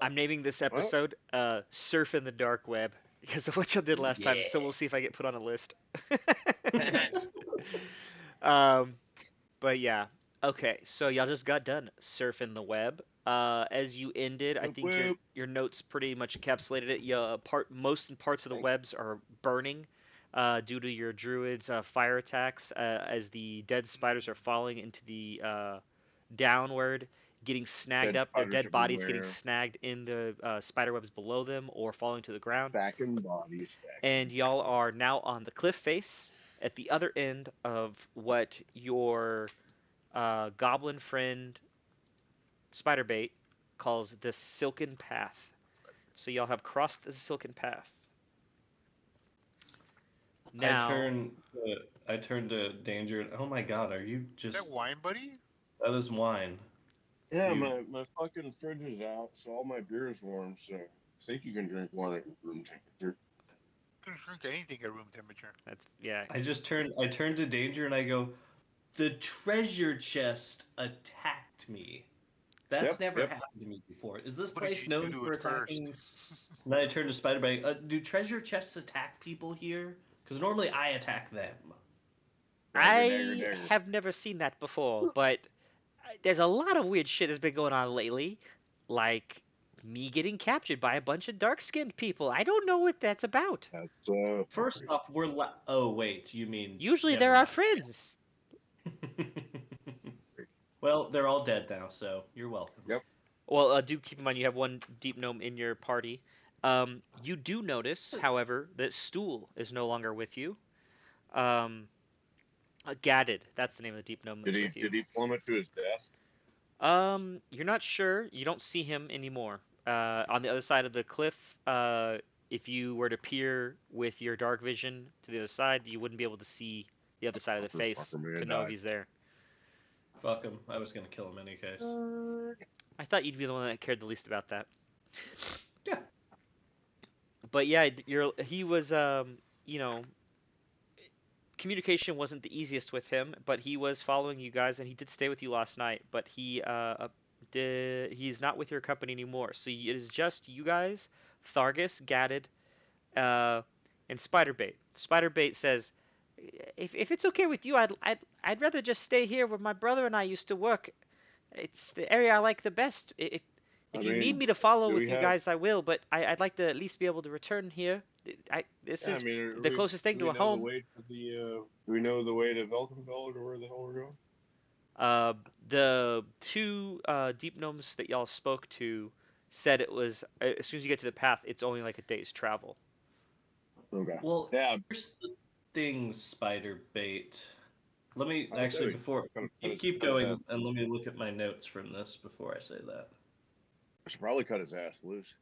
I'm naming this Well, episode "Surf in the Dark Web" because of what y'all did last time. Yeah. So we'll see if I get put on a list. nice. um, but yeah, okay. So y'all just got done surfing the web. As you ended, I Whoop, think your whoop. your notes pretty much encapsulated it. Most parts of the Thank webs are burning, due to your druids' fire attacks. As the dead spiders are falling into the downward, getting snagged dead up. Their spiders dead bodies getting everywhere. snagged in the spider webs below them or falling to the ground. Stacking bodies, And stacking y'all bodies. are now on the cliff face at the other end of what your goblin friend Spiderbait calls the Silken Path. So y'all have crossed the Silken Path. I Now, turn to, I turn to Danger. Oh my God, are you Is that just? wine, buddy? That is wine. Yeah, You my fucking fridge is out, so all my beer is warm. So I think you can drink wine at room temperature. You can drink anything at room temperature. that's yeah. I turn to Danger and I go, the treasure chest attacked me. That's Yep, never yep. happened to me before. Is this What did place you do known to for it first? attacking? And then I turn to Spider-Man. Do treasure chests attack people here? Because normally I attack them. Dagger, dagger, I dagger. have never seen that before, but there's a lot of weird shit that's been going on lately, like me getting captured by a bunch of dark-skinned people. I don't know what that's about. That's First off, oh wait, you mean Usually they're never our mind. friends. Well, they're all dead now, so you're welcome. Yep. Well, do keep in mind you have one deep gnome in your party. You do notice, however, that Stool is no longer with you. Um, Gadded, that's the name of the deep gnome Did that's he with you. did he plummet to his death? You're not sure. You don't see him anymore. On the other side of the cliff, if you were to peer with your dark vision to the other side, you wouldn't be able to see the other side of the Fucker, face fucker, to man know if died. he's there. Fuck him. I was gonna kill him in any case. I thought you'd be the one that cared the least about that. Yeah. But yeah, he was you know, communication wasn't the easiest with him, but he was following you guys, and he did stay with you last night. But he's not with your company anymore. So it is just you guys, Thargus, Gadded, uh, and Spiderbait. Spiderbait says, if it's okay with you, I'd rather just stay here where my brother and I used to work. It's the area I like the best. I If you need mean, me to follow do with we you have? guys, I will. But I'd like to at least be able to return here. This Yeah, I is mean, the closest thing do to we a know the home. way to the? Do we know the way to Velkenfeld or where the hell we're going? Uh, the two deep gnomes that y'all spoke to said it was as soon as you get to the path, it's only like a day's travel. Okay. Well, Yeah, here's the thing, Spider Bait. Let me I actually do. before keep Cut his going ass and loose. let me look at my notes from this before I say that. I should probably cut his ass loose.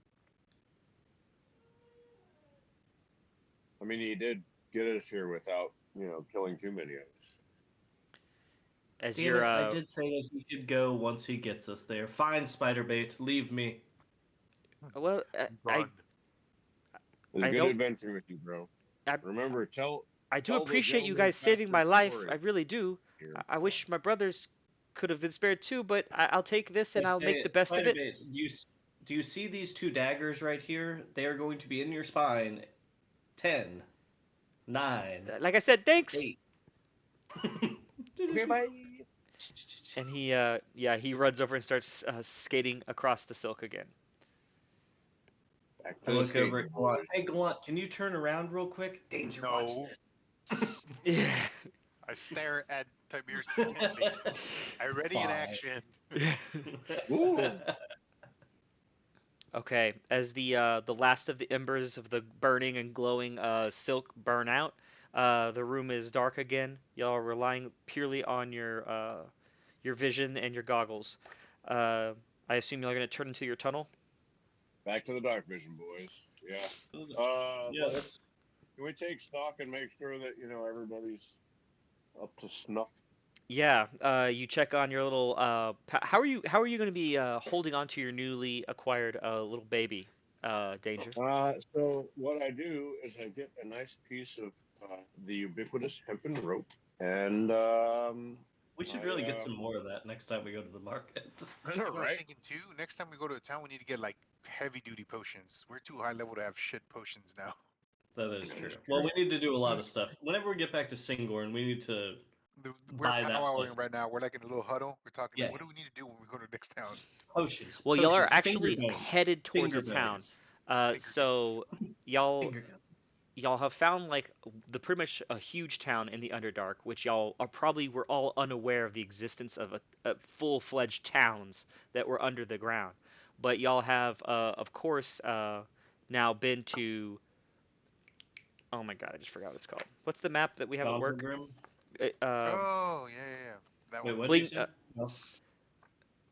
I mean, he did get us here without, killing too many of us. As Damn you're it! I did say that he could go once he gets us there. Fine, Spider Bait, leave me. well, Run. It was a I good don't adventure with you, bro. I Remember, I do tell the appreciate you gentleman's guys saving my bastard life. I story really do. here. I wish my brothers could have been spared too, but I'll take this I and I'll make say, the best of Spider it. Bait, do you see these two daggers right here? They are going to be in your spine. 10, 9, Like I said, thanks. 8. Okay, bye. And he runs over and starts skating across the silk again. Back I to the look over skating, at Glunt. boys. Hey, Glunt, can you turn around real quick? Danger, watch No. this. Yeah. I stare at Tiberius intently. I ready in Fine. action. Ooh. Okay, as the last of the embers of the burning and glowing silk burn out, the room is dark again. Y'all are relying purely on your vision and your goggles. Uh, I assume y'all are gonna turn into your tunnel. Back to the dark vision, boys. Yeah. Yeah, that's Can we take stock and make sure that everybody's up to snuff? Yeah, you check on your little. How are you going to be holding on to your newly acquired little baby, Danger? So what I do is I get a nice piece of the ubiquitous hempen rope, and we should really get some more of that next time we go to the market. I You know, know what I was right? thinking too? Next time we go to a town, we need to get like heavy duty potions. We're too high level to have shit potions now. That is true. That's Well, true. we need to do a lot of stuff. Whenever we get back to Singorn, we need to We're buy that powwowing place. right now. We're like in a little huddle. We're talking Yeah. like, what do we need to do when we go to the next town? Potions. Well, y'all are potions, actually finger bones, headed towards finger a town. bones, Finger So y'all finger guns. y'all have found like the pretty much a huge town in the Underdark, which y'all are probably were all unaware of the existence of a full-fledged towns that were under the ground. But y'all have, of course, now been to. Oh my God, I just forgot what it's called. What's the map that we have at work? Gauntlgrim? Oh, yeah. That Wait, one. what did Bling. you say?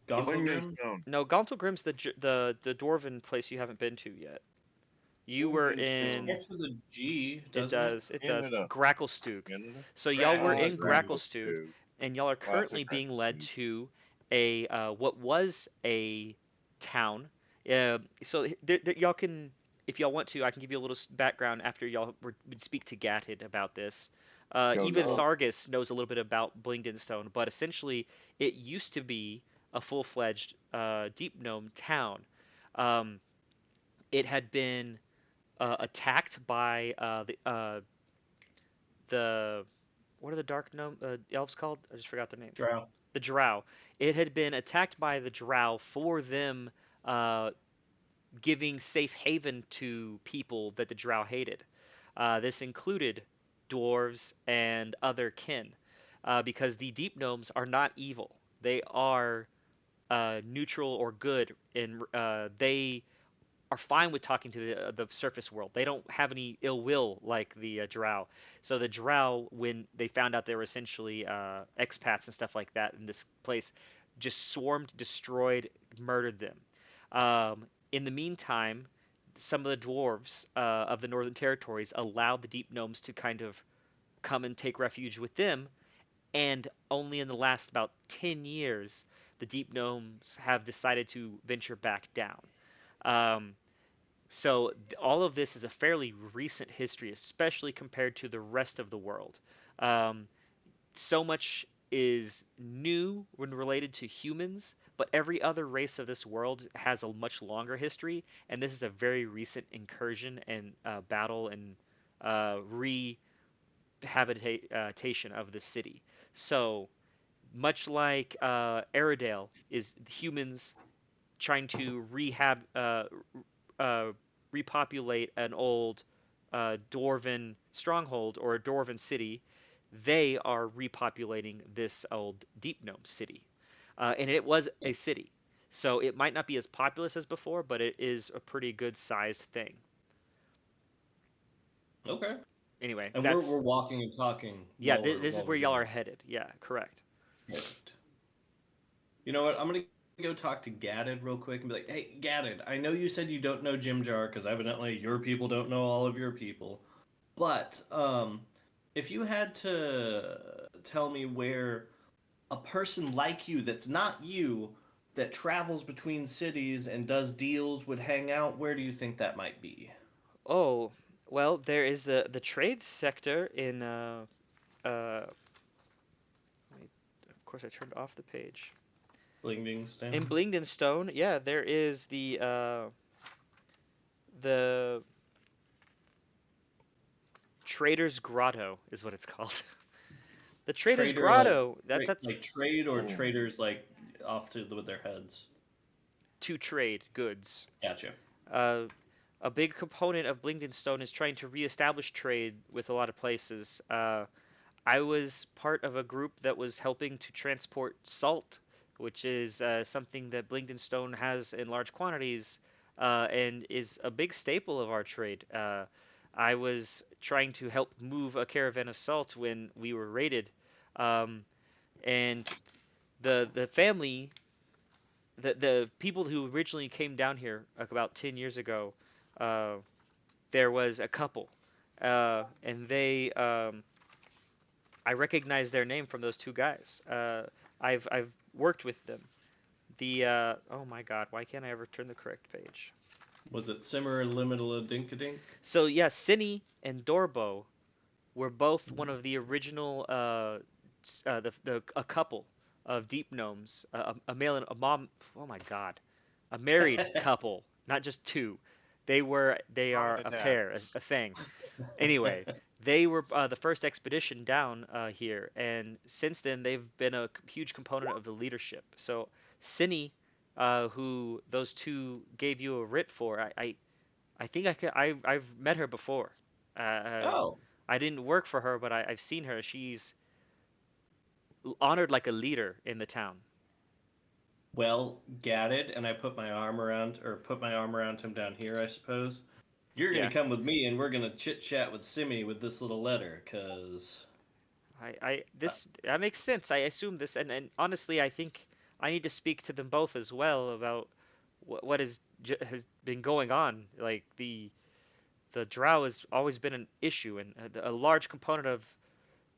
Gauntlgrim? Blingdenstone. No, Gauntlgrim's the dwarven place you haven't been to yet. You were Blingdenstone. in. Starts with a G, It doesn't does. It does. Canada. Gracklstugh. Canada? So y'all were in Gracklstugh. Gracklstugh, and y'all are currently Classic being led Gracklstugh. to a what was a town. So y'all can, if y'all want to, I can give you a little background after y'all would speak to Gatted about this. Don't Even know. Thargus knows a little bit about Blingdenstone, but essentially it used to be a full-fledged Deep Gnome town. Um, it had been attacked by the what are the dark gnome elves called? I just forgot the name. Drow. The Drow. It had been attacked by the Drow for them uh, giving safe haven to people that the Drow hated. This included dwarves and other kin, because the deep gnomes are not evil. They are neutral or good, and they are fine with talking to the surface world. They don't have any ill will like the Drow. So the Drow, when they found out they were essentially expats and stuff like that in this place, just swarmed, destroyed, murdered them. In the meantime, some of the dwarves of the Northern Territories allowed the Deep Gnomes to kind of come and take refuge with them, and only in the last about 10 years, the Deep Gnomes have decided to venture back down. Um, so all of this is a fairly recent history, especially compared to the rest of the world. Um, so much is new when related to humans, but every other race of this world has a much longer history, and this is a very recent incursion and battle and rehabilitation of the city. So much like Aerodale is humans trying to uh, repopulate an old dwarven stronghold or a dwarven city, they are repopulating this old deep gnome city. And it was a city. So it might not be as populous as before, but it is a pretty good sized thing. Okay. Anyway, And that's we're walking and talking. yeah. while This is while where we're y'all doing are it. headed. Yeah, correct. Perfect. You know what? I'm gonna go talk to Gadded real quick and be like, "Hey, Gadded, I know you said you don't know Jim Jar because evidently your people don't know all of your people, but if you had to tell me where a person like you that's not you that travels between cities and does deals would hang out, where do you think that might be? Oh, well, there is the trade sector in of course I turned off the page. In Blingdingstone? Blingdenstone, yeah, there is the Trader's Grotto is what it's called. The Trader's Trader like Grotto, that's like trade or Oh. traders like off to with their heads? to trade goods. Gotcha. Uh, a big component of Blingdenstone is trying to reestablish trade with a lot of places. I was part of a group that was helping to transport salt, which is something that Blingdenstone has in large quantities and is a big staple of our trade. I was trying to help move a caravan of salt when we were raided, um, and the family, the people who originally came down here like about 10 years ago, uh, there was a couple, and they I recognize their name from those two guys. I've worked with them. The oh my God, why can't I ever turn the correct page? Was it Simmer and Limitala Dinkadink? So yeah, Cine and Dorbo were both one of the original the a couple of deep gnomes, a male and a mom. Oh my God, a married couple not just two. They are Mom a and dad. pair, a thing. Anyway, they were the first expedition down here, and since then they've been a huge component of the leadership. So Cinny, who those two gave you a writ for, I think I've met her before. Oh, I didn't work for her, but I've seen her. She's honored like a leader in the town. well, Gadded, and I put my arm around him down here, I suppose. You're gonna Yeah. come with me, and we're gonna chit chat with Simi with this little letter, cause This that makes sense. I assume this, and honestly, I think I need to speak to them both as well about what has been going on. Like the drow has always been an issue, and a large component of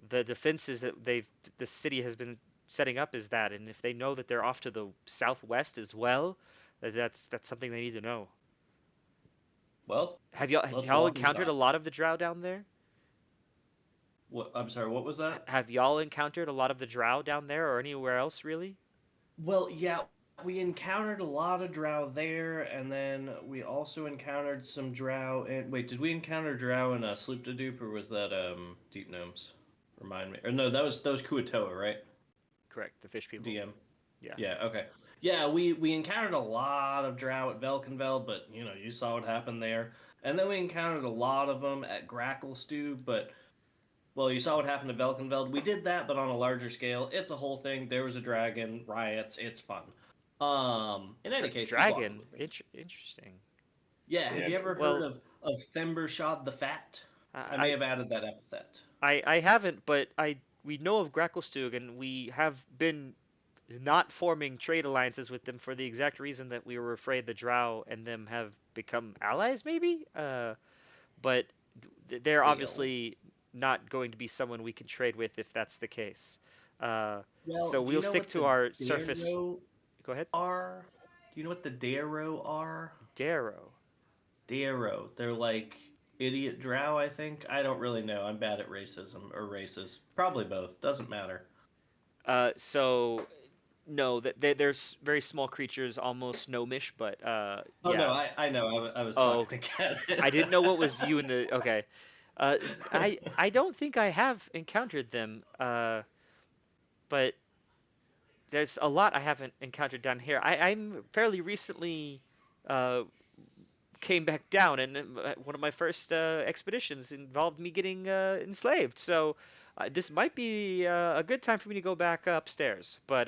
the defenses that the city has been setting up is that. And if they know that they're off to the southwest as well, that's something they need to know. well, Have let's y'all walk encountered a inside. lot of the drow down there? What? I'm sorry. What was that? Have y'all encountered a lot of the drow down there or anywhere else really? Well, yeah, we encountered a lot of drow there, and then we also encountered some drow. And wait, did we encounter drow in Sloop to Dupe, or was that Deep Gnomes? Remind me. Or no, that was Kuatoa, right? Correct, the fish people. DM. Yeah. Yeah. Okay. Yeah, we encountered a lot of drow at Velkenveld, but you saw what happened there. And then we encountered a lot of them at Gracklestew, but well, you saw what happened to Velkenveld. We did that, but on a larger scale. It's a whole thing. There was a dragon, riots. It's fun. In any case, keep walking Dragon. with me. Interesting. Yeah, have Yeah, you ever heard Well, of Thembershad the Fat? I may I have added that epithet. I haven't, but we know of Gracklstug, and we have been not forming trade alliances with them for the exact reason that we were afraid the Drow and them have become allies, maybe. But they're Deal. obviously not going to be someone we can trade with if that's the case. Uh, Well, so do you we'll know stick what to the our surface. Darrow Go ahead. are? Do you know what the Darrow are? Darrow. Darrow. They're like idiot drow, I think. I don't really know. I'm bad at racism or races. Probably both. Doesn't matter. So no, that they're very small creatures, almost gnomish, but Oh no, yeah. I know. I was Oh, talking to Cat. I didn't know what was you in the. Okay. Uh, I don't think I have encountered them. But there's a lot I haven't encountered down here. I'm fairly recently uh came back down, and one of my first expeditions involved me getting enslaved. So this might be a good time for me to go back upstairs. But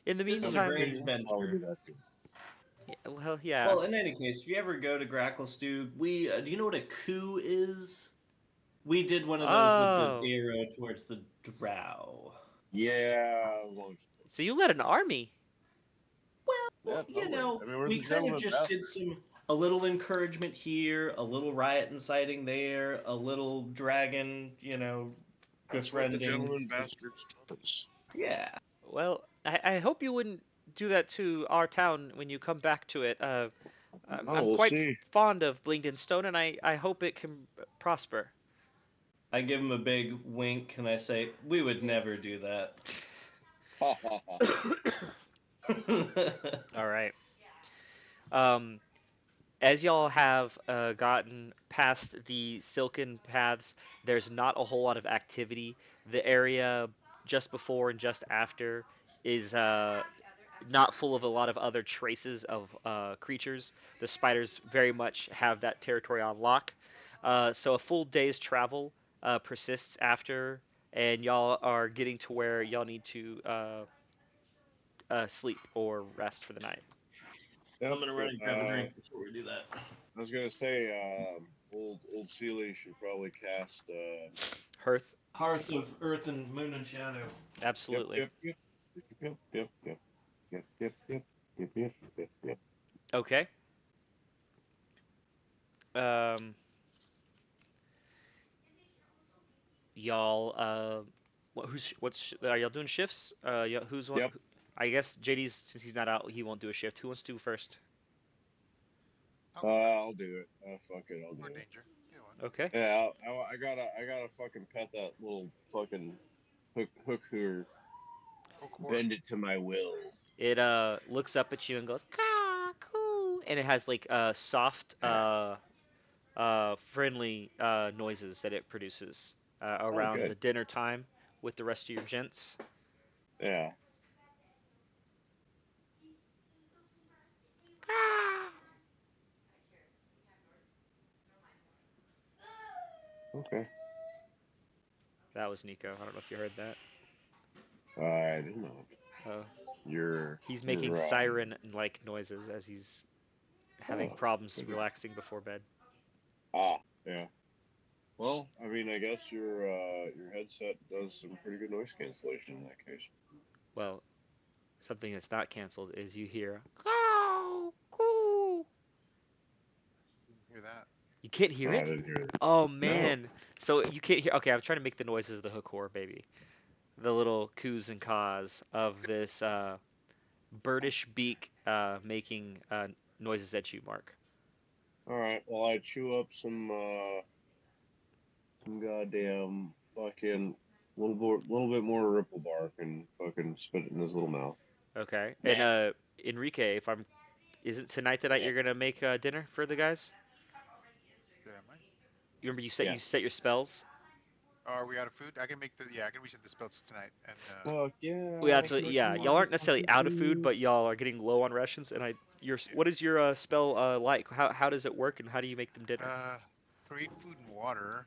in the This is a meantime, great I'll do adventure. that too. well, yeah. Well, in any case, if you ever go to Gracklestew, we do you know what a coup is? We did one of those with the Oh, Darrow towards the Drow. Yeah, well, so you led an army. yeah, Well, totally. I mean, we're we the kind of gentleman just did bastards. a little encouragement here, a little riot inciting there, a little dragon, That's what the befriending. gentleman bastards does. Yeah. Well, I hope you wouldn't do that to our town when you come back to it. Oh, I'm we'll quite see. fond of Blingdenstone, and I hope it can prosper. I give him a big wink and I say, we would never do that. Ha ha ha. All right. Um, as y'all have gotten past the silken paths, there's not a whole lot of activity. The area just before and just after is not full of a lot of other traces of creatures. The spiders very much have that territory on lock. So a full day's travel persists after, and y'all are getting to where y'all need to sleep or rest for the night. Yep. I'm gonna run and grab a drink before we do that. I was gonna say, old Sealy should probably cast. Hearth, Hearth of Earth and Moon and Shadow. Yep, absolutely. yep, yep, yep, yep, yep, yep, yep, yep, yep, yep, yep, yep. Okay. Um, y'all, what's are y'all doing shifts? Who's one? Yep. I guess JD's since he's not out, he won't do a shift. Who wants to do first? I'll go first. I'll do it. Fuck it, I'll do More it. danger. You know what? Okay. Yeah, I gotta fucking pet that little fucking hook hooer. Hook horn. Bend it to my will. It looks up at you and goes caw coo, and it has like soft, friendly noises that it produces around good. the dinner time with the rest of your gents. Yeah. Okay. That was Nico. I don't know if you heard that. I don't know. Uh, You're he's making siren-like noises as he's having Oh, problems okay. relaxing before bed. Yeah. Well, I mean, I guess your headset does some pretty good noise cancellation in that case. Well, something that's not canceled is you hear "Caw, coo." Hear that? You can't hear Oh, I it? didn't hear it. Oh No. man. So you can't hear. Okay, I'm trying to make the noises of the Hakor baby. The little coos and caws of this birdish beak making noises at you, Mark. All right. Well, I chew up some goddamn fucking little bit more ripple bark and fucking spit it in his little mouth. Okay. And Enrique, if I'm, is it tonight that you're gonna make dinner for the guys? Did I might? You remember you Yeah. set your spells? Are we out of food? I can make the I can reset the spells tonight. And Fuck yeah. Well, yeah. Y'all aren't necessarily out of food, but y'all are getting low on rations. And what is your spell like? How does it work, and how do you make them dinner? create food and water.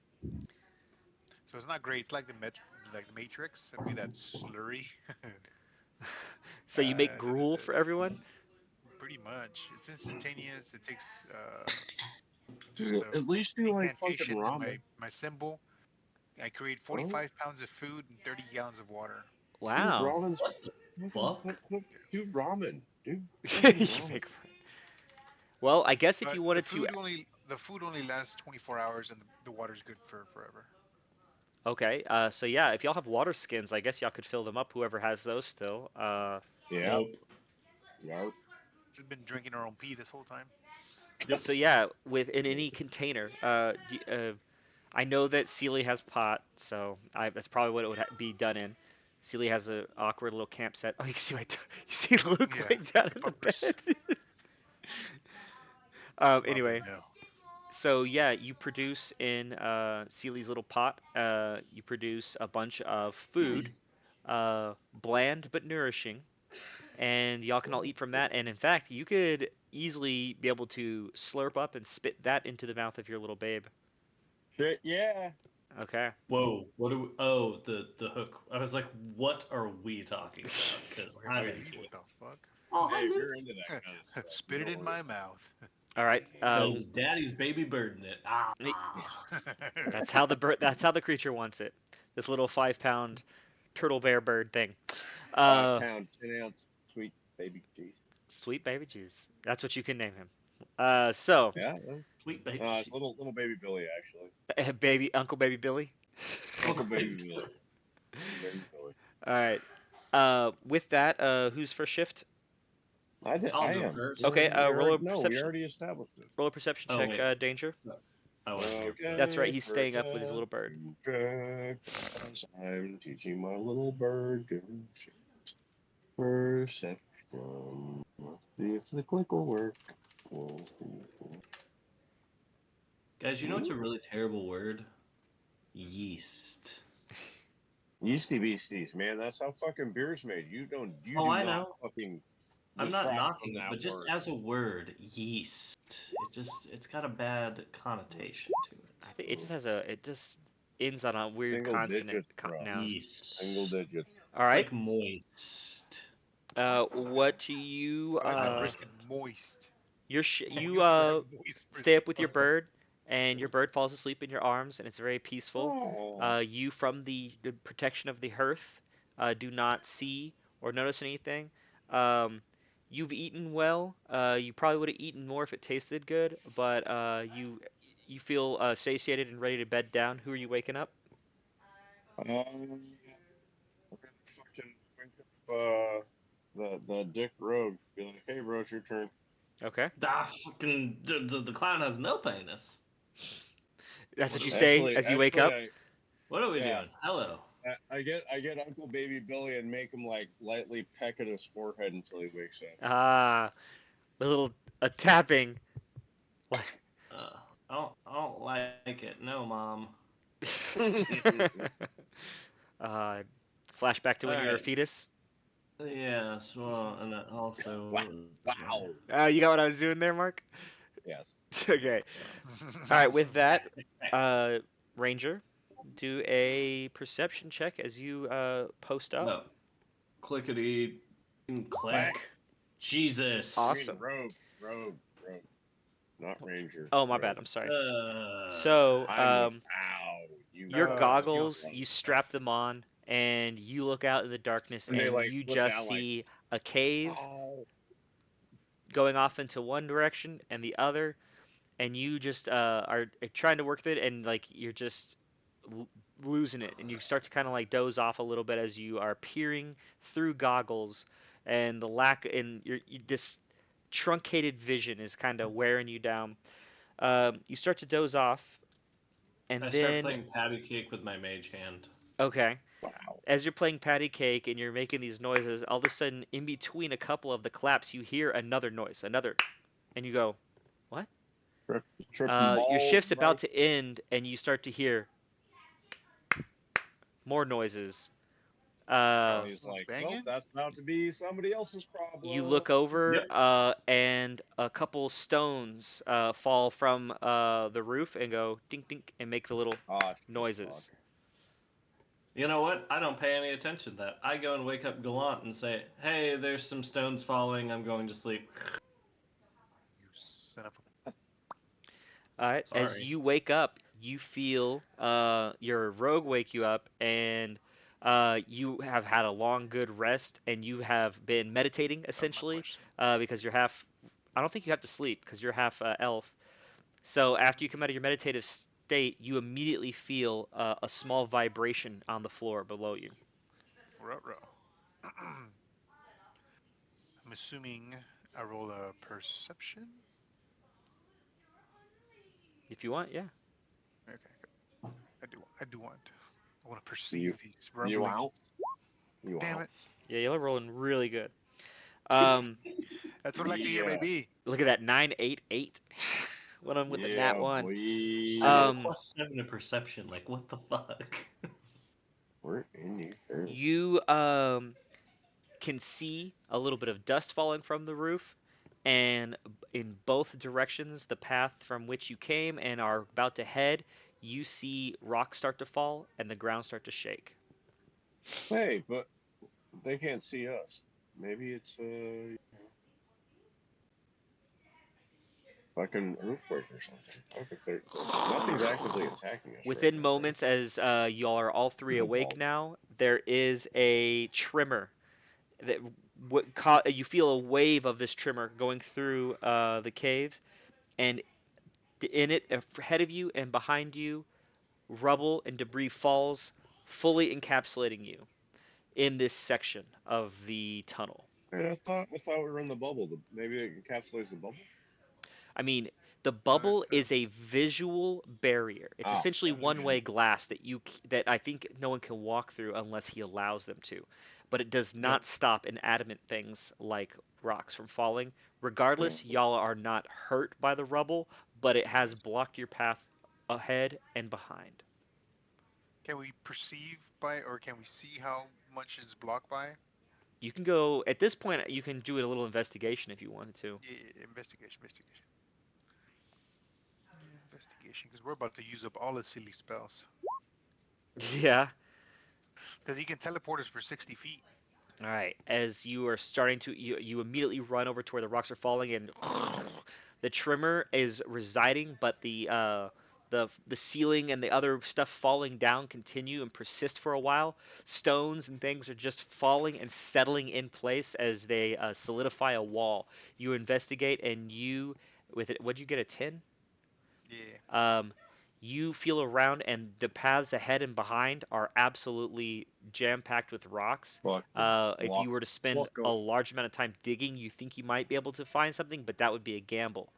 So it's not great. It's like like the Matrix. It'd be that slurry. So you make gruel for everyone? Pretty much. It's instantaneous. It takes Dude, at least do like fucking incantation in ramen. my symbol. I create 45 pounds of food and 30 gallons of water. Wow. Dude, ramen's What the fuck? Dude, ramen. Dude. You make- Well, I guess if But you wanted the food only lasts 24 hours, and the water's good for forever. Okay, so yeah, if y'all have water skins, I guess y'all could fill them up. Whoever has those still. Yeah. Nope. Yarp. We've been drinking our own pee this whole time. So yeah, in any container, I know that Sealy has pot, so that's probably what it would be done in. Sealy has an awkward little campsite. Oh, you can see you see Luke Yeah, laying down the in the bumpers. bed. That's Anyway, lovely, no. so yeah, you produce in Sealy's little pot. You produce a bunch of food, bland but nourishing, and y'all can all eat from that. And in fact, you could easily be able to slurp up and spit that into the mouth of your little babe. Shit, yeah. Okay. Whoa, what do we? Oh, the hook. I was like, what are we talking about? Because I'm Wait, into what it. the fuck? Oh, Hey, if you're into that kind of stuff, Spit you it know in what my mouth. All right. Because daddy's baby bird in it. Ah. That's how the creature wants it. This little 5-pound turtle bear bird thing. 5-pound, 10-ounce sweet baby cheese. Sweet baby juice. That's what you can name him. So Yeah. Sweet baby. It's little baby Billy actually. Uncle Baby Billy. Uncle baby Billy. Baby Billy. All right. With that, who's first shift? I I'll go am. first. Okay, roll a No, we perception. already established it. Roll a perception Oh, check, wait. Danger. I wasn't here. Okay, That's right, he's staying up with his little bird. check, I'm teaching my little bird to shift. Perception. Let's see if the click will work. We'll see. Guys, you know what's a really terrible word? Yeast. Yeasty beasties, man. That's how fucking beer's made. You do I not know. fucking. I'm not detract knocking from it, that but just word. as a word, yeast. It's got a bad connotation to it. I think it just ends on a weird Single consonant digits, bro. noun. Yeast. Single digits. All It's right. like moist. What do you My brisket moist. you Moist stay brisket. up with your bird, and your bird falls asleep in your arms, and it's very peaceful. Oh. You, from the protection of the hearth, do not see or notice anything. You've eaten well. You probably would have eaten more if it tasted good, but you feel satiated and ready to bed down. Who are you waking up? We're gonna fucking wake up the Dick Rogue. Be like, hey, bro, it's your turn. Okay. Fucking the clown has no penis. That's what you Actually- say as you wake up. What are we Yeah. doing? Hello. I get Uncle Baby Billy and make him like lightly peck at his forehead until he wakes up. a little a tapping. I don't like it. No, mom. uh, Flashback to All when you were a right. fetus. Yes. Well, and that also. Wow. You got what I was doing there, Mark? Yes. Okay. All right. With that, uh, Ranger, do a perception check as you post up. No. Clickety Quack. click. Jesus. I Awesome. mean, rogue, not ranger. Oh, my bad. Rogue. I'm sorry. Uh, So, I'm a you your know. goggles, you strap them on, and you look out in the darkness, And they and like you slip just down like, see a cave oh. going off into one direction and the other, and you just are trying to work with it, and like you're just l- losing it, and you start to kind of like doze off a little bit as you are peering through goggles, and the lack in this truncated vision is kind of wearing you down. You start to doze off, and I start then playing patty cake with my mage hand. okay, Wow. as you're playing patty cake and you're making these noises, all of a sudden, in between a couple of the claps, you hear another noise, another, and you go, "What?" Tripping Your balls, shift's about to end, and you start to hear more noises. And Uh, he's Someone's like, well, banging. that's about to be somebody else's you problem. look over, Yep. and a couple stones fall from the roof and go dink dink and make the little Ah, noises. You know what? I don't pay any attention to that. I go and wake up Gallant and say, "Hey, there's some stones falling. I'm going to sleep." You son of a. All right. As Sorry. you wake up, you feel your rogue wake you up, and you have had a long, good rest, and you have been meditating That was my essentially question. because you're half. I don't think you have to sleep because you're half elf. So after you come out of your meditative state, you immediately feel a small vibration on the floor below you. Ruh-roh. I'm assuming I roll a perception. If you want, yeah. Okay, good. I do want. I want to You, perceive these you rumblings. out? You Damn out? it. Yeah, you're rolling really good. Um, That's what I like to hear, Yeah, baby. Look at that 988. When I'm with a nat yeah, one. boy. I have a Um, +7 to perception. Like, what the fuck? We're in here. you can see a little bit of dust falling from the roof, and in both directions, the path from which you came and are about to head, you see rocks start to fall and the ground start to shake. Hey, but they can't see us. Maybe it's like an earthquake or something. Like if nothing's actively attacking us right Within now, right? moments, as y'all are all three Thank awake God. now, there is a tremor that you feel a wave of this tremor going through the caves, and in it, ahead of you and behind you, rubble and debris falls, fully encapsulating you in this section of the tunnel. Hey, I thought we were in the bubble. Maybe it encapsulates the bubble. I mean, the No, bubble it's is a visual barrier. It's Oh, essentially illusion. one-way glass that I think no one can walk through unless he allows them to. But it does Yep. not stop inanimate things like rocks from falling. Regardless, y'all are not hurt by the rubble, but it has blocked your path ahead and behind. Can we perceive by, or can we see how much is blocked by? You can go at this point. You can do a little investigation if you wanted to. Yeah, investigation, because we're about to use up all his silly spells. Yeah. Because he can teleport us for 60 feet. All right. As you are starting to, you immediately run over to where the rocks are falling, and the tremor is residing, but the ceiling and the other stuff falling down continue and persist for a while. Stones and things are just falling and settling in place as they solidify a wall. You investigate, and you with it. What'd you get? A 10? Yeah. Um, you feel around, and the paths ahead and behind are absolutely jam-packed with rocks. Block, If you were to spend block a up. large amount of time digging, you think you might be able to find something, but that would be a gamble.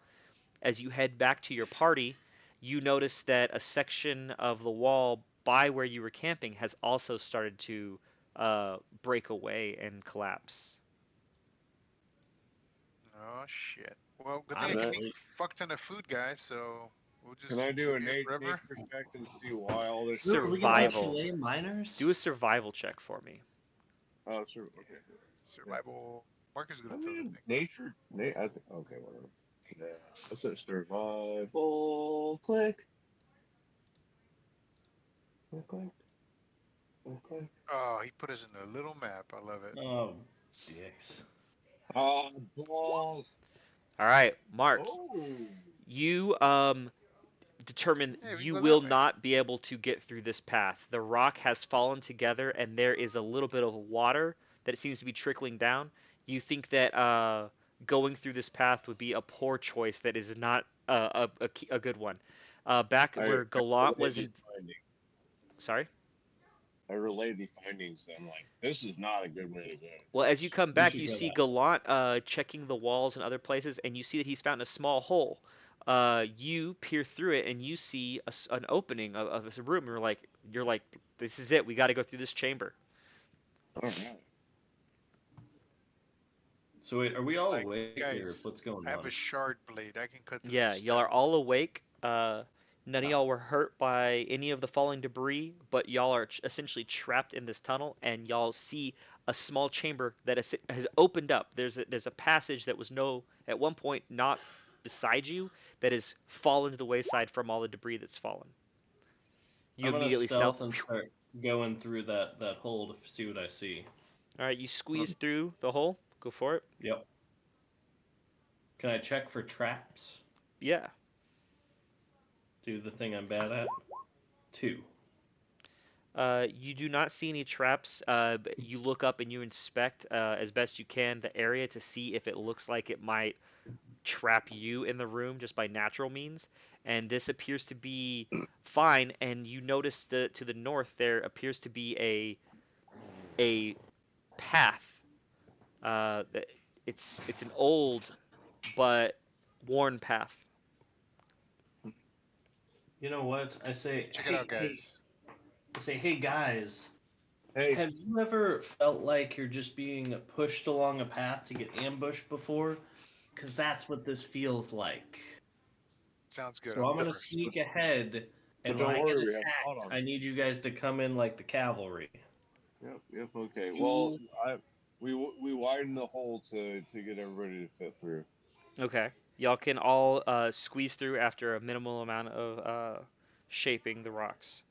As you head back to your party, you notice that a section of the wall by where you were camping has also started to break away and collapse. Oh shit. Well, good thing I I'm can Can eat sleep. fuck ton of food, guys. So we'll just I do live a here forever. nature check and see why all this Ooh, shit are was we gonna be happening? Survival. Chilean miners? Do a survival check for me. Oh, sure. Okay. Survival. Marcus is I gonna tell the mean, thing. nature. I think. Okay, whatever. Yeah. That's a survival. Click. Click. Click. Click. Click. Oh, he put us in a little map. I love it. Oh, dicks. Ah, balls. All right, Mark. Oh. You determine Hey, we can you go will that way. not be able to get through this path. The rock has fallen together, and there is a little bit of water that seems to be trickling down. You think that going through this path would be a poor choice. That is not a good one. Back I where Galant relay was these in. findings. Sorry. I relay these findings. I'm like, this is not a good way to go. Well, as you come We back, should you go see that. Gallant checking the walls and other places, and you see that he's found a small hole. You peer through it, and you see an opening of a room. You're like, this is it. We got to go through this chamber. All right. So wait, are we all Like, awake or guys, what's going I have on? a shard blade. I can cut through Yeah, this y'all are stone. all awake. None of Ah, y'all were hurt by any of the falling debris, but y'all are essentially trapped in this tunnel, and y'all see a small chamber that has opened up. There's a passage that was at one point not beside you that has fallen to the wayside from all the debris that's fallen. You I'm gonna immediately stealth stealth. and start going through that hole to see what I see. All right, you squeeze through the hole. Go for it. Yep. Can I check for traps? Yeah. Do the thing I'm bad at. 2. You do not see any traps. But you look up and you inspect as best you can the area to see if it looks like it might trap you in the room just by natural means. And this appears to be fine. And you notice that to the north there appears to be a path. Uh, it's an old but worn path. You know what? I say, Check it out, hey, guys. I say, hey guys, Hey, have you ever felt like you're just being pushed along a path to get ambushed before? Because that's what this feels like. Sounds good. So I'll I'm be gonna first. sneak ahead, but and when don't I get worry, we have a attacked, lot on I it. need you guys to come in like the cavalry. Yep. Yep. Okay. Well, You, we widened the hole to get everybody to fit through. Okay. Y'all can all squeeze through after a minimal amount of shaping the rocks.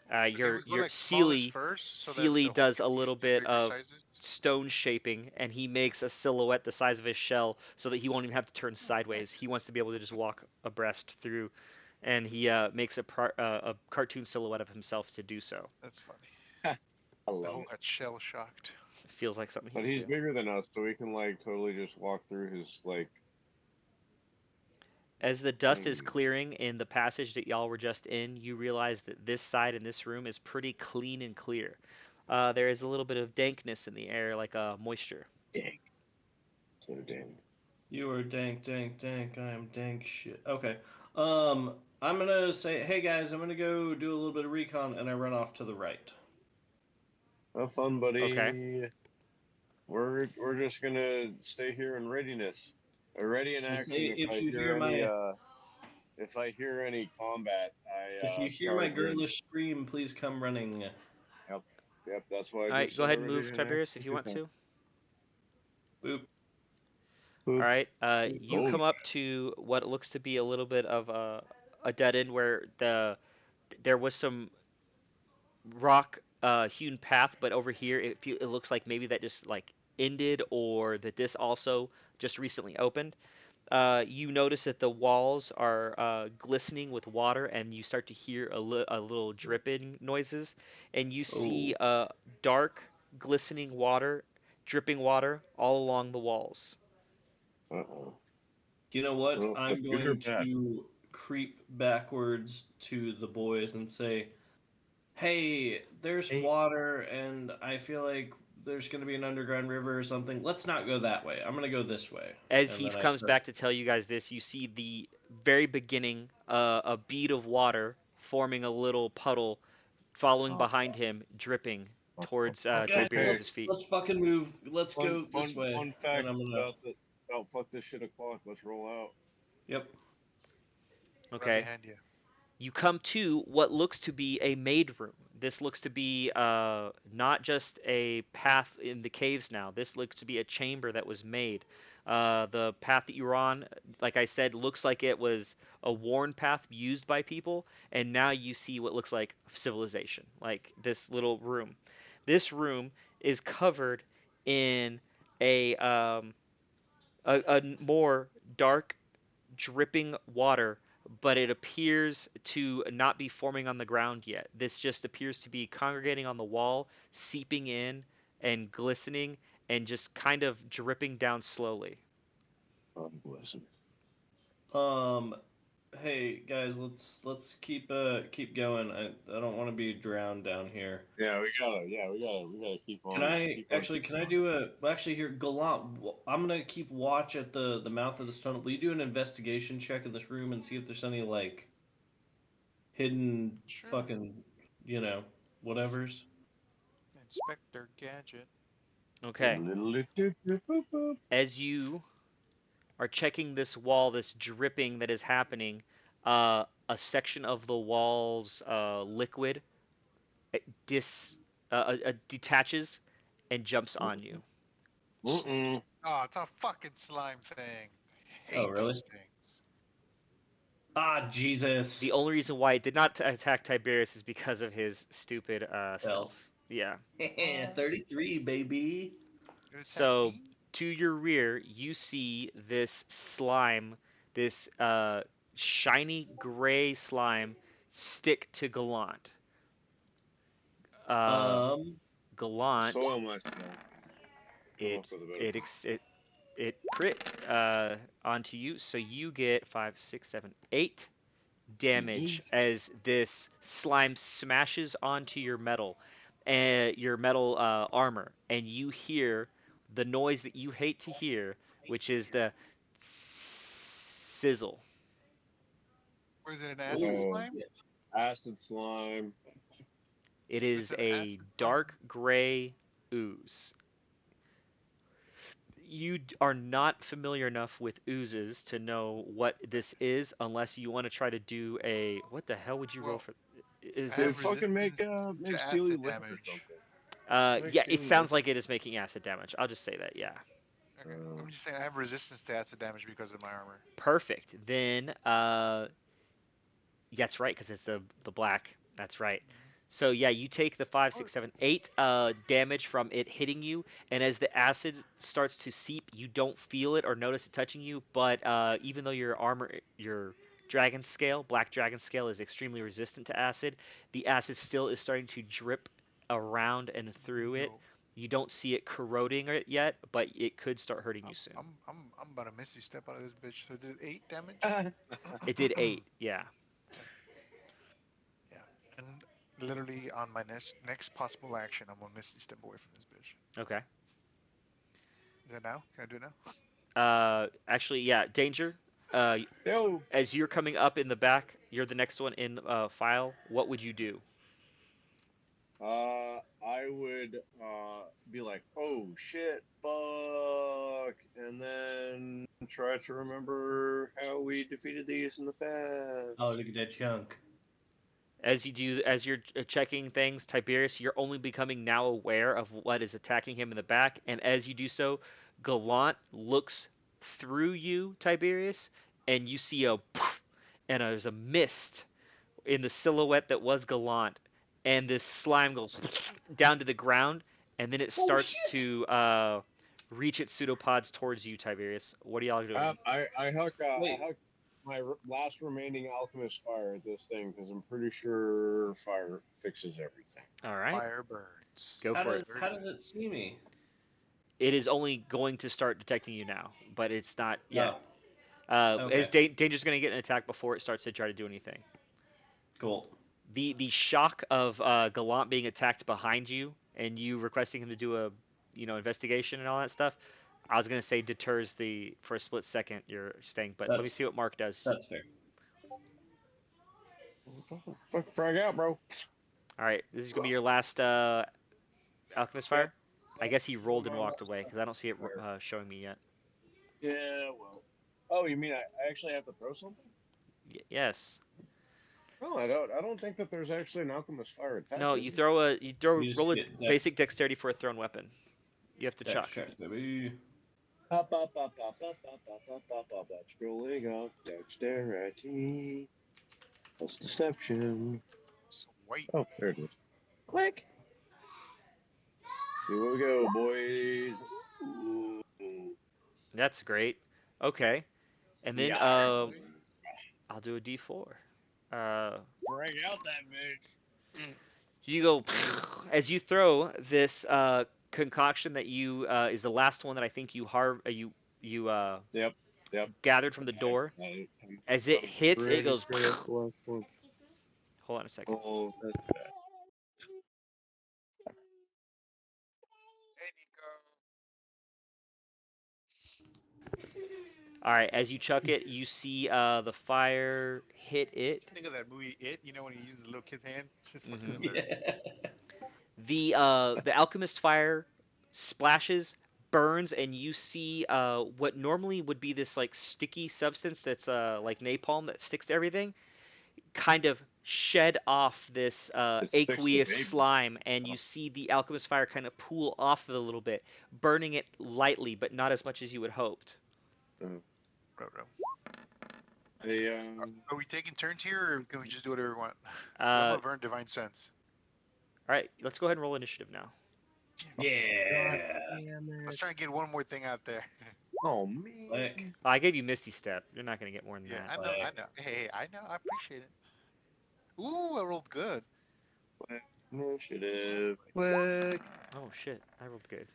So can we go Your like smallest Sealy first, so that Sealy the hole does a can be used little to bit bigger of sizes? stone shaping, and he makes a silhouette the size of his shell so that he won't even have to turn Oh, sideways. nice. He wants to be able to just walk abreast through, and he makes a cartoon silhouette of himself to do so. That's funny. I The love hole it. got shell shocked. It feels like something he But would he's do. bigger than us, so we can like totally just walk through his like As the dust is tiny. clearing in the passage that y'all were just in, you realize that this side in this room is pretty clean and clear. There is a little bit of dankness in the air, like moisture. Dang. So dang. you are dank, dank, dank. I am dank shit. Okay. I'm gonna say, hey guys, I'm gonna go do a little bit of recon, and I run off to the right. Have fun, Okay. buddy. We're just gonna stay here in readiness. Ready in I action say, if I hear any combat, if I you hear my charge in. girlish scream, please come running. Yep. Yep, that's why I All right, just go said ahead and ready move, in Tiberius, if action. you want to. Boop. All Boop. right. You Oh, come up to what looks to be a little bit of a dead end where there was some rock hewn path, but over here it looks like maybe that just like ended, or that this also just recently opened. You notice that the walls are glistening with water, and you start to hear a little dripping noises, and you see Oh. dark, glistening water, dripping water all along the walls. uh-oh. You know what? Well, that's I'm good or going bad? to creep backwards to the boys and say, hey, there's Hey. water, and I feel like there's going to be an underground river or something. Let's not go that way. I'm going to go this way. As And he then I comes start. back to tell you guys this, you see the very beginning, a bead of water forming a little puddle, following Oh, behind him, dripping towards Okay, Tiberius's feet. let's fucking move. Let's go Fun, this way. fun fact and I'm gonna. about fuck this shit o'clock. Let's roll out. Yep. Right Okay. behind you. You come to what looks to be a made room. This looks to be not just a path in the caves now. This looks to be a chamber that was made. The path that you were on, like I said, looks like it was a worn path used by people, and now you see what looks like civilization, like this little room. This room is covered in a a more dark dripping water, but it appears to not be forming on the ground yet. This just appears to be congregating on the wall, seeping in and glistening, and just kind of dripping down slowly. Listen. Hey guys, let's keep going. I don't want to be drowned down here. Yeah, we gotta keep on. Can I keep on actually? keeping Can I on. do a? Well, actually, here, Galant. I'm gonna keep watch at the mouth of this tunnel. Will you do an investigation check in this room and see if there's any like hidden Sure. fucking, whatevers? Inspector Gadget. Okay. Boop. As you are checking this wall, this dripping that is happening, a section of the wall's liquid detaches and jumps on you. Mm-mm. Oh, it's a fucking slime thing. I hate Oh, really? those things. Ah, Jesus. The only reason why it did not attack Tiberius is because of his stupid stealth. Yeah. 33, baby. It attacked So me? to your rear, you see this slime, this shiny gray slime, stick to Gallant. Gallant, Soil myself. it For the better. it crit onto you, so you get 5, 6, 7, 8 damage as this slime smashes onto your metal armor, and you hear the noise that you hate to hear, which is the sizzle. Or is it an acid Oh. slime? Acid slime. It Is is it a acid slime? dark gray ooze. You are not familiar enough with oozes to know what this is, unless you want to try to do a. What the hell would you roll Well, for? Is I Does have it fucking make resistance to steely acid liquid or damage. something? yeah, it sounds like it is making acid damage. I'll just say that, yeah. Okay. I'm just saying I have resistance to acid damage because of my armor. Perfect. Then, that's right, because it's the black. That's right. So yeah, you take the 5, 6, 7, 8 damage from it hitting you, and as the acid starts to seep, you don't feel it or notice it touching you. But even though your black dragon scale, is extremely resistant to acid, the acid still is starting to drip around and through it. No. You don't see it corroding it yet, but it could start hurting you soon. I'm about to misty step out of this bitch. So did 8 damage? It did 8, yeah. Yeah. And literally on my next possible action, I'm gonna misty step away from this bitch. Okay. Is that now? Can I do it now? Actually, yeah, Danger. Yo. As you're coming up in the back, you're the next one in file. What would you do? I would be like, oh shit, fuck, and then try to remember how we defeated these in the past. Oh, look at that chunk. As you're checking things, Tiberius, you're only becoming now aware of what is attacking him in the back, and as you do so, Gallant looks through you, Tiberius, and you see a poof, and there's a mist in the silhouette that was Gallant, and this slime goes down to the ground, and then it starts to reach its pseudopods towards you, Tiberius. What are y'all doing? I huck Wait. my last remaining alchemist fire at this thing because I'm pretty sure fire fixes everything. All right, Fire burns. go How for does it. how does it see me? It is only going to start detecting you now, but it's not yet. Oh, okay. As Danger's going to get an attack before it starts to try to do anything. Cool. The shock of Gallant being attacked behind you and you requesting him to do a investigation and all that stuff, I was going to say deters for a split second you're staying, but let me see what Mark does. That's fair. Fuck frag out, bro. All right, this is going to be your last Alchemist fire? I guess he rolled and walked away because I don't see it showing me yet. Yeah, well. Oh, you mean I actually have to throw something? Yes. No, I don't. I don't think that there's actually an alchemist fire attack. No, is you there? You just roll a get basic dexterity for a thrown weapon. You have to dex chuck. check, baby. Pop, pop, pop, pop, pop, pop, pop, pop, pop, pop, pop. Scrolling up dexterity. That's deception. Sweet. Oh, there it is. Click. See where we go, boys. Ooh. That's great. Okay. And then Yeah. I'll do a D4. Uh, Break out that bitch. you go as you throw this concoction that you is the last one that I think you Yep. Yep. gathered from the door. As it hits, it goes. Hold on a second. Oh, that's bad. There you go. All right, as you chuck it, you see the fire hit it. Just think of that movie It. You know when he uses the little kid's hand. It's just fucking Mhm. hilarious. The alchemist fire splashes, burns, and you see what normally would be this like sticky substance that's like napalm that sticks to everything, kind of shed off this It sticks to aqueous baby. slime, and you see the alchemist fire kind of pool off of it a little bit, burning it lightly, but not as much as you had hoped. Bro. Hey, Are we taking turns here, or can we just do whatever we want? I'm Uh, gonna burn divine sense. all right, let's go ahead and roll initiative now. Yeah. Let's try and get one more thing out there. Oh man. Click. I gave you Misty Step. You're not gonna get more than Yeah, that. I know. Hey, I know. I appreciate it. Ooh, I rolled good. Initiative. Click. Oh shit, I rolled good.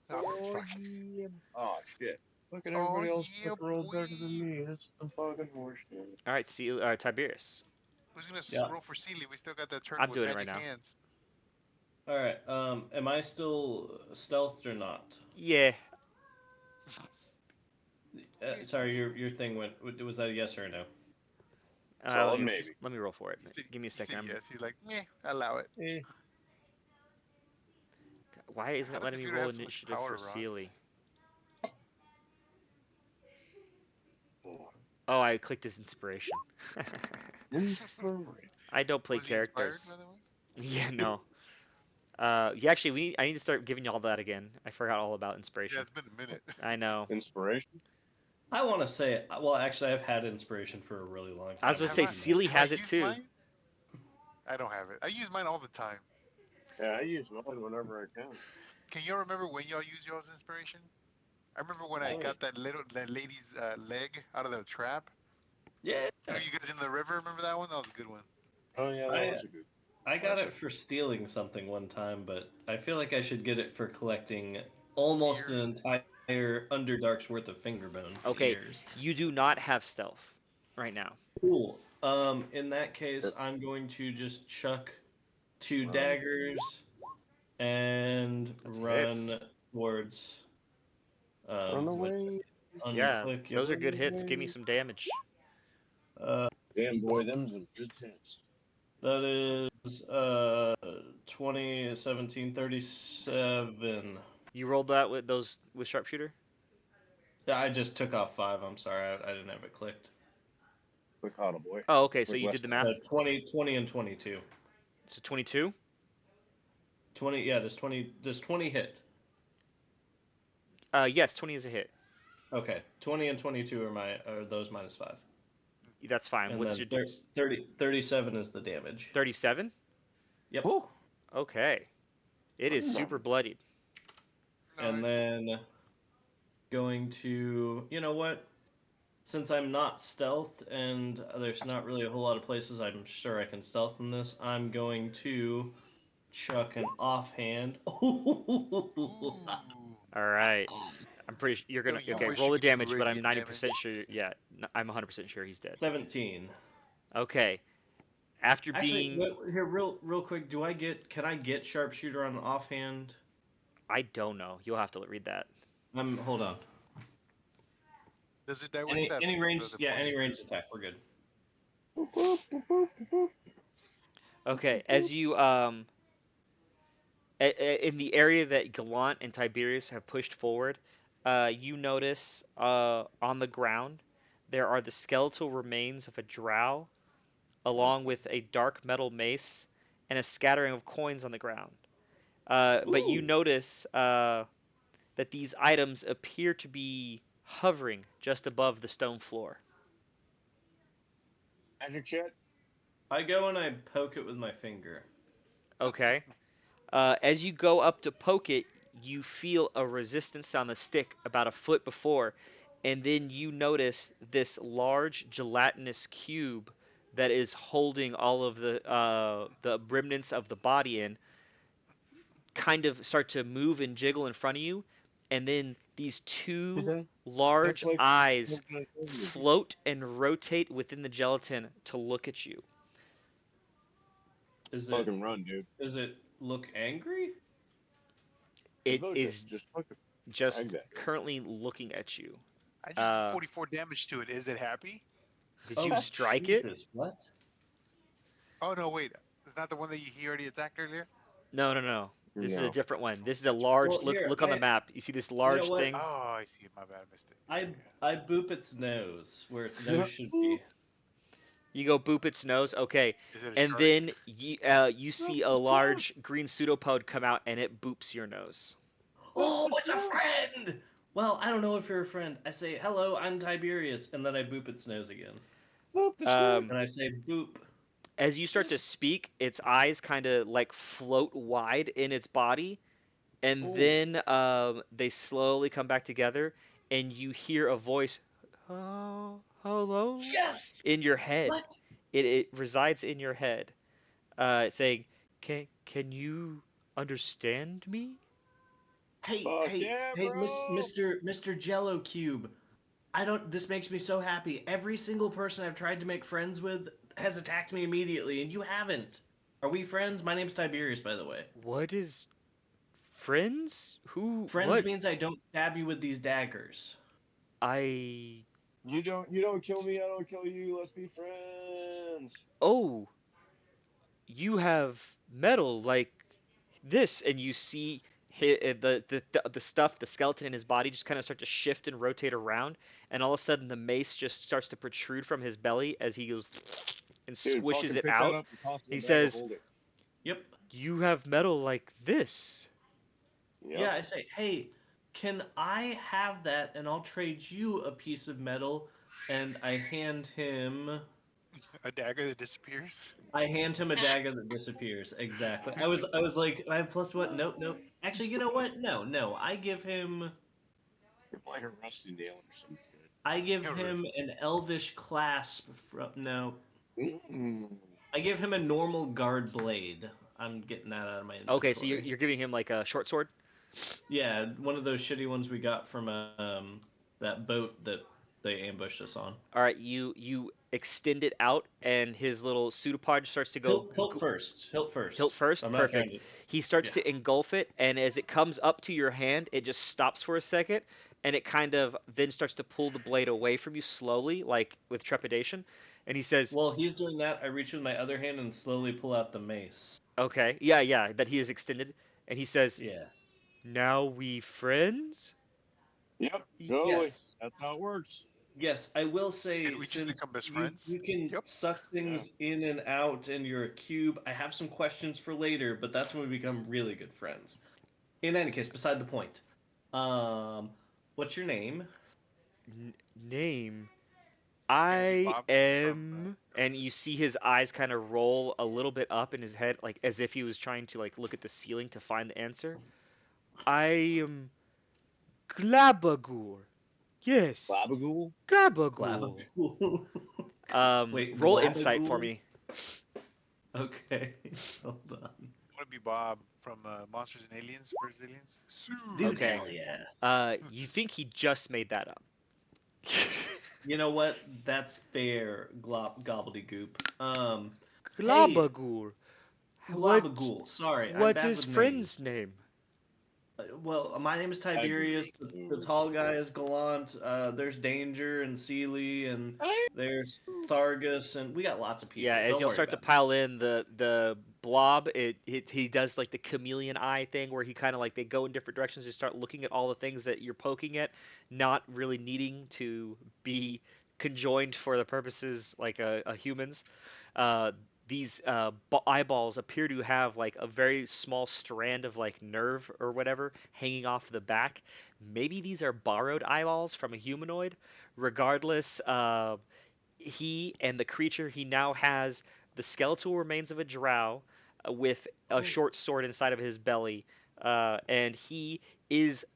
Oh, fuck. Yeah. Oh shit. Look at Oh, everybody else yeah, rolled better boy. than me. That's some fucking horseshit. All right, see, Tiberius. Who's gonna Yeah. roll for Sealy? We still got that turn I'm with doing it right magic now. hands. All right. Am I still stealthed or not? Yeah. Sorry, your thing went. Was that a yes or a no? Solid maybe. Let me roll for it. He said, Give me a he said second. I'm- yes. He's like, meh, allow it. Eh. Why isn't How it does letting it me feel to roll have so much initiative power, for Ross? Sealy? Oh, I clicked his inspiration. Inspiration. I don't play Was he inspired, characters. by the way? Yeah, no. Yeah, actually, I need to start giving you all that again. I forgot all about inspiration. Yeah, it's been a minute. I know. Inspiration. I want to say. Well, actually, I've had inspiration for a really long time. I was gonna Have say I- Sealy have I has it used too. mine? I don't have it. I use mine all the time. Yeah, I use mine whenever I can. Can y'all remember when y'all use y'all's inspiration? I remember when I Oh. got that lady's leg out of the trap. Yeah. Threw you guys in the river. Remember that one? That was a good one. Oh yeah, that was a good. I got it for stealing something one time, but I feel like I should get it for collecting almost an entire Underdark's worth of finger bone Okay. ears. You do not have stealth right now. Cool. In that case, I'm going to just chuck 2 daggers and That's run hits. towards. Run away. Yeah, Unclick, those are good hits. Give me some damage. Damn boy, them some good hits. That is 20, 17, 37. You rolled that with those with sharpshooter? Yeah, I just took off 5. I'm sorry, I didn't have it clicked. Quick huddle, boy. Oh, okay. So Quick you did the West. math. 20, and 22. So 22. 20, yeah, does 20 hit? Yes, 20 is a hit. Okay, 20 and 22 are those -5. That's fine. And What's then your 37 is the damage. 37? Yep. Okay. It is super bloodied. And Nice. then going to, you know what? Since I'm not stealth and there's not really a whole lot of places I'm sure I can stealth in this, I'm going to chuck an offhand. Ooh. All right. I'm pretty sure you're gonna. Yo, you Okay, wish roll you the could do damage, but I'm radiant 90% sure. Yeah, I'm 100% sure he's dead. 17. Okay. After Actually, being, here, real quick, can I get sharpshooter on an offhand? I don't know. You'll have to read that. Hold on. Does it die with Any 7? range, So the yeah, point any is range good. attack, we're good. Okay, as you in the area that Gallant and Tiberius have pushed forward, you notice on the ground there are the skeletal remains of a drow, along with a dark metal mace and a scattering of coins on the ground. But you Ooh. notice that these items appear to be hovering just above the stone floor. Magic shit. I go and I poke it with my finger. Okay. As you go up to poke it, you feel a resistance on the stick about a foot before, and then you notice this large gelatinous cube that is holding all of the remnants of the body in kind of start to move and jiggle in front of you, and then these two Okay. large That's like eyes something I told you. float and rotate within the gelatin to look at you. Is it Fucking run, dude. does it look angry? It Vote is just fucking just exactly. currently looking at you. I just did Uh, 44 damage to it. Is it happy? Did Oh, you strike it? Jesus, what? Oh no, wait. It's not the one that he already attacked earlier. No, no, no. This is a No. different one. This is a large. Well, Look, here, look on the map. You see this large what? thing? Oh, I see. My bad, I missed it. I boop its nose where its nose should be. You go boop its nose. Okay, Is it a and shark? then you see a large green pseudopod come out and it boops your nose. Oh, it's a friend! Well, I don't know if you're a friend. I say, hello, I'm Tiberius, and then I boop its nose again. Boop the Um, And I say, boop. as you start to speak, its eyes kind of like float wide in its body, and Ooh. then they slowly come back together, and you hear a voice, "Oh, hello," Yes! in your head. What? It resides in your head, saying, "Can you understand me?" Hey, Fuck hey, yeah, hey, bro! Mr. Jello Cube. This makes me so happy. Every single person I've tried to make friends with has attacked me immediately, and you haven't. Are we friends? My name's Tiberius, by the way. What is friends? Who? Friends What? means I don't stab you with these daggers. I. You don't kill me, I don't kill you. Let's be friends. Oh, you have metal like this, and you see the stuff, the skeleton in his body just kind of start to shift and rotate around, and all of a sudden the mace just starts to protrude from his belly as he goes and Dude, squishes fucking it pick that out. up and toss it in He the bag and says, hold it. Yep. "You have metal like this." Yep. Yeah, I say, hey, can I have that and I'll trade you a piece of metal? And I hand him A dagger that disappears. a dagger that disappears. Exactly. I was like, I have plus what? Nope. Actually, you know what? No. I give him It's like a rusty nail or some shit. Yeah, an elvish clasp from no. Mm. I give him a normal guard blade. I'm getting that out of my inventory. Okay, so you're giving him like a short sword. Yeah, one of those shitty ones we got from that boat that they ambushed us on. All right, you extend it out, and his little pseudopod starts to go Hilt first. hilt first. I'm not Perfect. trying to. He starts Yeah. to engulf it, and as it comes up to your hand, it just stops for a second, and it kind of then starts to pull the blade away from you slowly, like with trepidation. And he says, While he's doing that, I reach with my other hand and slowly pull out the mace. "Okay, yeah, that he is extended." And he says, Yeah. "Now we friends?" Yep, totally. Yes. That's how it works. Yes, I will say, Did we just since become best friends? you can Yep. suck things in and out and you're a cube, I have some questions for later, but that's when we become really good friends. In any case, beside the point. What's your name? Name. Maybe I Bob am, and you see his eyes kind of roll a little bit up in his head, like as if he was trying to like look at the ceiling to find the answer. I am Glabagur. Yes, Babagool? Glabagur. Glabagool. Wait, Roll insight for Glabagool? me. Okay, hold on. I want to be Bob from Monsters and Aliens vs. Aliens. Sue. Dude, Okay. hell yeah. You think he just made that up? You know what? That's fair, gobbledygook. Glabagur. Glabagool. Sorry, I'm What bad is with friend's name? Well, my name is Tiberius. The tall guy is Gallant. There's Danger and Sealy, and there's Thargus, and we got lots of Yeah, people. as Don't you'll worry start to about it. pile in, the blob, he does like the chameleon eye thing where he kind of like they go in different directions. They start looking at all the things that you're poking at, not really needing to be conjoined for the purposes like a humans. Uh, these eyeballs appear to have like a very small strand of like nerve or whatever hanging off the back. Maybe these are borrowed eyeballs from a humanoid. Regardless, he and the creature he now has the skeletal remains of a drow with a Oh, short sword inside of his belly, and he is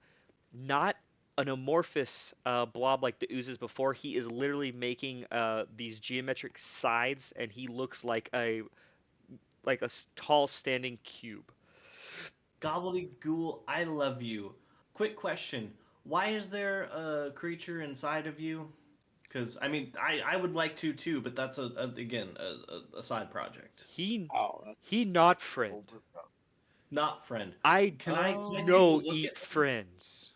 not an amorphous blob like the oozes before. He is literally making these geometric sides, and he looks like a tall standing cube. Gobbledygook, I love you. Quick question: why is there a creature inside of you? Because I mean, I would like to too, but that's again a side project. He Oh, that's he not friend. overpowered. Not friend. I Can I Oh. take a no look eat at? friends.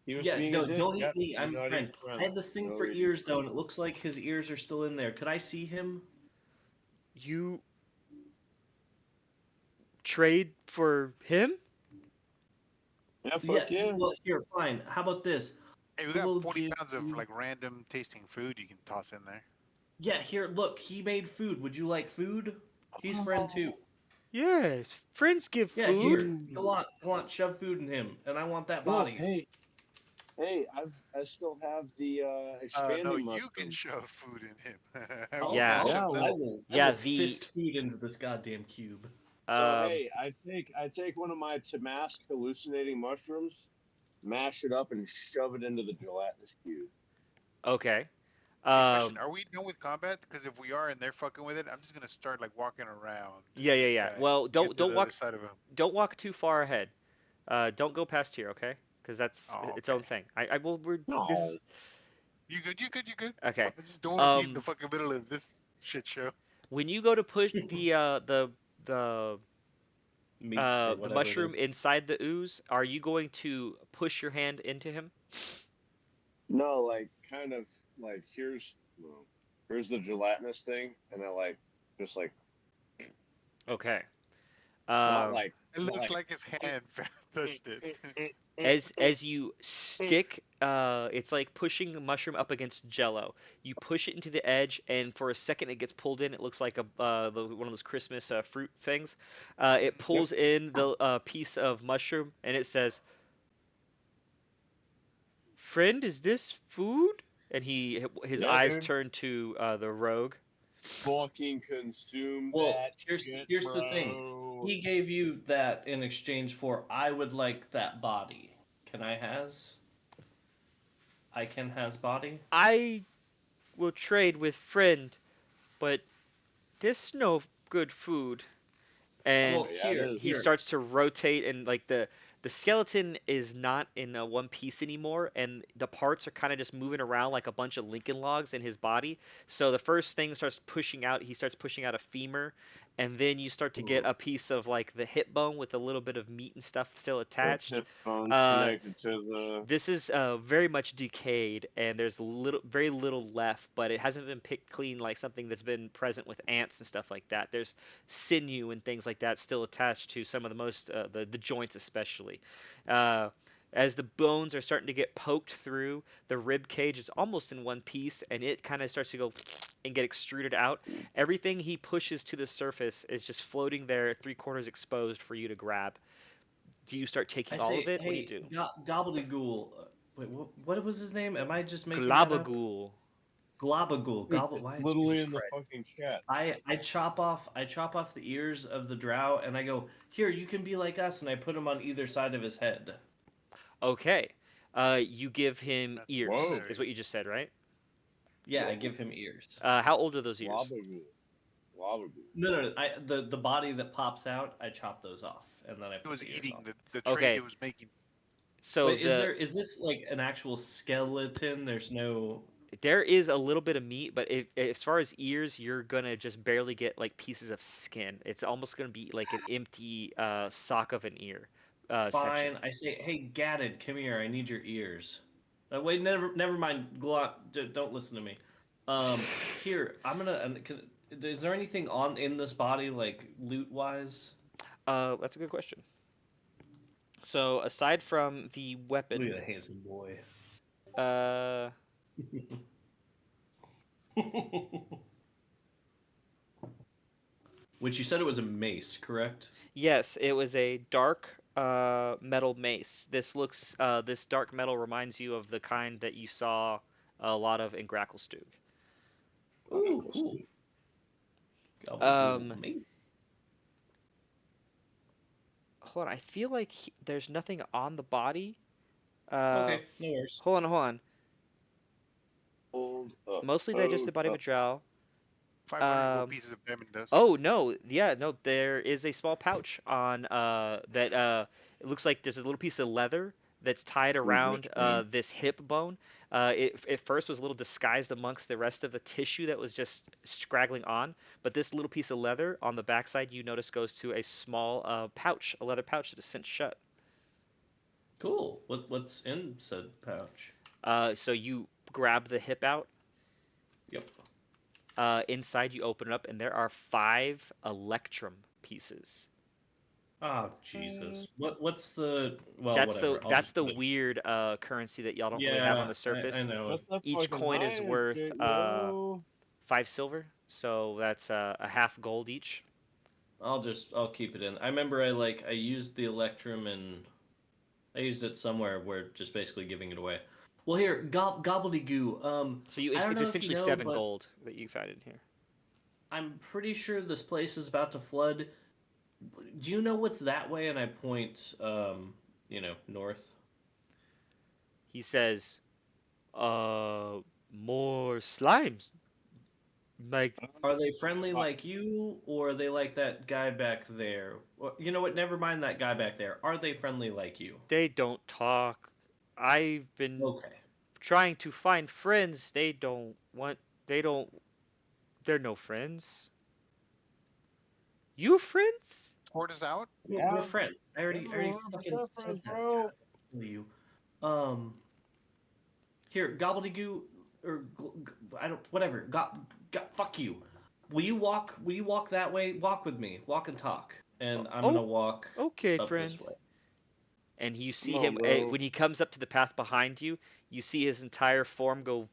He was Yeah, being a no, dick. don't eat Yep, me. do I'm a not friend. eat I friends. had this thing No for eating ears though, and friends. it looks like his ears are still in there. Could I see him? You trade for him? Yeah, Yeah. fuck yeah. Well, here, fine. How about this? Hey, we I got will 40 give pounds of you. like random tasting food you can toss in there. Yeah, here. Look, he made food. Would you like food? He's friend too. Oh, Yes, friends give Yeah, food. here. dude. Go on, shove food in him, and I want that No, body. hey, I still have the No, expanding you can mushrooms. shove food in him. I'll, We Yeah, can I'll, shove Yeah, I them. well, will, I yeah. will The fist food into this goddamn cube. so um, hey, I take one of my Tamask hallucinating mushrooms, mash it up, and shove it into the gelatinous cube. okay. Hey, question: Um, are we done with combat? Because if we are and they're fucking with it, I'm just gonna start like walking around yeah, yeah, this yeah. guy, Well, get to the other side of him. don't walk too far ahead. Don't go past here, okay? Because that's Oh, its okay. own thing. I will. We're this No, is You good? You good? You good? okay. I just don't want to be in the Um, fucking middle of this shit show. when you go to push the Meat or the whatever it mushroom is. inside the ooze, are you going to push your hand into him? no, like kind of like here's the gelatinous thing, and then like just like Okay. not Um, like It not looks like like his hand touched it. as you stick it's like pushing the mushroom up against jello. You push it into the edge, and for a second it gets pulled in. It looks like one of those Christmas fruit things. It yep. pulls in the piece of mushroom, and it says, friend, is this food? And his Yeah, eyes dude. turn to the rogue. Fucking consume Well, that shit, here's the thing. bro. He gave you that in exchange for I would like that body. Can I has? I can has body. I will trade with friend, but this no good food. Oh And Well, yeah, it is. he here. starts to rotate, and like the skeleton is not in one piece anymore, and the parts are kind of just moving around like a bunch of Lincoln logs in his body. So the first thing starts pushing out, he starts pushing out a femur, and then you start to get a piece of like the hip bone with a little bit of meat and stuff still attached. Hip bones uh connected to this is very much decayed, and there's very little left, but it hasn't been picked clean like something that's been present with ants and stuff like that. There's sinew and things like that still attached to some of the most the joints especially. Uh, as the bones are starting to get poked through, the rib cage is almost in one piece, and it kind of starts to go and get extruded out. Everything he pushes to the surface is just floating there, three quarters exposed for you to grab. Do you start I taking all of say, it? What do you hey, do? Gobbledygook. Wait, what was his name? Am I just making that up? Glabagool. Globagool. the. Gobble. It's Why? literally Jesus in the Christ. fucking chat. I chop off the ears of the drow, and I go, here, you can be like us, and I put them on either side of his head. Okay. You give him That's ears, Whoa. is necessary. what you just said, right? Yeah, I Whoa. give him ears. How old are those ears? Lava goo. Lava goo. No. The body that pops out, I chop those off, and then I He put was the ears eating on. the trade Okay. it was making. So Wait, is this like an actual skeleton? There's no. there is a little bit of meat, but as far as ears, you're gonna just barely get like pieces of skin. It's almost gonna be like an empty sock of an ear. section. Fine. I say, hey, Gadded, come here. I need your ears. Wait, never mind. Don't listen to me. Here, I'm gonna. Is there anything in this body, like loot wise? That's a good question. So aside from the Look weapon, at that handsome boy. uh, Which you said it was a mace, correct? yes, it was a dark metal mace. This dark metal reminds you of the kind that you saw a lot of in Gracklestug. Ooh, cool. Um, Mace. hold on, I feel like there's nothing on the body. Okay, no worries. Hold on. Hold up. Mostly Hold digested body up. material. 500 gold Um, pieces of diamond dust. Oh no, yeah, no, there is a small pouch on that it looks like there's a little piece of leather that's tied around Rich man. this hip bone. It at first was a little disguised amongst the rest of the tissue that was just scraggling on, but this little piece of leather on the backside you notice goes to a small pouch, a leather pouch that is cinched shut. Cool. What's in said pouch? So you grab the hip out. Yep. Inside you open it up and there are 5 electrum pieces. Oh Jesus. What's the That's whatever. I'll that's just the put it. weird currency that y'all don't really have on Yeah, the I surface. know it. That's Each fucking coin high is and worth shit, yo. 5 silver, so that's a half gold each. I'll keep it in. I remember I used the Electrum and I used it somewhere where just basically giving it away. Well, here, gobbledygoo. So you I don't it's know if you essentially know, 7 but gold that you found in here. I'm pretty sure this place is about to flood. Do you know what's that way? And I point, north. He says, more slimes. Like Are they friendly like you, or are they like that guy back there? You know what? Never mind that guy back there. Are they friendly like you? they don't talk. I've been Okay. trying to find friends. They don't they're no friends. You friends? Port is out. We're Yeah. friends. I already We're fucking said that. bro. God, you. Um, here, gobbledygoo, or I don't, whatever. Fuck you. Will you walk that way? Walk with me. Walk and talk. And I'm Oh, gonna walk okay, up friend. this way. And you see Come on, him bro. when he comes up to the path behind you. You see his entire form go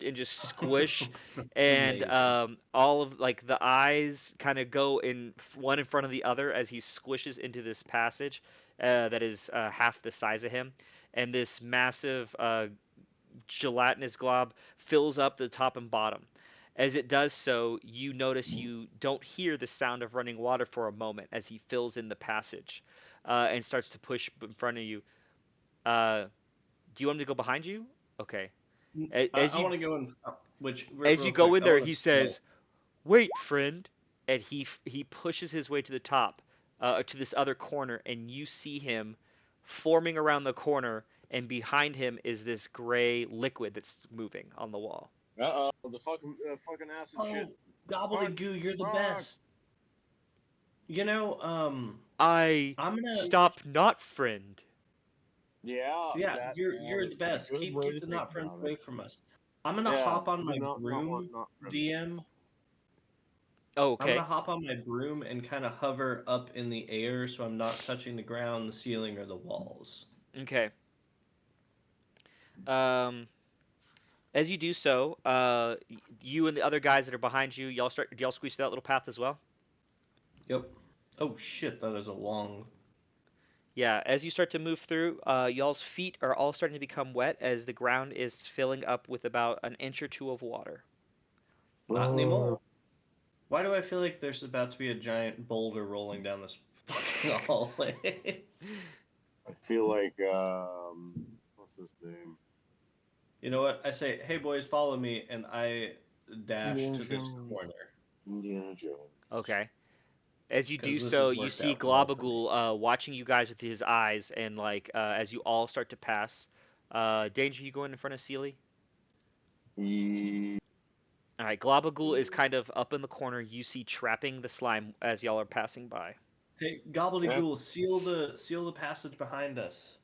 and just squish, and Amazing. all of like the eyes kind of go in one in front of the other as he squishes into this passage that is half the size of him, and this massive gelatinous glob fills up the top and bottom. As it does so, you notice you don't hear the sound of running water for a moment as he fills in the passage and starts to push in front of you. Do you want him to go behind you? Okay. As I you want to go in. Which as you real go quick, in I there, want he to stealth. says, "Wait, friend," and he pushes his way to the top, to this other corner, and you see him forming around the corner, and behind him is this gray liquid that's moving on the wall. The fucking acid shit. Oh, gobbledygoo, you're the Fuck. best. You know, I I'm gonna. stop, not friend. Yeah, Yeah, that you're is the a best. good way Keep to the think not friends about it. away from us. I'm gonna Yeah, hop on do my not want broom, not friends. DM. Oh, I'm gonna okay. hop on my broom and kind of hover up in the air so I'm not touching the ground, the ceiling, or the walls. Okay. Um, as you do so, you and the other guys that are behind you, y'all squeeze through that little path as well? Yep. Oh shit, that is a long. Yeah, as you start to move through, y'all's feet are all starting to become wet as the ground is filling up with about an inch or two of water. Not anymore. Why do I feel like there's about to be a giant boulder rolling down this fucking hallway? I feel like what's his name? You know what? I say, hey boys, follow me, and I dash Indiana to this Jones. corner. Indiana Jones. Okay. As you do Because this so, has you worked see out well for me. Globagool watching you guys with his eyes, and like as you all start to pass, Danger, you going in front of Sealy? He All right, Globagool is kind of up in the corner. You see trapping the slime as y'all are passing by. Hey, Gobbledygook, seal the passage behind us.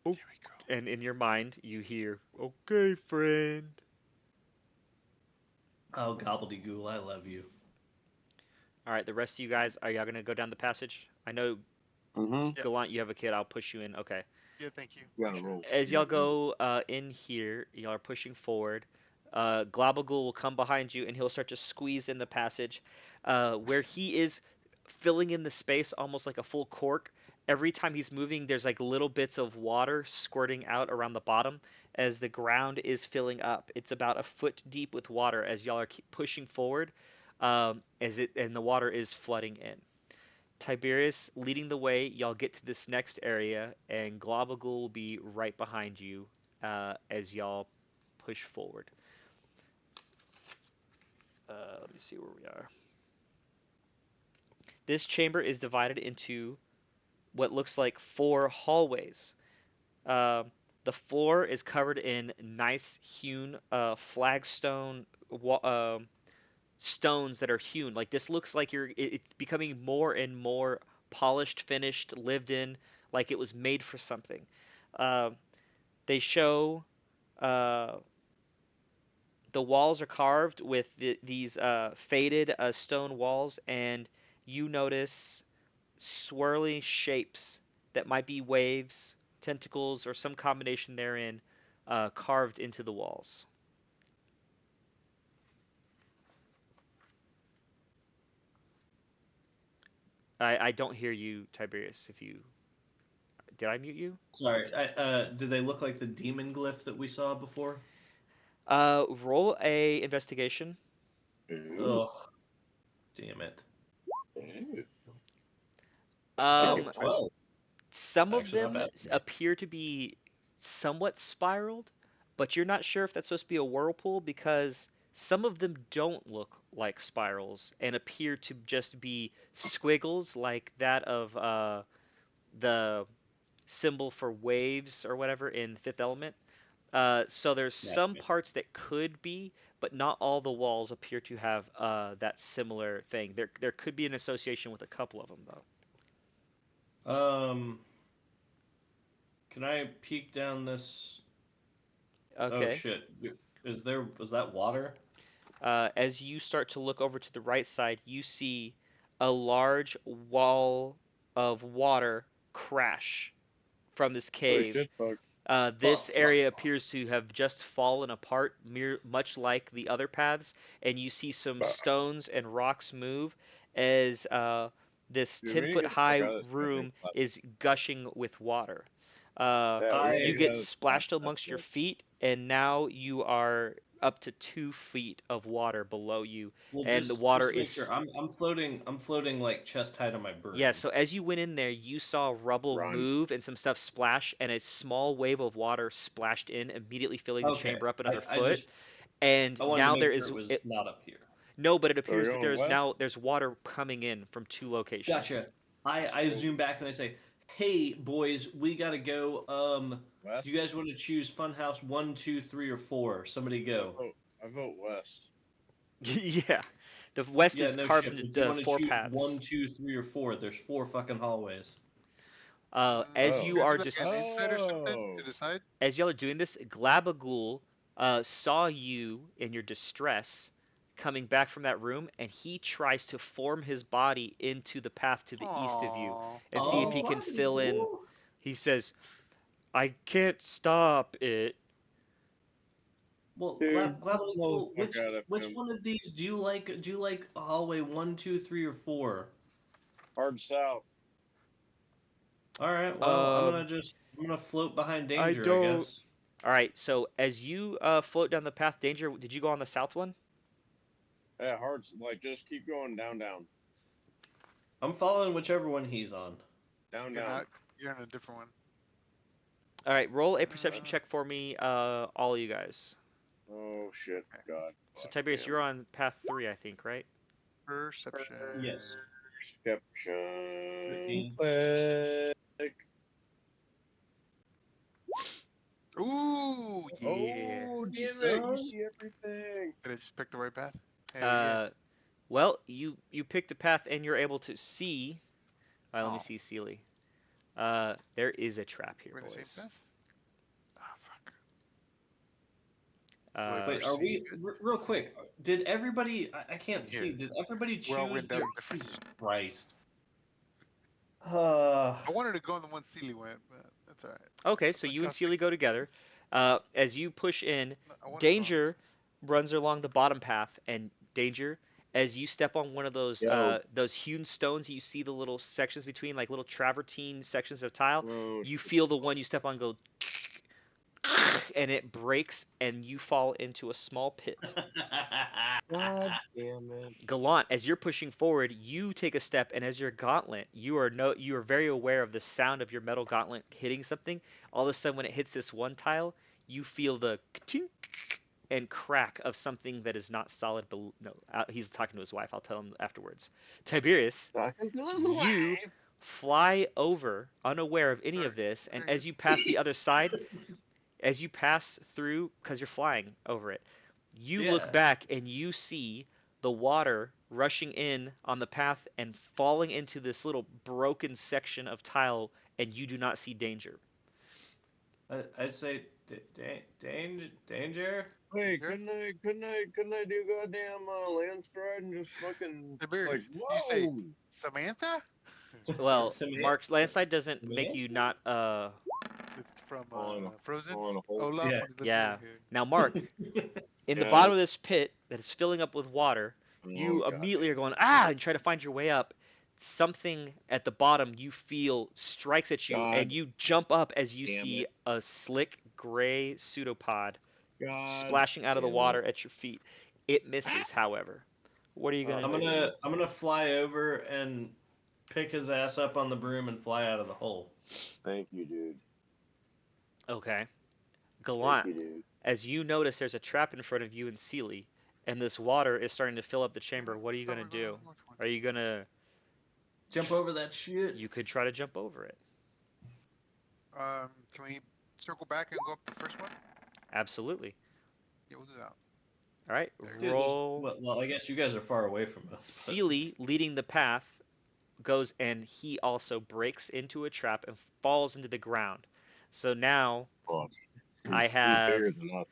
Oh, There we go. and in your mind, you hear, "Okay, friend." Oh, Gobbledygook, I love you. All right, the rest of you guys, are y'all gonna go down the passage? I know, Mm-hmm. Yep. Gallant, you have a kid. I'll push you in. Okay. Yeah, thank you. Gotta Appreciate roll. As y'all go in here, y'all are pushing forward. Globagul will come behind you and he'll start to squeeze in the passage. Where he is filling in the space almost like a full cork. Every time he's moving, there's like little bits of water squirting out around the bottom as the ground is filling up. It's about a foot deep with water as y'all are pushing forward, and the water is flooding in. Tiberius leading the way. Y'all get to this next area, and Globagul will be right behind you as y'all push forward. Let me see where we are. This chamber is divided into what looks like 4 hallways. The floor is covered in nice hewn flagstone stones that are hewn. Like this looks like it's becoming more and more polished, finished, lived in, like it was made for something. Uh, they show uh, the walls are carved with these faded stone walls, and you notice swirly shapes that might be waves, tentacles, or some combination therein carved into the walls. I don't hear you, Tiberius. If you did, I mute you? Sorry, do they look like the demon glyph that we saw before? Roll a investigation. Ooh. Ugh, damn it. Ooh. Oh, Um, 12. some of Actually, not them bad for me. appear to be somewhat spiraled, but you're not sure if that's supposed to be a whirlpool because some of them don't look like spirals and appear to just be squiggles like that of the symbol for waves or whatever in Fifth Element. So there's some Gotcha. parts that could be, but not all the walls appear to have that similar thing. There could be an association with a couple of them though. Um, can I peek down this? Oh Okay. shit! Is that water? As you start to look over to the right side, you see a large wall of water crash from this Oh cave. shit, fuck. Fuck, This fuck, area fuck. appears to have just fallen apart, much like the other paths, and you see some stones and rocks move as this Dude, we need to 10-foot get the fuck high out of this goddamn room class. is gushing with water. Uh, Yeah, we you need to I get get out of this class. splashed amongst your feet, and now you are up to 2 feet of water below you, well and the just water to make sure is. I'm floating like chest height on my Yeah, bird. so as you went in there, you saw rubble Run. move and some stuff splash, and a small wave of water splashed in, immediately filling the Okay, chamber up I another I foot. just And I wanted to now make there sure is it was not up here. no, but it So we're appears that going there's west? water coming in from 2 locations. Gotcha. I zoom back and I say, "Hey boys, we gotta go. West? Do you guys want to choose Funhouse 1, 2, 3, or 4? Somebody go." I vote west. Yeah, the west Yeah, is no carved shit. into But do you want to 4 choose 1, paths. 2, 3, or 4? There's 4 fucking hallways. As Oh. you Gonna do are like an just insight or something to Oh. decide. as y'all are doing this, Glabagul saw you in your distress coming back from that room, and he tries to form his body into the path to the east of you Aww. and see if Oh, he can Globby, fill in. cool. He says, "I can't stop it." Well, Dude, Globby, blow the cool. fuck out of Which him. one of these do you like? Do you like hallway 1, 2, 3, or 4? Hard south. All right. Well, Um, I'm gonna float behind I danger, I don't. guess. All right. So as you float down the path, danger. Did you go on the south one? Yeah, hard. Like, just keep going down, down. I'm following whichever one he's on. Down, You're down. not. You're in a different one. All right. Roll a perception Uh, check for me, all you guys. Oh, shit. okay. God. So Fuck Tiberius, him. you're on path 3, I think, right? Perception. Yes. Perception. 15. Click. Ooh, yeah. Oh, damn it. You Son. see everything. Did I just pick the right path? Hell yeah. Well, you picked a path and you're able to see Let me Oh. see, Sealy. There is a trap here, We're in the same boys. path? Oh, fuck. Uh, Wait, are we perceive it. real quick? Did everybody? I can't Here. see. Did everybody We're all choose? went down different. Jesus Christ. I wanted to go on the one Sealy went, but that's alright. okay, so you and Sealy go together. As you push in, I wanted to go on this Danger runs along the bottom path, and Danger, as you step on one of Yo. those hewn stones, you see the little sections between, like little travertine sections of tile. Oh, You feel the one you step on go, and it breaks, and you fall into a small pit. God damn it. Gallant, as you're pushing forward, you take a step, and as your gauntlet, you are very aware of the sound of your metal gauntlet hitting something. All of a sudden, when it hits this one tile, you feel the tink and crack of something that is not solid. No, he's talking to his wife. I'll tell him afterwards. Tiberius, Talking to his you wife. fly over, unaware of any of Sorry, this, and there he as is. you pass the other side, as you pass through, because you're flying over it, you Yeah. look back and you see the water rushing in on the path and falling into this little broken section of tile, and you do not see Danger. I'd say danger. Hey, Here? couldn't I do goddamn landstride and just fucking Tiberius, like, you say whoa? Samantha? Well, Samantha- Mark landslide doesn't make Samantha? you not It's from On Frozen? on a whole. Olaf Yeah. from the yeah. here. Now Mark, in the bottom of this Yes. pit that is filling up with water, Oh, you God. immediately are going and try to find your way up. Something at the bottom you feel strikes at you, and God you jump up as you damn see it. a slick gray pseudopod God splashing out of the damn water it. at your feet. It misses, however. What are you gonna I'm do? gonna fly over and pick his ass up on the broom and fly out of the hole. Thank you, dude. Okay. Thank Gallant, you, dude. as you notice there's a trap in front of you and Sealy, and this water is starting to fill up the chamber, what are you Thought gonna we were going do? on the north one. Are you gonna... Jump over that shit. You could try to jump over it. Can we circle back and go up the first one? Absolutely. Yeah, we'll do that. Alright, There. Dude, roll... well, I guess you guys are far away from us. but- Sealy, leading the path, goes and he also breaks into a trap and falls into the ground. So now Fuck. I He's have... bigger than us.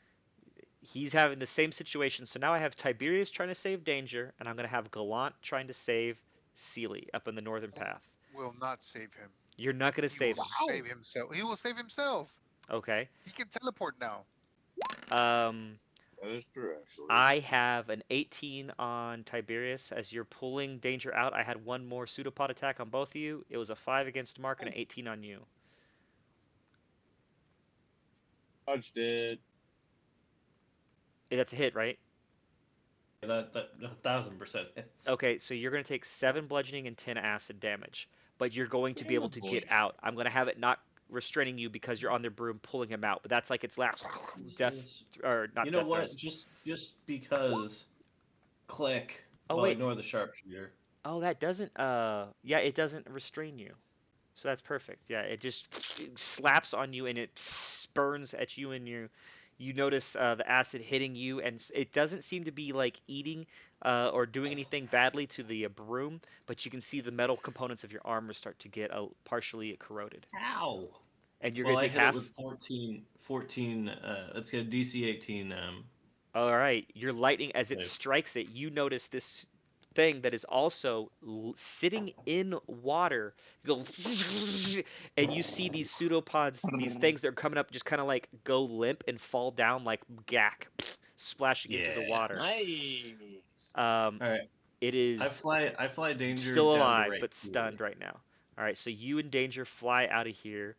He's having the same situation. So now I have Tiberius trying to save Danger, and I'm going to have Gallant trying to save Sealy up in the northern path. Will not save him. You're not going to He save will him. save himself. He will save himself. Okay. He can teleport now. That is true, actually. I have an 18 on Tiberius. As you're pulling Danger out, I had one more pseudopod attack on both of you. It was a 5 against Mark and an 18 on you. Touched it. That's a hit, right? That 1000% hits. Okay, so you're going to take 7 bludgeoning and 10 acid damage. But you're going to be able to get out. I'm going to have it not restraining you because you're on the broom pulling him out. But that's like its last death, or not You know death what? throws. Just because. Click. Oh, well, wait. ignore the sharpshooter. Oh, that doesn't, yeah, it doesn't restrain you. So that's perfect. Yeah, it just slaps on you and it burns at you, and you notice the acid hitting you, and it doesn't seem to be like eating or doing anything badly to the broom, but you can see the metal components of your armor start to get partially corroded. Ow! And you're Well, gonna I take hit half. it with 14. Let's get DC 18. All right, your lightning as it Save. strikes it, you notice this thing that is also sitting in water go, and you see these pseudopods, these things that are coming up, just kind of like go limp and fall down like gack, splashing into the Yeah. water. Nice. All right. It is I fly Danger still down to alive right but here. stunned right now. All right, so you and Danger fly out of here.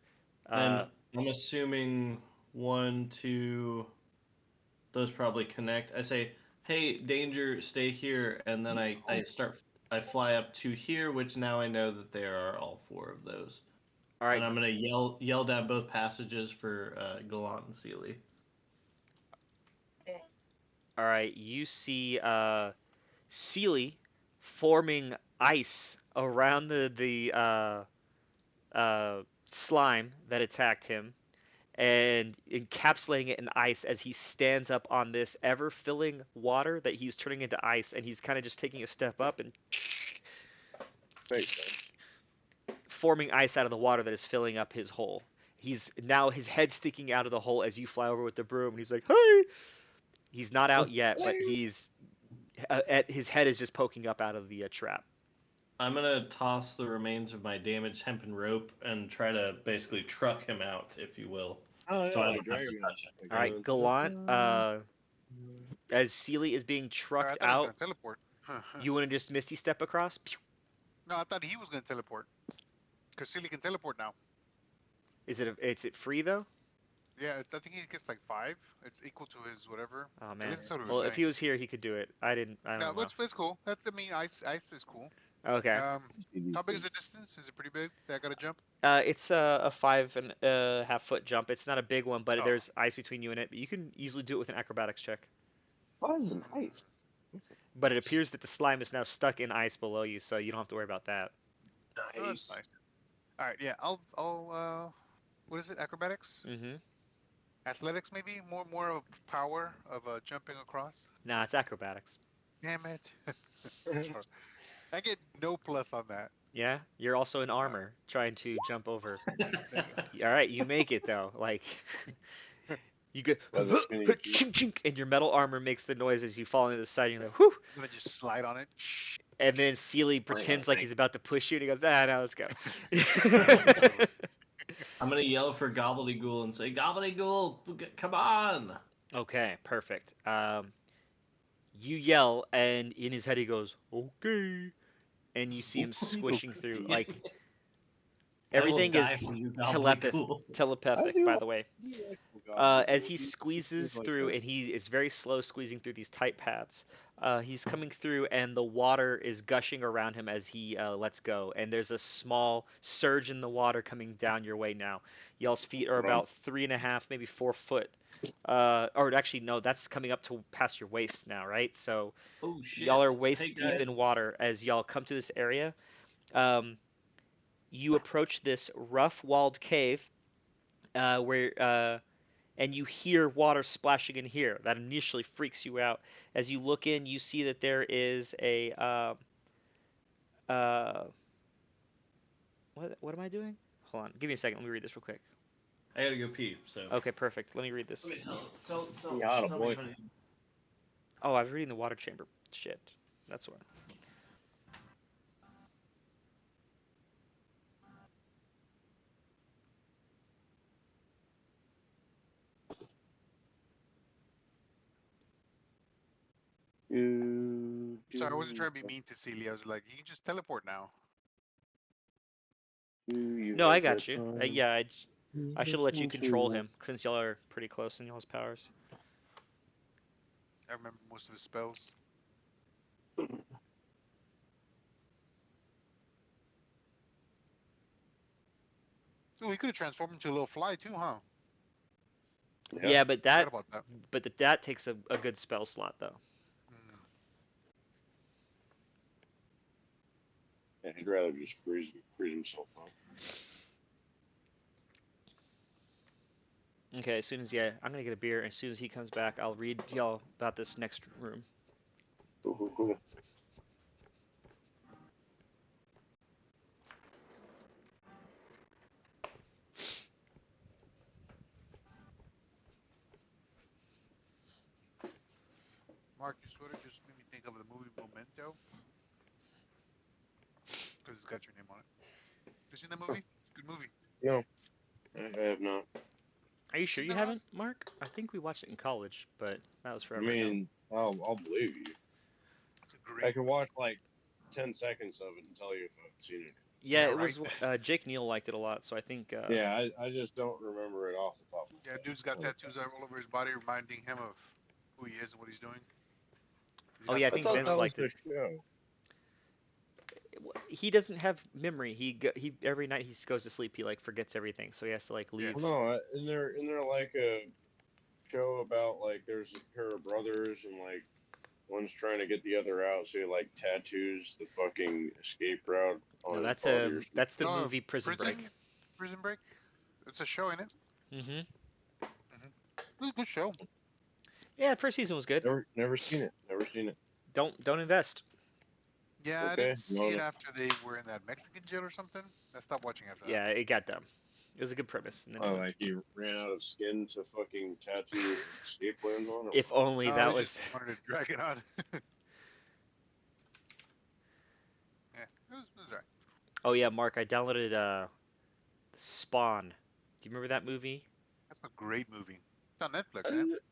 And I'm assuming 1, 2. Those probably connect. I say, "Hey, Danger, stay here," and then I fly up to here, which now I know that there are all 4 of those. All right, And I'm gonna yell down both passages for Gallant and Sealy. all right. You see Sealy forming ice around the slime that attacked him, and encapsulating it in ice as he stands up on this ever-filling water that he's turning into ice, and he's kind of just taking a step up and Thanks, man. forming ice out of the water that is filling up his hole. He's now his head sticking out of the hole as you fly over with the broom, and he's like, "Hey!" He's not out yet, but his head is just poking up out of the trap. I'm gonna toss the remains of my damaged hempen rope and try to basically truck him out, if you will. Oh, yeah, So I like don't have to Dragon Ball. touch it. All right, Gallant. As Sealy is being I trucked thought he was out, gonna teleport. you want to just Misty Step across? Pew! No, I thought he was gonna teleport. Cause Silly can teleport now. Is it free though? Yeah, I think he gets like 5. It's equal to his whatever. Oh At man. least that's what he was Well, if he saying. was here, he could do it. I No, don't know. it's cool. That's ice is cool. Okay. How big is the distance? Is it pretty big? That I gotta jump? It's a 5.5 foot jump. It's not a big one, but Oh. there's ice between you and it. But you can easily do it with an acrobatics check. Oh, it's nice. But it appears that the slime is now stuck in ice below you, so you don't have to worry about that. Oh, that's nice. All right, yeah. I'll what is it? Acrobatics? Mm-hmm. Athletics maybe? More of power of jumping across. Nah, it's acrobatics. Damn it! I get no plus on that. Yeah, you're also in armor trying to jump over. There you go. All right, you make it though. Like you go Well, that's gonna be cute. chink chink, and your metal armor makes the noise as you fall into the side. And you're like, whew. I'm gonna just slide on it. And then Sealy pretends like he's about to push you, and he goes, "Ah, no, let's go." I'm gonna yell for Gobbledygool and say, "Gobbledygool, come on!" Okay, perfect. You yell, and in his head he goes, "Okay," and you see him squishing through. Like everything I will die is for you, telepathic, Gobbledygool. by the way. As he squeezes through, and he is very slow squeezing through these tight paths. He's coming through, and the water is gushing around him as he lets go. And there's a small surge in the water coming down your way now. Y'all's feet are about 3.5, maybe 4 foot. Or actually, no, that's coming up to past your waist now, right? So Oh shit! y'all are waist Hey, deep in guys. water as y'all come to this area. You approach this rough-walled cave, and you hear water splashing in here. That initially freaks you out. As you look in, you see that there is a what am I doing? Hold on, give me a second. Let me read this real quick. I gotta go pee. So. Okay, perfect. Let me read this. Let me tell Yeah, me boy. if I- Oh, I was reading the water chamber. Shit, that's why. Sorry, I wasn't trying to be mean to Celia. I was like, you can just teleport now. No, I got you. Yeah, I should have let you control him since y'all are pretty close in y'all's powers. I remember most of his spells. Ooh, he could have transformed into a little fly too, huh? Yeah, but Forgot about that. that takes a good spell slot though. Mm. Yeah, he'd rather just freeze himself up. Okay, as soon as I'm gonna get a beer. As soon as he comes back, I'll read y'all about this next room. Cool. Mark, your sweater just made me think of the movie Memento. Because it's got your name on it. You seen that movie? It's a good movie. No, I have not. Are you sure Seen you that, haven't, Mark? I think we watched it in college, but that was I forever ago. mean, I'll believe you. It's a great I could watch like 10 seconds of it and tell you if I've seen it. Yeah, Yeah, it was. Jake Neal liked it a lot, so I think. Yeah, I just don't remember it off the top of my Yeah, head. dude's got tattoos all over his body reminding him of who he is and what he's doing. He's Oh, got yeah, I some think thought Vince that was liked the it. show. He doesn't have memory. He every night he goes to sleep, he like forgets everything, so he has to like leave. Well, no, isn't there like a show about like there's a pair of brothers and like one's trying to get the other out, so he like tattoos the fucking escape route on No, his that's body or something. that's the No, movie Prison Break. Prison Break? It's a show, ain't it? Mm-hmm. It's a good show. Yeah, the first season was good. Never seen it. Never seen it. Don't invest. Yeah, I Okay, didn't see it noted. after they were in that Mexican jail or something. I stopped watching after that. Yeah, it got dumb. It was a good premise, and then it Oh, went. like he ran out of skin to fucking tattoo escape plans on it. If only No, that he was. just wanted to drag it on. Yeah, it was right. Oh yeah, Mark, I downloaded Spawn. Do you remember that movie? That's a great movie. It's on Netflix, I man. didn't-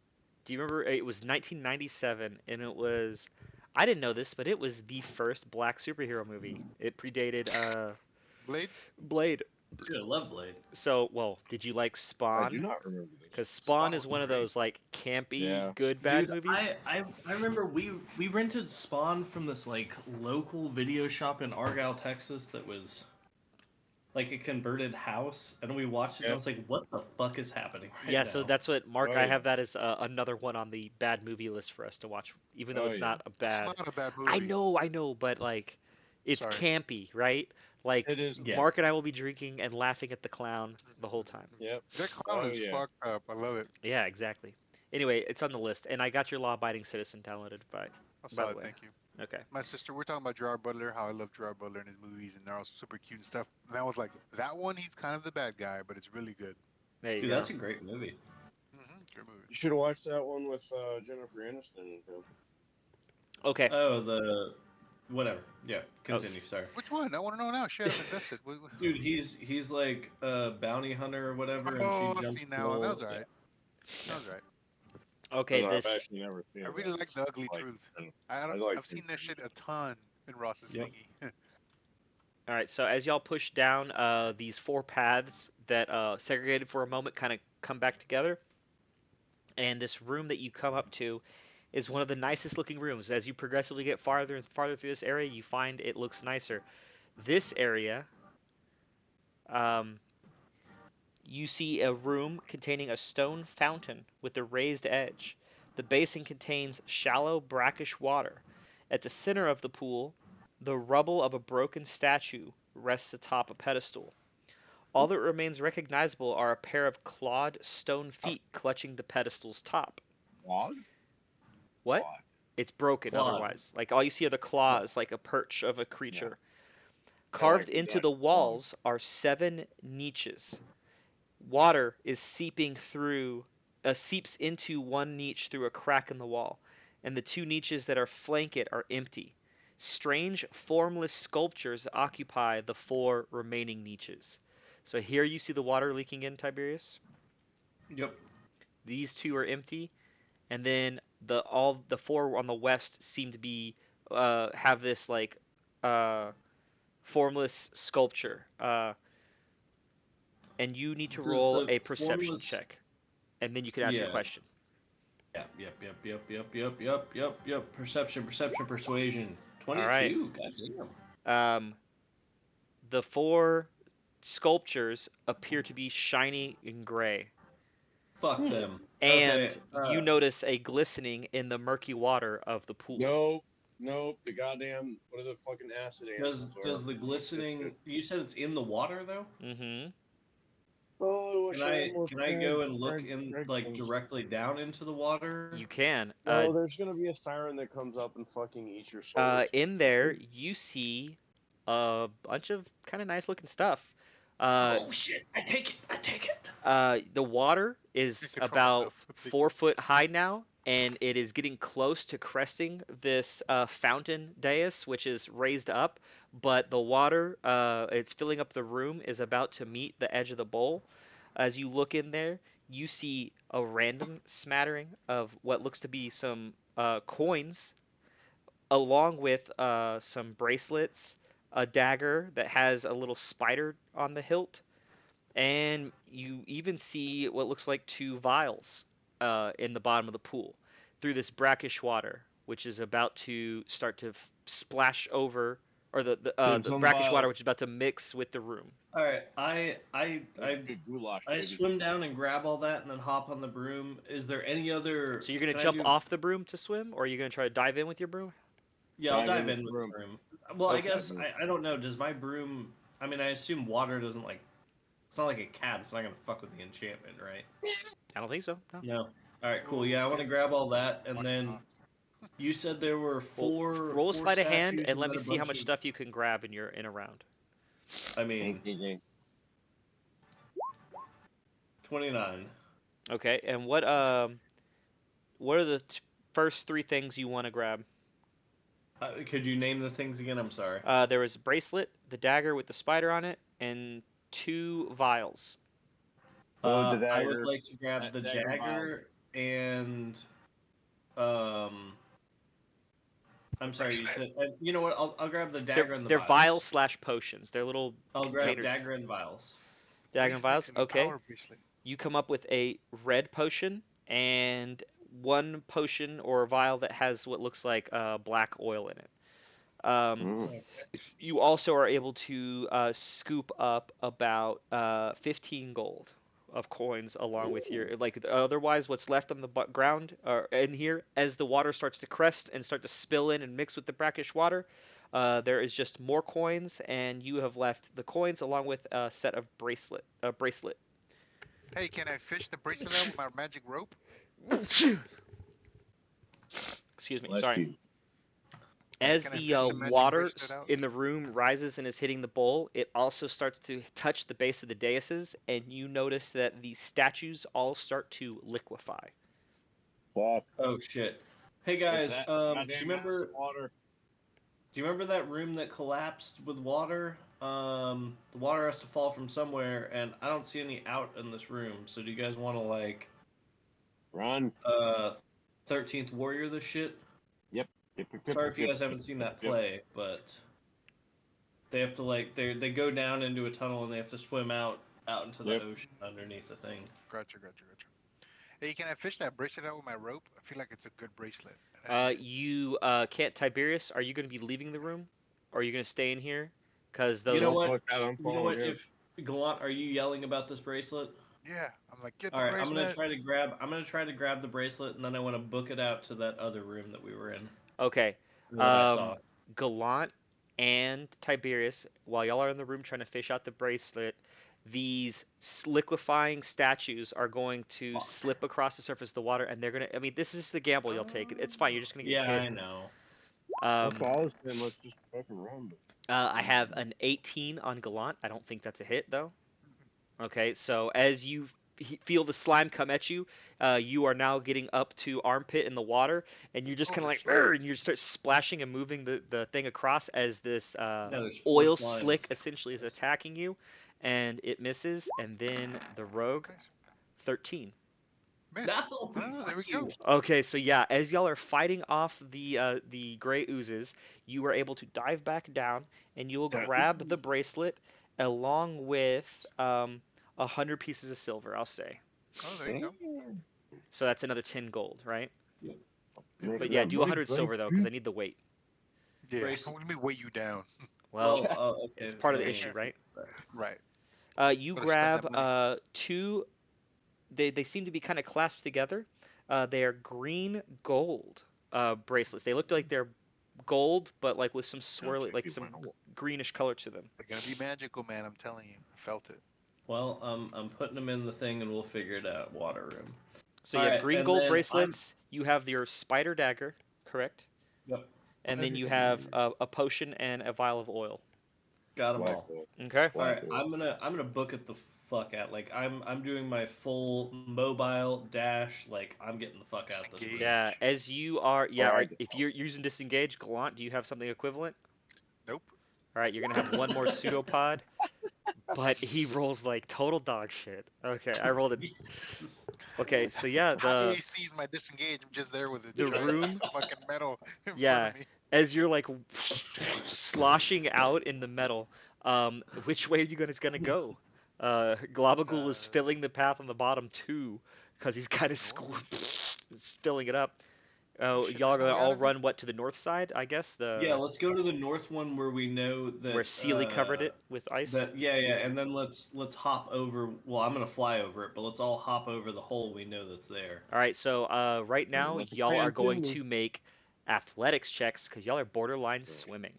Do you remember? It was 1997, and it was. I didn't know this, but it was the first black superhero movie. It predated Blade? Blade. Dude, I love Blade. So, well, did you like I do Spawn? not remember this. Because Spawn Spawn is was one of great. those like campy, Yeah. good bad Dude, movies. I remember we rented Spawn from this like local video shop in Argyle, Texas that was like a converted house, and we watched it and I Yep. was like, what the fuck is happening right Yeah, now? so that's what Mark. Oh, I yeah. have that as another one on the bad movie list for us to watch, even though Oh, it's yeah. not a It's bad. not a bad movie. I know, but like, it's Sorry. campy, right? Like, It is. Yeah. Mark and I will be drinking and laughing at the clown the whole time. Yep. That clown Oh, is yeah. fucked up. I love it. Yeah, exactly. Anyway, it's on the list, and I got your Law Abiding Citizen downloaded I by saw the it. way. Thank you. Okay. My sister, we're talking about Gerard Butler, how I love Gerard Butler and his movies, and they're all super cute and stuff. And I was like, that one, he's kind of the bad guy, but it's really good. There you Dude, go. that's a great movie. Good movie. You should have watched that one with Jennifer Aniston. Okay. Oh, the whatever. Yeah, continue. Sorry, Which one? I want to know now. Shit, I'm invested. dude. He's like a bounty hunter or whatever, and Oh, she I've jumps seen the that one. That was wall. alright. That was right. Okay. I've This. actually never seen I it. really like The Ugly Like, Truth. and I don't, I like I've seen it. that shit a ton in Ross's Yep. thingy. All right. So as y'all push down, these four paths that segregated for a moment kind of come back together, and this room that you come up to is one of the nicest looking rooms. As you progressively get farther and farther through this area, you find it looks nicer. This area, you see a room containing a stone fountain with a raised edge. The basin contains shallow, brackish water. At the center of the pool, the rubble of a broken statue rests atop a pedestal. All that remains recognizable are a pair of clawed stone feet clutching the pedestal's top. Claude? What? Claude. It's broken Clawed. otherwise. Like all you see are the claws, like a perch of a creature. Yeah, Carved like into that the clawed. walls are 7 niches. Water is seeping through, seeps into one niche through a crack in the wall, and the 2 niches that are flank it are empty. Strange, formless sculptures occupy the 4 remaining niches. So here you see the water leaking in, Tiberius. Yep. These 2 are empty, and then all the 4 on the west seem to be have this like formless sculpture. And you need to Does roll the a perception formless- check, and then you can ask your Yeah. question. Yep. Perception, persuasion. 22. right. Goddamn. The 4 sculptures appear to be shiny and gray, Fuck them. and Okay, you notice a glistening in the murky water of the pool. Nope. The goddamn what are the fucking acid animals? Does the glistening? You said it's in the water though. Mm-hmm. Oh, Can I go and look in like directly down into the water? You can. No, there's gonna be a siren that comes up and fucking eats your soul. In there, you see a bunch of kind of nice looking stuff. Oh shit! I take it. The water is Can't control about myself. 4 foot high now, and it is getting close to cresting this fountain dais, which is raised up. But the water, it's filling up the room, is about to meet the edge of the bowl. As you look in there, you see a random smattering of what looks to be some coins, along with some bracelets, a dagger that has a little spider on the hilt, and you even see what looks like 2 vials in the bottom of the pool through this brackish water, which is about to start to splash over, or the some brackish water, vials. which is about to mix with the room. All right, I Good goulash, I baby. swim down and grab all that and then hop on the broom. Is there any other? So you're gonna can I jump do- off the broom to swim, or are you gonna try to dive in with your broom? Yeah, I'll Dive dive in in with with the the broom. Well, I Okay. guess I don't know. Does my broom? I mean, I assume water doesn't like. It's not like a cat. It's not gonna fuck with the enchantment, right? I don't think so. No. No. All right, cool. Yeah, I want to grab all that and Watch then not. You said there were four. Roll a four sleight of hand statues and let then me a see how bunch much of- stuff you can grab in a round. I mean, 29. Okay, and what are the first three things you want to grab? Could you name the things again? I'm sorry. There was a bracelet, the dagger with the spider on it, and 2 vials. Oh, the I would dagger. like to grab That the dagger dagger and I'm sorry. You said. You know what? I'll grab the dagger and the They're vials. vials / potions. They're little I'll grab containers. dagger and vials. Dagger and vials. Bracelet and a Okay. power bracelet. You come up with a red potion and 1 potion or vial that has what looks like black oil in it. Mm. You also are able to scoop up about 15 gold of coins along with your like otherwise what's left on the ground or in here as the water starts to crest and start to spill in and mix with the brackish water. There is just more coins, and you have left the coins along with a set of bracelet. Hey, can I fish the bracelet out with my magic rope? Excuse me, Bless sorry. you. As Can I the fish the magic water bracelet out? in the room rises and is hitting the bowl, it also starts to touch the base of the daises, and you notice that the statues all start to liquefy. Fuck. Oh shit! Hey guys, do you remember? Water. Do you remember that room that collapsed with water? The water has to fall from somewhere, and I don't see any out in this room. So do you guys want to like Run. 13th Warrior this shit? Yep, Sorry if you guys haven't seen that play, but they have to like they go down into a tunnel and they have to swim out into the Yep. ocean underneath the thing. Gotcha. Hey, can I fish that bracelet out with my rope? I feel like it's a good bracelet. You can't. Tiberius, are you going to be leaving the room? Or are you going to stay in here? Because those. You know what? Fuck that, I'm You know following what? him. If Gallant, are you yelling about this bracelet? Yeah, I'm like, get the All right, bracelet. I'm gonna try to grab the bracelet, and then I want to book it out to that other room that we were in. Okay. What I saw. Gallant and Tiberius, while y'all are in the room trying to fish out the bracelet, these liquefying statues are going to Fuck. slip across the surface of the water, and they're gonna. I mean, this is the gamble you'll take. It's fine. You're just gonna get Yeah, hit. I know. That's what I was saying. Let's just fucking run. I have an 18 on Gallant. I don't think that's a hit though. Okay, so as you feel the slime come at you, you are now getting up to armpit in the water, and you're just kind of like, Shit. and you start splashing and moving the thing across as this No, there's oil four slimes. slick essentially is attacking you, and it misses, and then the rogue, 13. Miss. No, Oh, there fuck we you. go. Okay, so yeah, as y'all are fighting off the gray oozes, you are able to dive back down, and you will grab the bracelet along with 100 pieces of silver, I'll say. Oh, there you go. So that's another 10 gold, right? But But yeah, do 100 silver though, because I need the weight. Yeah, Bracelet. let me weigh you down. Well, okay. it's part of the yeah. issue, right? Right. You Gotta spend that grab 2. They seem to be kind of clasped together. They are green gold bracelets. They look like they're gold, but like with some swirly, like some greenish color to them. They're gonna be magical, man. I'm telling you. I felt it. Well, I'm putting them in the thing, and we'll figure it out. Water room. So you have Alright, green and gold then bracelets. You have your spider dagger, correct? Yep. And then you have a potion and a vial of oil. Got them all. Okay. All right, I'm gonna book it the fuck out. Like I'm doing my full mobile dash. Like I'm getting the fuck out this room. Disengage. Yeah, as you are, yeah. Oh, I Right, get if you're using disengage, Gallant, do you have something equivalent? Nope. All right, you're gonna have one more pseudopod, but he rolls like total dog shit. Okay, I rolled it. Okay, so yeah, How the sees my disengage? I'm just there with a the giant room- piece of fucking metal in Yeah. front of me. as you're like sloshing out in the metal, which way are you gonna go? Globagool is filling the path on the bottom too, because he's kind of filling it up. Oh, Shit, y'all are that's all gonna we all gotta do. run what to the north side, I guess. Yeah, let's go to the north one where we know that where Sealy covered it with ice. Yeah, and then let's hop over. Well, I'm gonna fly over it, but let's all hop over the hole we know that's there. All right, so right now That's a y'all are plan, going too. to make athletics checks because y'all are borderline swimming.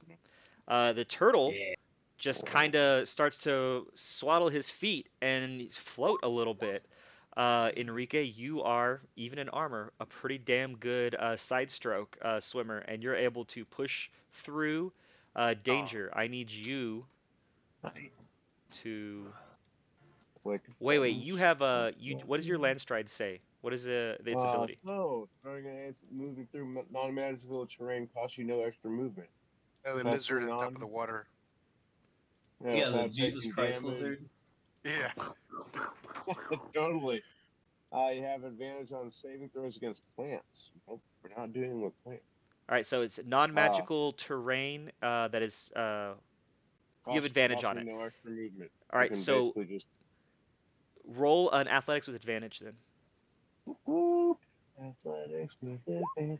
The turtle Yeah. just kind of starts to swaddle his feet and float a little bit. Enrique, you are, even in armor, a pretty damn good side stroke swimmer, and you're able to push through danger. I need you to. Click. Wait, you have what does your land stride say? What is its ability? So, throwing an ants moving through non-magical terrain costs you no extra movement. Yeah, the Plus lizard three on top of non- the water. Yeah, it's the not Jesus taking Christ damage. lizard. Yeah. Totally. You have advantage on saving throws against plants. Nope, we're not doing with plants. All right, so it's non-magical terrain that is. You have advantage on it. No extra movement. All You right, can so basically just roll an athletics with advantage then. whoop, athletics with advantage.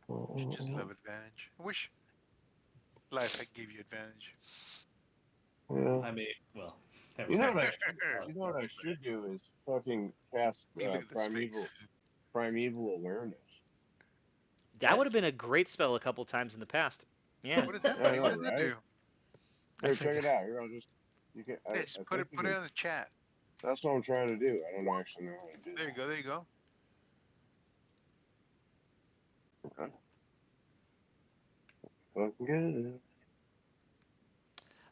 You just love advantage. I wish life had gave you advantage. Yeah. I mean, well, never You know mind. what you know what I should do is fucking cast Look at this primeval face. primeval awareness. That would What? have been a great spell a couple times in the past. Yeah. What does that I do? know, What does that right? do? Here, I check it forgot. out. Here, I'll just you can. Yeah, I just put think it in the chat. that's what I'm trying to do. I don't actually know how to do There you that. go. There you go. Okay. Fucking good.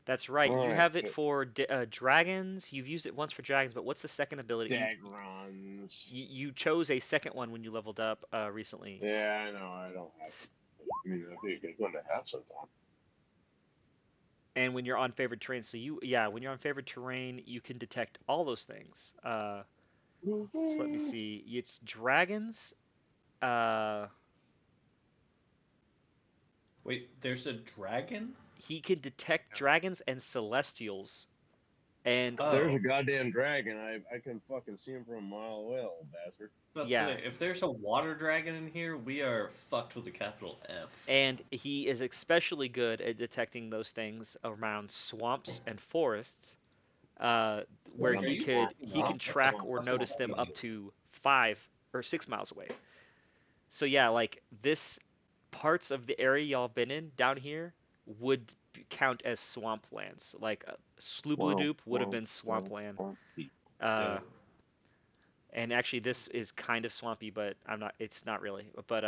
That's right. You Alright, have it so- for dragons. You've used it once for dragons, but what's the second ability? Dagrons. You chose a second one when you leveled up recently. Yeah, I know. I don't have. I mean, I think it's going to have sometime. And when you're on favored terrain, so when you're on favored terrain, you can detect all those things. So let me see. It's dragons. Wait, there's a dragon? He can detect dragons and celestials. And Oh. There's a goddamn dragon. I can fucking see him from a mile away, old bastard. But Yeah. if there's a water dragon in here, we are fucked with a capital F. And he is especially good at detecting those things around swamps and forests, where What are he you could talking he about? can track What the or fuck is notice them happening? up to 5 or 6 miles away. So yeah, like this parts of the area y'all been in down here would count as swamplands. Like Sloobladoop would have been swampland. Dude. And actually this is kind of swampy, but it's not really. But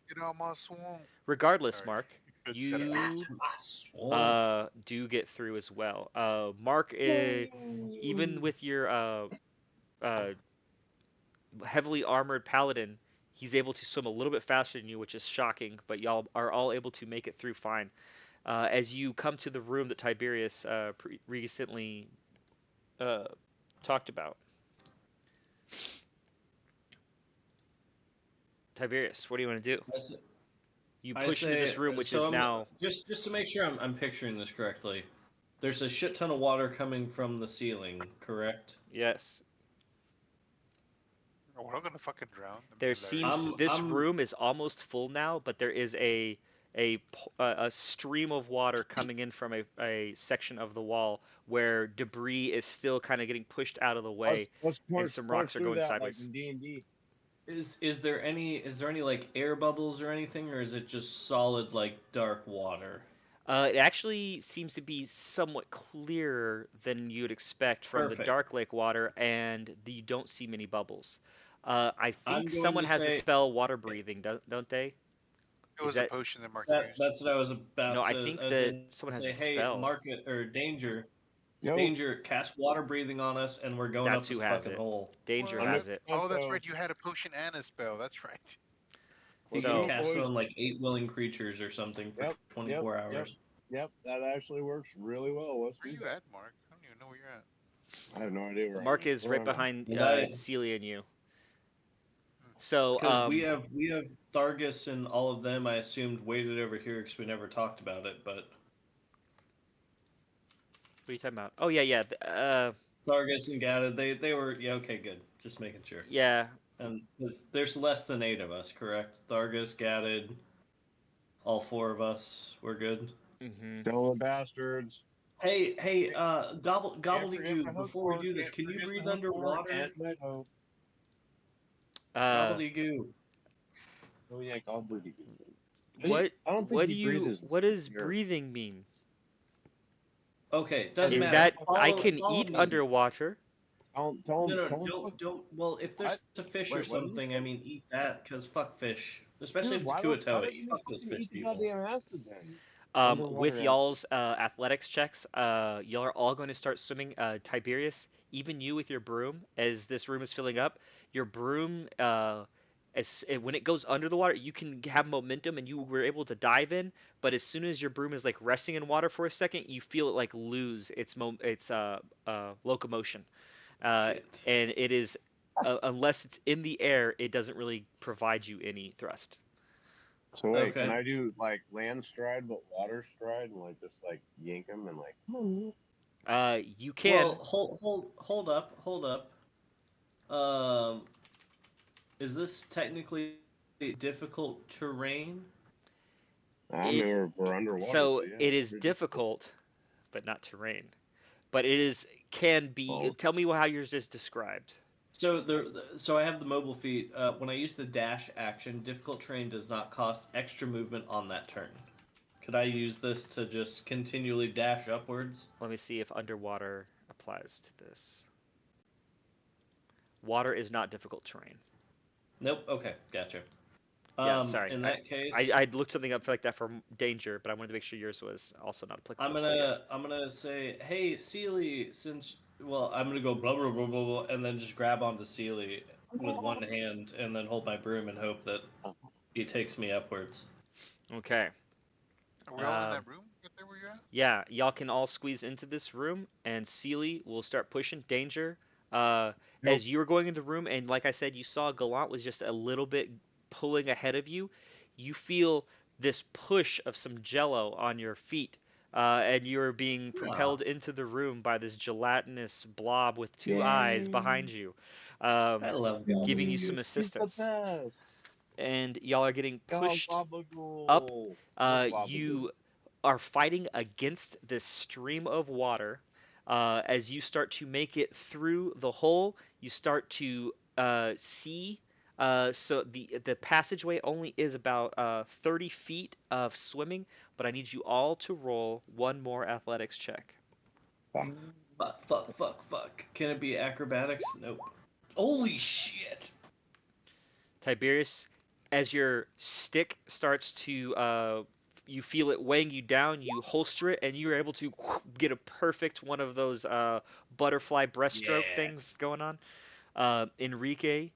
Get out my swamp. regardless, Sorry. Mark, Good you setup. That's my swamp. do get through as well. Mark, even with your heavily armored paladin, he's able to swim a little bit faster than you, which is shocking. But y'all are all able to make it through fine. As you come to the room that Tiberius recently talked about. Tiberius, what do you want to do? You push into this room, which is now. Just to make sure I'm picturing this correctly. There's a shit ton of water coming from the ceiling, correct? Yes. Oh, we're not gonna fucking drown. There seems this I'm- room is almost full now, but there is a stream of water coming in from a section of the wall where debris is still kind of getting pushed out of the way, and some rocks are going sideways. Like in D&D. Is there any like air bubbles or anything, or is it just solid like dark water? It actually seems to be somewhat clearer than you'd expect from the Perfect. Dark Lake water, and you don't see many bubbles. I I'm think going someone to has the say- spell water breathing, don't they? It was that- a potion that Mark used. That's what I was about No, to. I think was that gonna someone has say, a hey, spell. market or danger, Yo, danger, cast water breathing on us, and we're going That's up this who has fucking it. hole. Danger What? has it. Oh, that's right. You had a potion and a spell. That's right. You So- can cast it boys. on like 8 willing creatures or something for Yep, 24 yep, hours. Yep, that actually works really well. Let's Where do you that. at, Mark? I don't even know where you're at. I have no idea where I Mark am. is Where right am I? behind And I- Celia and you. So, Because we have Thargus and all of them. I assumed waited over here because we never talked about it. But what are you talking about? Oh yeah. Thargus and Gadid, they were okay. Good, just making sure. Yeah. And there's less than 8 of us, correct? Thargus, Gadid, all 4 of us. We're good. Mm-hmm. Kill the bastards. Hey, Can't forget my Gobbledygook. hook Before we cord, do this, can't can you forget breathe the hook cord, underwater? and my hope. Gobbledygook. Oh yeah, gobbledygook. What I don't think what he do you breathes what does here. breathing mean? Okay, doesn't Is matter. that Follow, I can follow eat me. underwater? Tell No, him. no, Tell him. don't. Well, if there's a fish or Wait, what did you something, say? I mean, eat that, because fuck fish. Especially Dude, if it's why Kuatoa. doesn't he Fuck those fucking fish eat the people. goddamn acid then? With Underwater acid. y'all's athletics checks, y'all are all going to start swimming. Tiberius, even you with your broom, as this room is filling up, your broom, when it goes under the water, you can have momentum and you were able to dive in. But as soon as your broom is like resting in water for a second, you feel it like lose its locomotion, Shit. and it is unless it's in the air, it doesn't really provide you any thrust. So wait, can Okay. I do like land stride but water stride and like just like yank him and like? You can. Well, hold up. Um, is this technically difficult terrain? I It mean, we're underwater, so so yeah. it is pretty difficult. difficult, but not terrain. But it is can be. Oh, Tell me how yours is described. So I have the mobile feat. When I use the dash action, difficult terrain does not cost extra movement on that turn. Could I use this to just continually dash upwards? Let me see if underwater applies to this. Water is not difficult terrain. Nope. Okay, gotcha. Yeah, sorry. In that case, I looked something up for like that for danger, but I wanted to make sure yours was also not applicable. I'm gonna say, hey, Sealy, since I'm gonna go blah blah blah blah blah, and then just grab onto Sealy with one hand, and then hold my broom and hope that he takes me upwards. Okay. Are we all in Um, that room? Right there where you're at? Yeah, y'all can all squeeze into this room, and Sealy will start pushing Danger. Uh, Nope. as you were going into the room, and like I said, you saw Gallant was just a little bit pulling ahead of you. You feel this push of some Jello on your feet, and you're being propelled into the room by this gelatinous blob with two eyes behind you, I um, love giving you Gabagool. some He's the assistance. best. And y'all are getting Go pushed up. Gabagool. Go Gabagool. You are fighting against this stream of water. As you start to make it through the hole, you start to see. So the passageway only is about 30 feet of swimming, but I need you all to roll one more athletics check. Fuck. Can it be acrobatics? Nope. Holy shit! Tiberius, as your stick starts to, you feel it weighing you down, you holster it, and you're able to get a perfect one of those butterfly breaststroke Yeah. things going on. Enrique,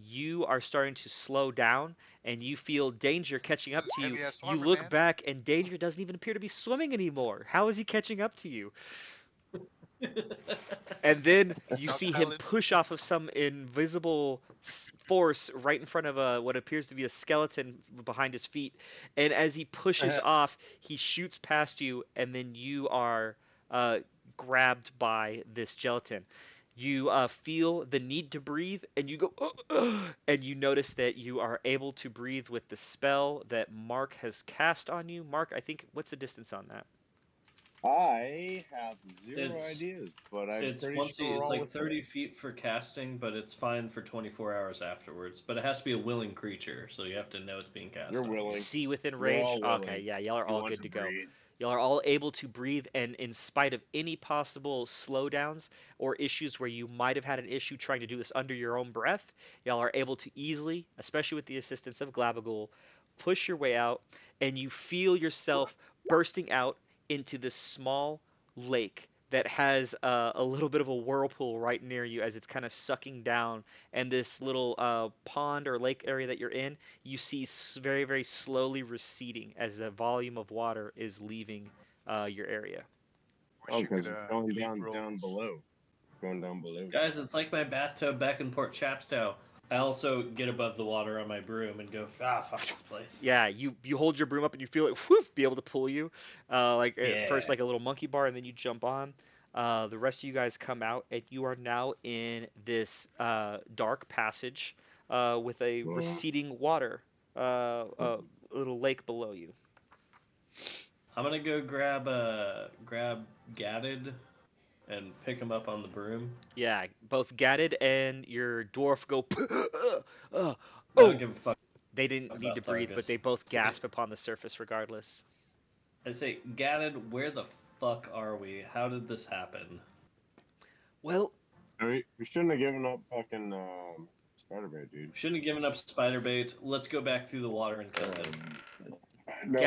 you are starting to slow down, and you feel Danger catching up This is to you. heavy ass You swimmer, look man. back, and Danger doesn't even appear to be swimming anymore. How is he catching up to you? And then you Dog see him paddling. push off of some invisible force right in front of what appears to be a skeleton behind his feet. And as he pushes off, he shoots past you, and then you are grabbed by this gelatin. You feel the need to breathe, and you go, and you notice that you are able to breathe with the spell that Mark has cast on you. Mark, I think, what's the distance on that? I have zero It's ideas, but I'm it's pretty once sure you, we're it's all like within 30 it. feet for casting, but it's fine for 24 hours afterwards. But it has to be a willing creature, so you have to know it's being cast. You're on. willing. See within You're range? all willing. Okay, yeah, y'all are You all want good to to go. breathe. Y'all are all able to breathe, and in spite of any possible slowdowns or issues where you might have had an issue trying to do this under your own breath, y'all are able to easily, especially with the assistance of Glabagool, push your way out, and you feel yourself bursting out into this small lake that has a little bit of a whirlpool right near you as it's kind of sucking down, and this little pond or lake area that you're in, you see very, very slowly receding as the volume of water is leaving your area. Wish Oh, you because could it's going lead down rolls. below. Going down below. Guys, it's like my bathtub back in Port Chapstow. I also get above the water on my broom and go, fuck this place. Yeah, you hold your broom up and you feel it whoof, be able to pull you, like at first Yeah. like a little monkey bar, and then you jump on. The rest of you guys come out, and you are now in this dark passage with a receding water, little lake below you. I'm gonna go grab Gadded and pick him up on the broom. Yeah, both Gadded and your dwarf go. I don't Oh, give a fuck they didn't need about to breathe, but Thargus. they both gasp upon the surface regardless. I'd say, Gadded, where the fuck are we? How did this happen? Well, We shouldn't have given up fucking Spider-Man, dude. Shouldn't have given up spider bait. Let's go back through the water and kill him. No.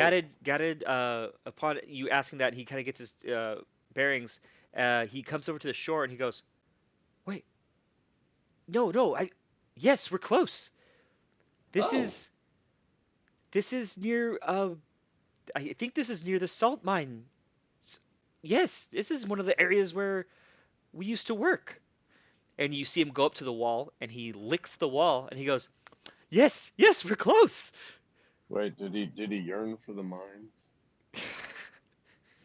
Gadded, upon you asking that, he kind of gets his bearings. He comes over to the shore and he goes, "Wait, no, yes, we're close. This Oh. is near. I think this is near the salt mine. Yes, this is one of the areas where we used to work." And you see him go up to the wall and he licks the wall and he goes, "Yes, we're close." Wait, did he yearn for the mines?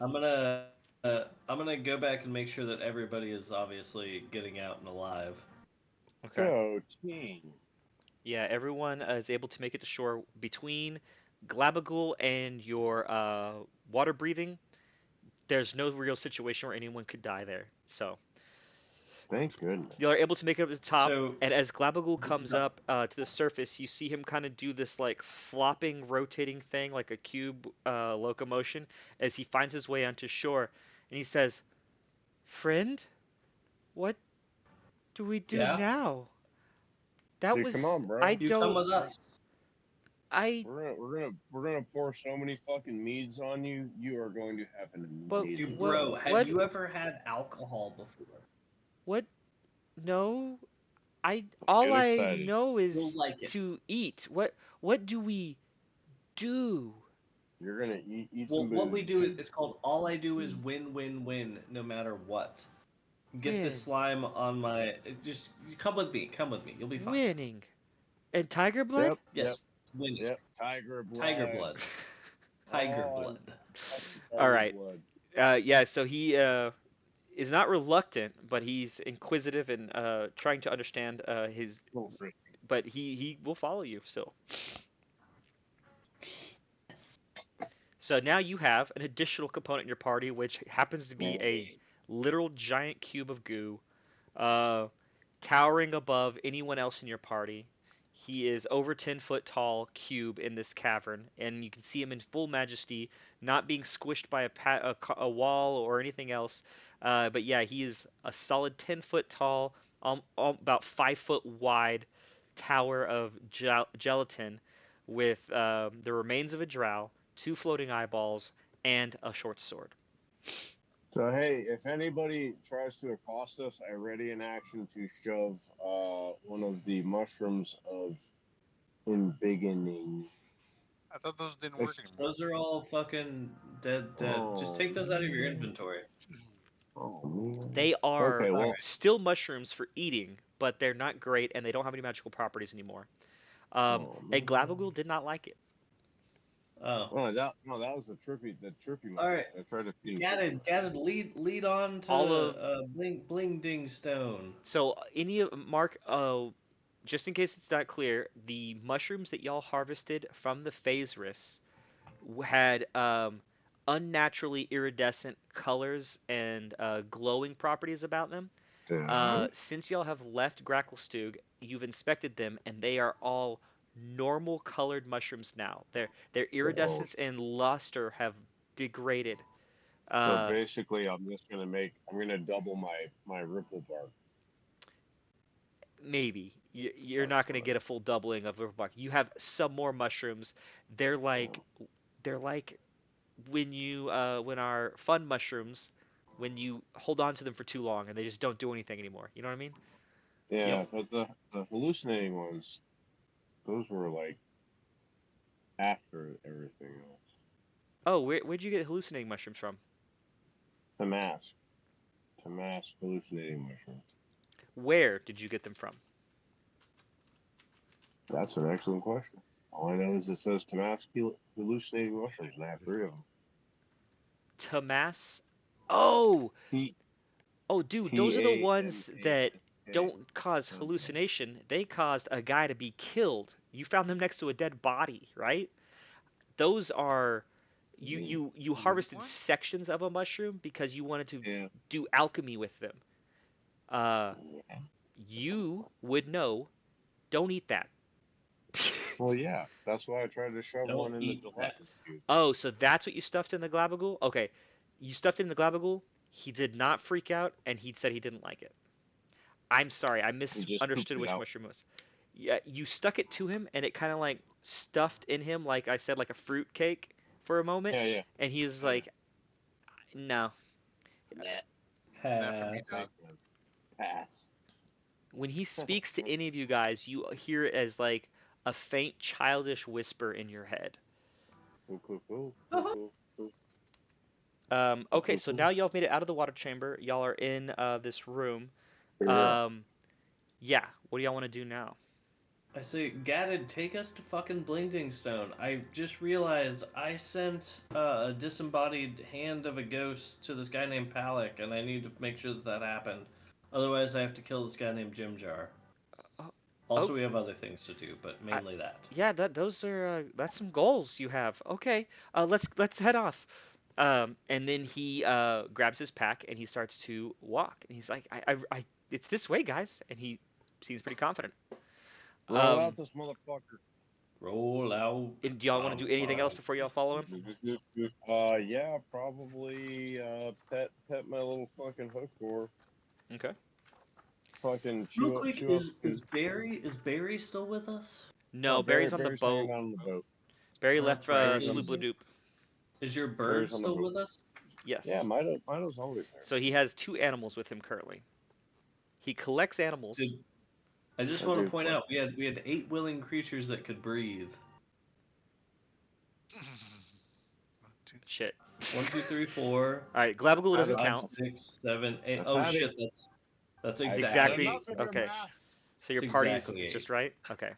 I'm gonna go back and make sure that everybody is obviously getting out and alive. Okay. Oh, team. Yeah, everyone is able to make it to shore between Glabagool and your water breathing. There's no real situation where anyone could die there. So Thank goodness. you're able to make it up to the top, So and as Glabagool comes up to the surface, you see him kind of do this like flopping, rotating thing, like a cube locomotion, as he finds his way onto shore, and he says, "Friend, what do we do Yeah? now? That Dude, was come on, bro. I you come don't with us. I We're gonna pour so many fucking meads on you. You are going to have an But amazing. Dude, what- bro, have what- you ever had alcohol before? what no all Get I excited. know is You'll like it. to eat. What do we do? You're gonna eat Well, some what we booze, do dude. is it's called all I do is win, win, win, no matter what. Get Win. this slime on my. Just come with me. Come with me. You'll be fine. Winning. And tiger blood? Yep. Yes, winning. Yep. Tiger blood. Tiger blood. Tiger Oh, blood. All right. Blood. Yeah, so he is not reluctant, but he's inquisitive and trying to understand his Little frisky. but he will follow you still. Yes. So now you have an additional component in your party, which happens to be a literal giant cube of goo, towering above anyone else in your party. He is over 10-foot tall cube in this cavern, and you can see him in full majesty, not being squished by a wall or anything else. But yeah, he is a solid 10-foot tall, about 5-foot wide tower of gelatin with the remains of a drow, 2 floating eyeballs, and a short sword. So hey, if anybody tries to accost us, I ready in action to shove one of the mushrooms of embiggening. I thought those didn't work anymore. Those are all fucking dead. Just take those out of your inventory. Oh man. They are Okay, well, still mushrooms for eating, but they're not great, and they don't have any magical properties anymore. And Glabagool did not like it. Oh. that was the trippy mushroom. All right. I tried to feed Gadded, lead on to All of- bling ding stone. So Mark, just in case it's not clear, the mushrooms that y'all harvested from the Phaseris had unnaturally iridescent colors and glowing properties about them. Since y'all have left Gracklestug, you've inspected them, and they are all normal colored mushrooms now. Their iridescence and luster have degraded. So basically, I'm gonna double my ripple bark. Maybe you're not going to get a full doubling of ripple bark. You have some more mushrooms. They're like when our fun mushrooms, when you hold on to them for too long and they just don't do anything anymore. You know what I mean? Yeah, Yep. but the hallucinating ones, those were like after everything else. Oh, where'd you get hallucinating mushrooms from? To mask hallucinating mushrooms. Where did you get them from? That's an excellent question. All I know is it says to mask hallucinating mushrooms, and I have 3 of them. Tamas? Oh, T- dude, those are the ones that T-A-M-A-S-K. don't cause hallucination. They caused a guy to be killed. You found them next to a dead body, right? Those are you harvested What? sections of a mushroom because you wanted to Yeah. do alchemy with them. You would know. Don't eat that. Well, yeah. That's why I tried to shove Don't one in the eat that. gelatinous cube. Oh, so that's what you stuffed in the Glabagool? Okay. You stuffed it in the Glabagool. He did not freak out, and he said he didn't like it. I'm sorry, I just misunderstood pooped it which out. mushroom it was. Yeah, you stuck it to him, and it kind of like stuffed in him, like I said, like a fruit cake for a moment, Yeah, yeah. and he was Yeah. like, "No." Not for me, Ha. type. Pass. When he speaks to any of you guys, you hear it as like a faint, childish whisper in your head. Okay, so now y'all have made it out of the water chamber. Y'all are in this room. Um, yeah, what do y'all want to do now? I say, Gadded, take us to fucking Blingding Stone. I just realized I sent a disembodied hand of a ghost to this guy named Palak, and I need to make sure that that happened. Otherwise, I have to kill this guy named Jim Jar. Oh, Also, oh, we have other things to do, but I, mainly that. yeah, those are that's some goals you have. Okay, let's head off. And then he grabs his pack and he starts to walk. And he's like, it's this way, guys. And he seems pretty confident. Roll out this motherfucker. Roll out. And do y'all want to do anything else before y'all follow him? Yeah, probably pet my little fucking hook or Okay. fucking Real chew up quick, food. is Barry still with us? No, Barry's on the Barry's hanging boat. out on the boat. Barry Oh, left that's right. Sloop Doop. Is your Barry's bird on the still boat. with us? Yes. Yeah, Mido's always there. So he has 2 animals with him currently. He collects animals. I just I want to do. point out we had 8 willing creatures that could breathe. Shit. 1, 2, 3, 4, All right, Glabagool doesn't 5, count. 6, 7, 8. I've Oh had shit, it. that's Exactly. Enough of your Okay. math. So your It's party's exactly just 8. right. Okay.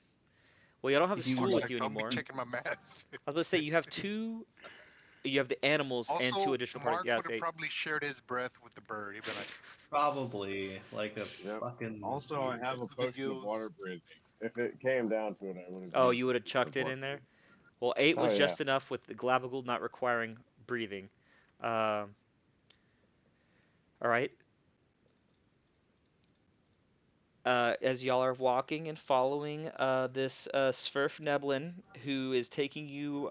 Well, you don't have the He stool would with Like, you don't be anymore. checking my math. I was about to say you have 2. You have the animals and 2 Also, additional parties. Mark Yeah, would it's have 8. probably shared his breath with the bird. He'd be like, Probably like a Yep. fucking. Also, I have a with the potion of gills. water breathing. If it came down to it, I would have. Oh, used you would have a potion of chucked it water in there. breathing. Well, 8 was Oh, yeah. just enough with the Glabagool not requiring breathing. All right. As y'all are walking and following this Sverf Neblin, who is taking you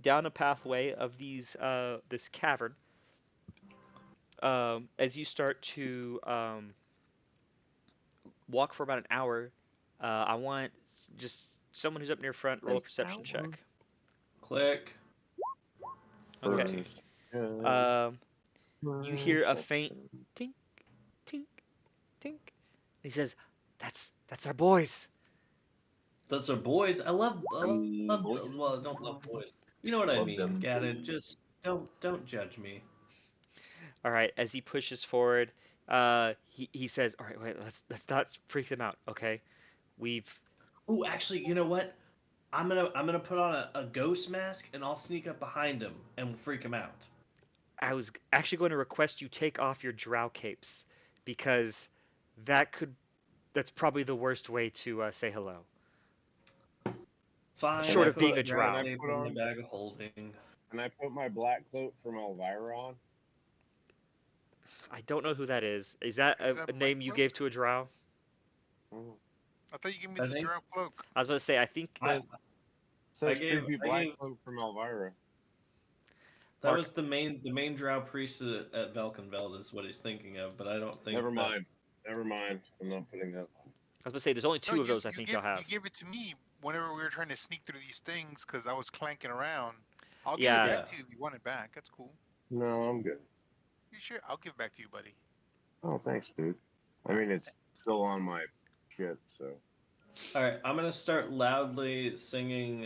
down a pathway of this cavern. As you start to walk for about an hour, I want just someone who's up near front roll a perception check. Click. Okay. 13. You hear a faint tink, tink, tink. He says, "That's our boys." That's our boys. I love. Boys. Well, I don't love boys. You know what I Love mean, them. Gadded. Just don't judge me. All right. As he pushes forward, he says, "All right, wait, let's not freak them out, okay? We've Ooh, actually, you know what? I'm gonna put on a ghost mask and I'll sneak up behind him and freak him out. I was actually going to request you take off your drow capes because that's probably the worst way to say hello. Fine. Short I of put being a a drow. drow cape in the bag of holding. Can I put my black cloak from Elvira on? I don't know who that is. Is that Is that a name you Micro? gave to a drow? I thought you gave me I the think- drow cloak. I was about to say I think I, Says gave- creepy I black gave- cloak from Elvira. that Mark- was the main drow priest at Valkenveld is what he's thinking of, but I don't think. Never that- mind. Never mind. I'm not putting that on. I was about to say there's only 2 No, of those I think you y'all have. gave it to me whenever we were trying to sneak through these things because I was clanking around. I'll give Yeah. it back to you if you want it back. That's cool. No, I'm good. You sure? I'll give it back to you, buddy. Oh, thanks, dude. I mean, it's still on my shit, so. All right, I'm gonna start loudly singing.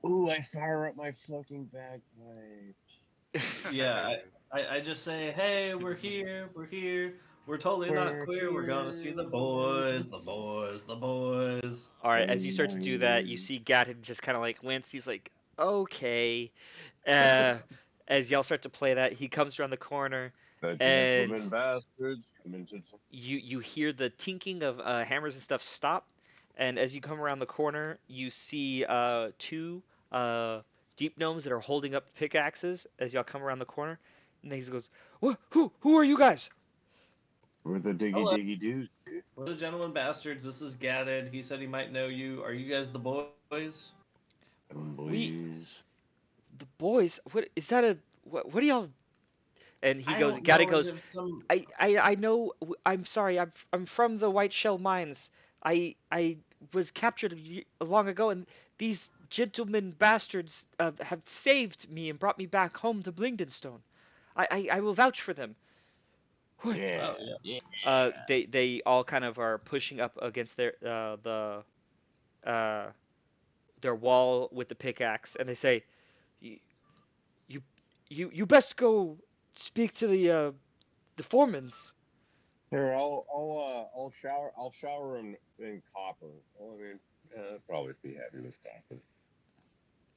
Ooh, I fire up my fucking bagpipe. Yeah, I just say, hey, we're here. We're totally not We're queer. We're gonna see the boys, the boys, the boys. All right, as you start to do that, you see Gatton just kind of like wince. He's like, "Okay." As y'all start to play that, he comes around the corner. The And- gentlemen bastards come into some. You hear the tinking of hammers and stuff stop, and as you come around the corner, you see 2 deep gnomes that are holding up pickaxes. As y'all come around the corner, and he goes, Who are you guys?" We're the diggy Hello. diggy dudes, dude. We're the gentlemen bastards. This is Gadded. He said he might know you. Are you guys the boys? Boys. The boys. What is that? What are y'all? And he I goes, don't Gaddy know as goes, if some. I know. I'm sorry. I'm from the White Shell Mines. I was captured long ago, and these gentlemen bastards have saved me and brought me back home to Blingdenstone. I will vouch for them. Yeah, Oh yeah. yeah. They all kind of are pushing up against uh their wall with the pickaxe, and they say, you you you best go speak to the foremans. Here, I'll shower in copper. Well, I mean, I'd probably be happy with copper.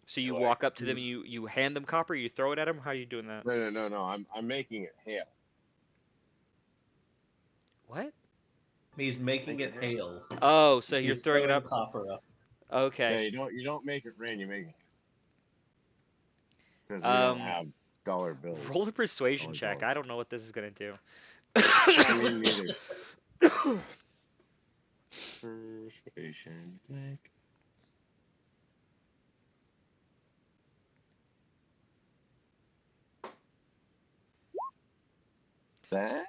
So you Like, walk up to them and you hand them copper, you throw it at them. How are you doing that? no. I'm making it hail. What? He's making Make it it hail. hail. Oh, so you're He's throwing it throwing up. copper up. Yeah, Okay. you don't make it rain. You make it because we don't Um, have dollar bills. roll a persuasion Only check. dollar. I don't know what this is gonna do. I mean, neither. Persuasion. That?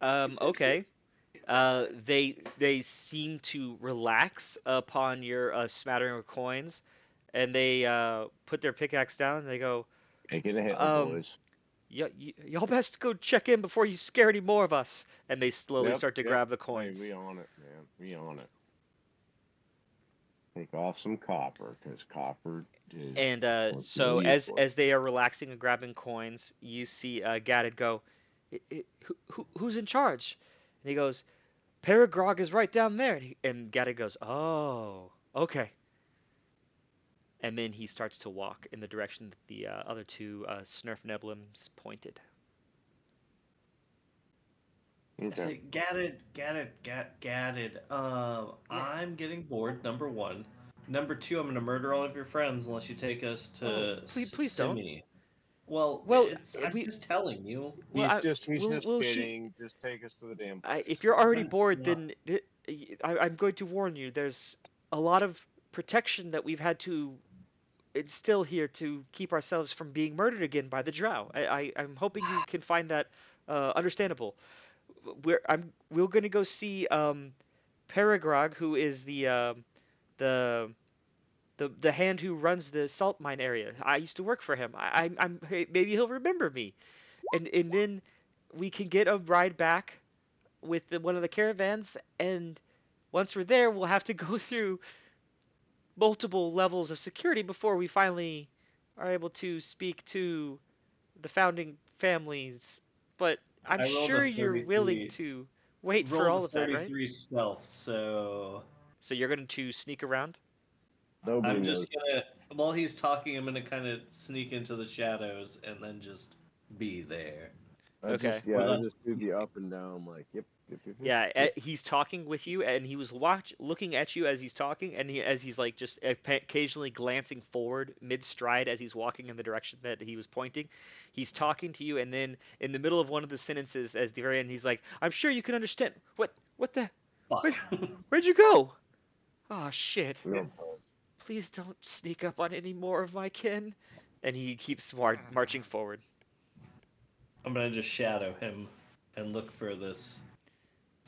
Okay. They seem to relax upon your smattering of coins, and they put their pickaxe down. And they go, Make it a hail, um, boys. y'all best go check in before you scare any more of us. And they slowly Yep, start to yep. grab the Hey, coins. we on it, man. We on it. Take off some copper because copper is And what's so really useful. as they are relaxing and grabbing coins, you see Gadded go, who's in charge? And he goes, Paragrog is right down there. And Gadded goes, oh, okay. And then he starts to walk in the direction that the other two Snurf Neblins pointed. I Okay. say, Gadded. I'm getting bored. Number one. Number two, I'm gonna murder all of your friends unless you take us to Please don't. Simi. Well, Well, I'm just telling you. well, He's just we'll shoot. kidding. Just take us to the damn place. If you're already But bored, then I'm going to warn you. There's a lot of protection that we've had to instill here to keep ourselves from being murdered again by the Drow. I'm hoping you can find that understandable. We're going to go see Paragrog, who is the the hand who runs the salt mine area. I used to work for him. Maybe he'll remember me, and then we can get a ride back with one of the caravans. And once we're there, we'll have to go through multiple levels of security before we finally are able to speak to the founding families. But I'm I rolled sure a you're willing 33. to wait for Rolled all a of that, right? 33 stealth, so So you're going to sneak around? Nobody I'm knows. just gonna. While he's talking, I'm gonna kind of sneak into the shadows and then just be there. Okay. Well, I just do the up and down. Like, yep. Yeah, he's talking with you, and he was looking at you as he's talking, and as he's like just occasionally glancing forward mid-stride as he's walking in the direction that he was pointing. He's talking to you, and then in the middle of one of the sentences, at the very end, he's like, "I'm sure you can understand. What the? Fuck. Where'd you go? Oh shit! No. Please don't sneak up on any more of my kin." And he keeps marching forward. I'm gonna just shadow him and look for this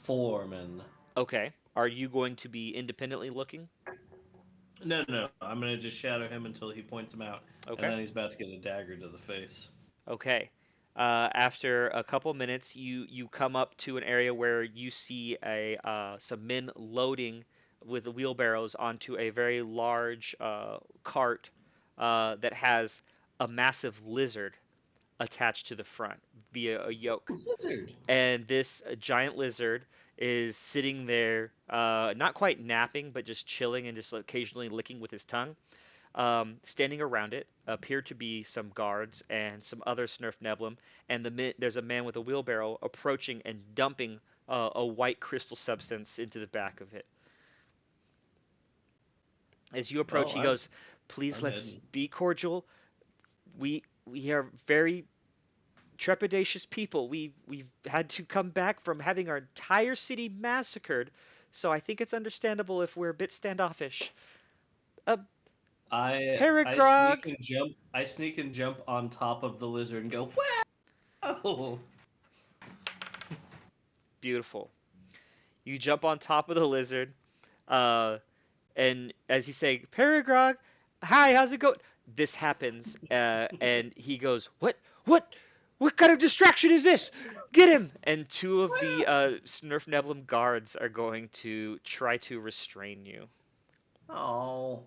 foreman. Okay. Are you going to be independently looking? No. I'm gonna just shadow him until he points him out, Okay. and then he's about to get a dagger to the face. Okay. After a couple minutes, you come up to an area where you see some men loading with the wheelbarrows onto a very large cart that has a massive lizard attached to the front via a yoke. Lizard. And this giant lizard is sitting there, not quite napping, but just chilling and just occasionally licking with his tongue. Standing around it appear to be some guards and some other Snurf Neblin, and there's a man with a wheelbarrow approaching and dumping a white crystal substance into the back of it. As you approach, he goes, "Please, I'm let's hidden. be cordial. We are very trepidatious people. We've had to come back from having our entire city massacred, so I think it's understandable if we're a bit standoffish." I Paragrog. sneak and jump. I sneak and jump on top of the lizard and go, No. Beautiful. You jump on top of the lizard, and as he's saying, Paragrog, hi, how's it going? This happens, and he goes, what, what kind of distraction is this? Get him! And two of the Snurf Neblum guards are going to try to restrain you. Oh.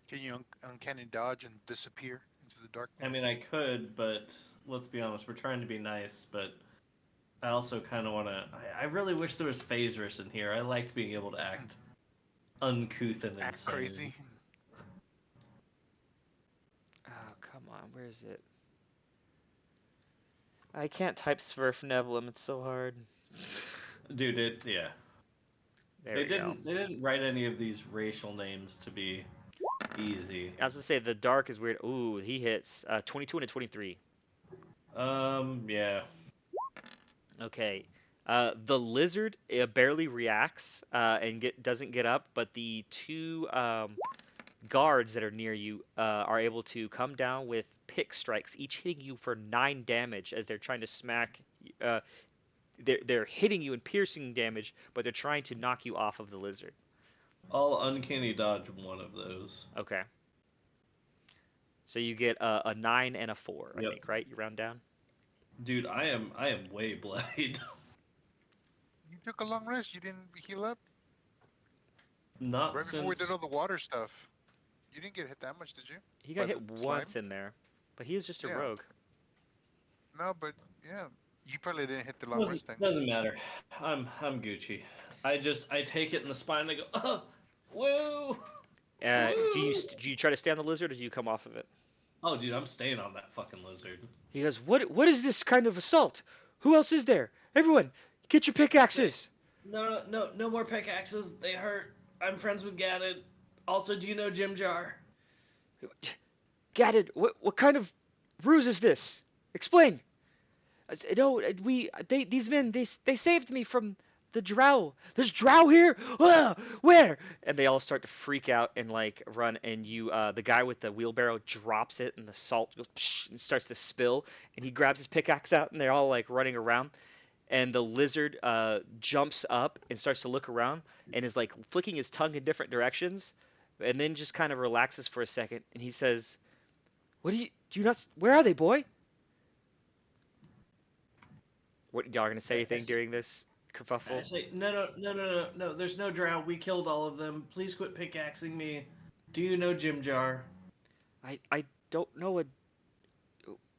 Can you uncanny dodge and disappear into the darkness? I mean, I could, but let's be honest. We're trying to be nice, but I also kind of want to. I really wish there was Phasrus in here. I liked being able to act uncouth and Act insane. crazy. Oh, come on, where is it? I can't type Smurf Neblum, it's so hard. Dude, yeah. There They we go. didn't write any of these racial names to be easy. I was gonna say the dark is weird. Ooh, he hits 22 and a 23. Yeah. Okay. The lizard barely reacts and doesn't get up, but the two guards that are near you are able to come down with pick strikes, each hitting you for 9 damage as they're trying to smack. They're hitting you and piercing damage, but they're trying to knock you off of the lizard. I'll uncanny dodge one of those. Okay. So you get a 9 and a 4, I Yep. think, right? You round down. Dude, I am way blade. You took a long rest. You didn't heal up Not right before we since did all the water stuff. You didn't get hit that much, did you? He got By hit the slime? once in there, but he is just a Yeah. rogue. No, but yeah, you probably didn't hit the long rest thing. doesn't matter. I'm Gucci. I take it in the spine and I go, oh, woo! Do you try to stay on the lizard, or do you come off of it? Oh, dude, I'm staying on that fucking lizard. He goes, What is this kind of assault? Who else is there? Everyone, get your pickaxes. No more pickaxes. They hurt. I'm friends with Gadded. Also, do you know Jim Jar? Gadded, what kind of ruse is this? Explain. No, these men they saved me from the drow. There's drow here? Where? And they all start to freak out and like run. And the guy with the wheelbarrow drops it, and the salt goes psh, and starts to spill. And he grabs his pickaxe out, and they're all like running around. And the lizard jumps up and starts to look around, and is like flicking his tongue in different directions, and then just kind of relaxes for a second. And he says, "What do you not? Where are they, boy?" What y'all gonna say anything during this I kerfuffle? say, no. There's no drow. We killed all of them. Please quit pickaxing me. Do you know Jim Jar? I don't know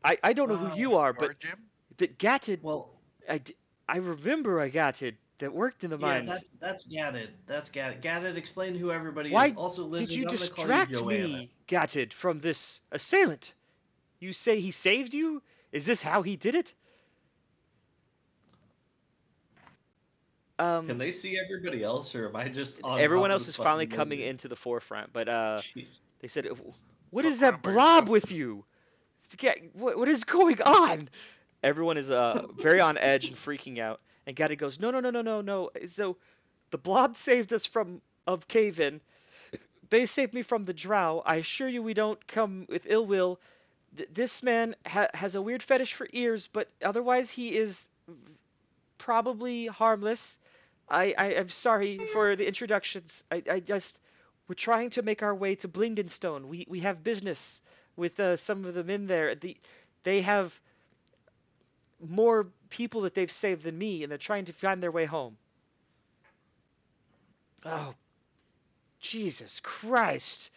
I don't know who you are, but Jim? that Gatted, Well, I remember a Gatted that worked in the yeah, mines. that's Gadded. That's Gadded. Gadded, explain who everybody Why is. Also, Lizard, did you I'm gonna call distract you Joanna. me, Gatted, from this assailant? You say he saved you? Is this how he did it? Can they see everybody else, or am I just on Everyone top else of is this finally fucking coming lizard? into the forefront, but Jeez. they said, "What Fuck is that around by blob yourself." with you? What is going on?" Everyone is very on edge and freaking out. And Gatted goes, "No. So the blob saved us from of Cave-In. They saved me from the drow. I assure you we don't come with ill will. This man has a weird fetish for ears, but otherwise he is probably harmless. I'm sorry for the introductions. We're trying to make our way to Blingdenstone. We have business with some of the men there. They have more people that they've saved than me, and they're trying to find their way home." Oh, Jesus Christ!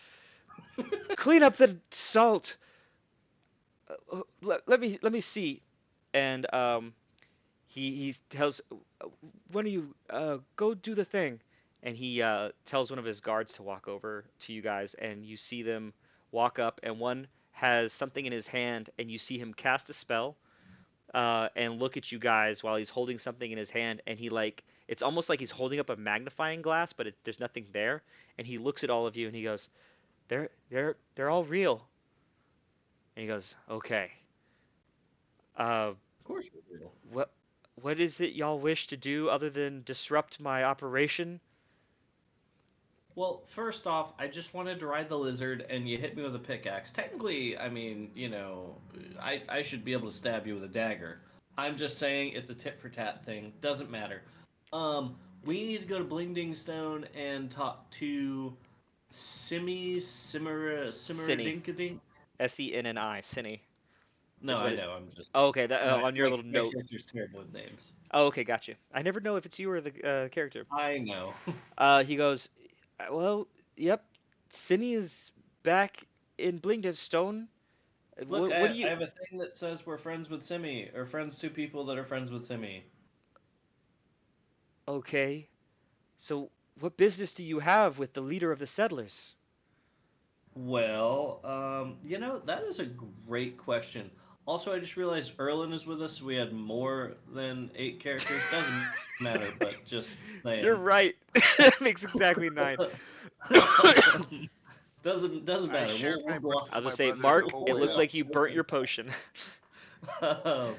Clean up the salt. Let me see. And he tells one of you go do the thing, and he tells one of his guards to walk over to you guys, and you see them walk up, and one has something in his hand, and you see him cast a spell and look at you guys while he's holding something in his hand, and he like it's almost like he's holding up a magnifying glass, but there's nothing there, and he looks at all of you and he goes, they're all real. And he goes, "Okay. Of course we do. What is it y'all wish to do other than disrupt my operation?" Well, first off, I just wanted to ride the lizard, and you hit me with a pickaxe. Technically, I mean, I should be able to stab you with a dagger. I'm just saying it's a tit for tat thing. Doesn't matter. We need to go to Blingding Stone and talk to Cinny. Simmerdinkadink. Senni. Cinny No, is what I it. know. I'm just Oh, okay. That, on your like little my note. character's terrible with names. Oh, okay. Got you. I never know if it's you or the character. I know. He goes, well, yep. Cinny is back in Blingden Stone. Look, What do I you? have a thing that says we're friends with Simi, or friends to people that are friends with Simi. Okay. So, what business do you have with the leader of the settlers? Well, that is a great question. Also, I just realized Erlen is with us. So we had more than 8 characters. Doesn't matter, but just You're saying. right. It makes exactly 9. doesn't I matter. shared We'll my block. birth I with was my gonna say, brother the Mark, whole it way looks up. like you burnt your potion. Um,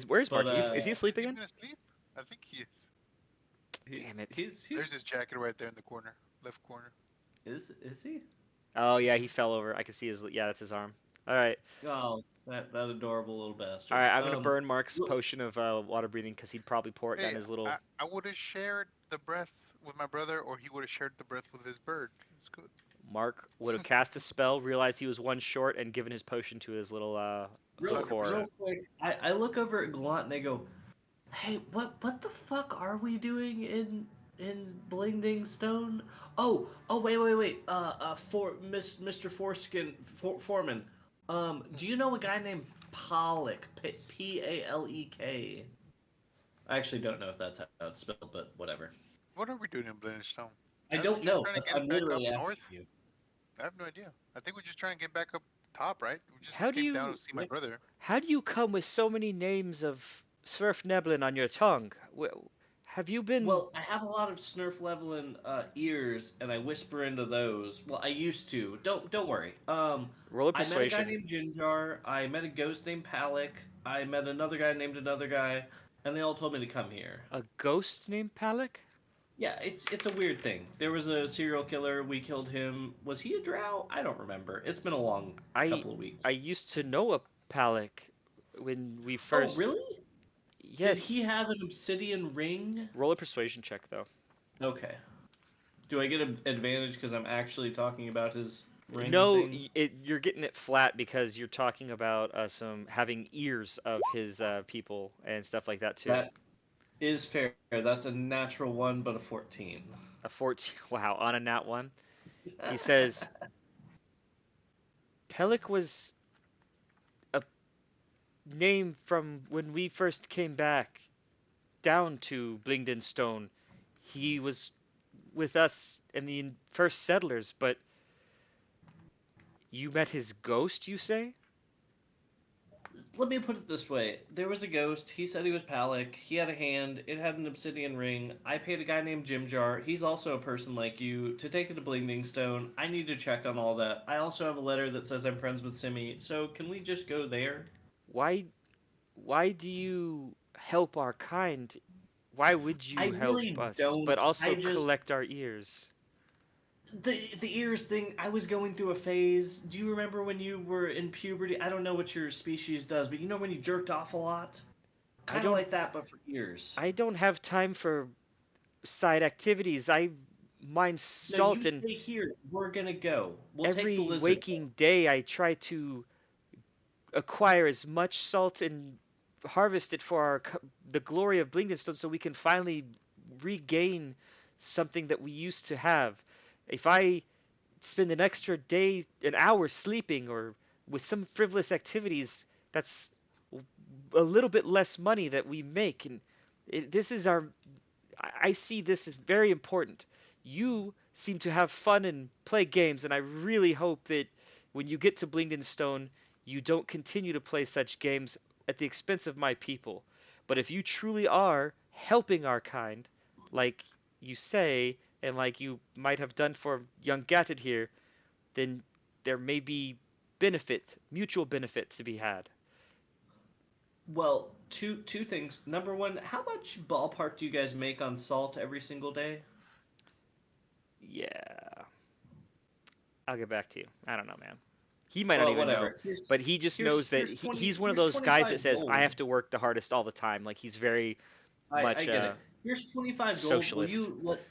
Where's but Mark? Is he asleep Is he again? gonna sleep? I think he is. Damn it. he's There's his jacket right there in the corner, left corner. is he? Oh yeah, he fell over. I can see his. Yeah, that's his arm. All right, Oh, that adorable little all bastard. right. I'm gonna burn Mark's Look, potion of water breathing because he'd probably pour it down Hey, his little. I would have shared the breath with my brother, or he would have shared the breath with his bird. It's good. Mark would have cast a spell, realized he was one short, and given his potion to his little real, core. 100%. quick, I look over at Glunt and I go, "Hey, what the fuck are we doing in Blingding Stone? Oh, wait. For Mr. Foreskin Foreman. Do you know a guy named Palek? Palek. I actually don't know if that's how it's spelled, but whatever. What are we doing in Blenstone? I Aren't we don't just know. trying to get I'm back up literally asking north? you. I have no idea. I think we're just trying to get back up top, right? We just How do came down you to see my Yep. brother. how do you come with so many names of Swerfneblin on your tongue? Have you been Well, I have a lot of Snurf leveling ears, and I whisper into those. Well, I used to. Don't worry. roll a I met a guy persuasion? named Jinjar. I met a ghost named Palek. I met another guy named another guy, and they all told me to come here. A ghost named Palek? Yeah, it's a weird thing. There was a serial killer. We killed him. Was he a drow? I don't remember. It's been a long I couple of weeks. I used to know a Palek when we Oh, first. really? Did Yes. he have an obsidian ring? Roll a persuasion check though. Okay. Do I get an advantage because I'm actually talking about his ring No, thing? you're getting it flat because you're talking about some having ears of his people and stuff like that too. That is fair. That's a natural 1, but a 14. A 14. Wow, on a nat one. He says Pelik was a name from when we first came back down to Blingden Stone. He was with us and the first settlers, but you met his ghost, you say? Let me put it this way. There was a ghost. He said he was Palek. He had a hand. It had an obsidian ring. I paid a guy named Jim Jar. He's also a person like you to take it to Blingding Stone. I need to check on all that. I also have a letter that says I'm friends with Simi. So can we just go there? Why do you help our kind? Why would I you help really us, don't. but also I just collect our ears? the ears thing. I was going through a phase. Do you remember when you were in puberty? I don't know what your species does, but you know when you jerked off a lot, I kind of don't like that, but for ears. I don't have time for side activities. I mine No, you salt and stay here. We're gonna go. We'll take the every lizard. waking day I try to acquire as much salt and harvest it for the glory of Blingdenstone so we can finally regain something that we used to have. If I spend an extra day, an hour sleeping or with some frivolous activities, that's a little bit less money that we make. And this is our, I see this as very important. You seem to have fun and play games, and I really hope that when you get to Blingdenstone, you don't continue to play such games at the expense of my people. But if you truly are helping our kind, like you say, and like you might have done for young Gatted here, then there may be mutual benefit to be had. Well, two things. Number one, how much ballpark do you guys make on salt every single day? Yeah. I'll get back to you. I don't know, man. He might not Well, even remember, whatever. Here's but he just knows that here's 20 he's one of here's those guys that 25 says, I gold. have to work the hardest all the time. Like, he's very I much get it. Here's 25 gold. socialist.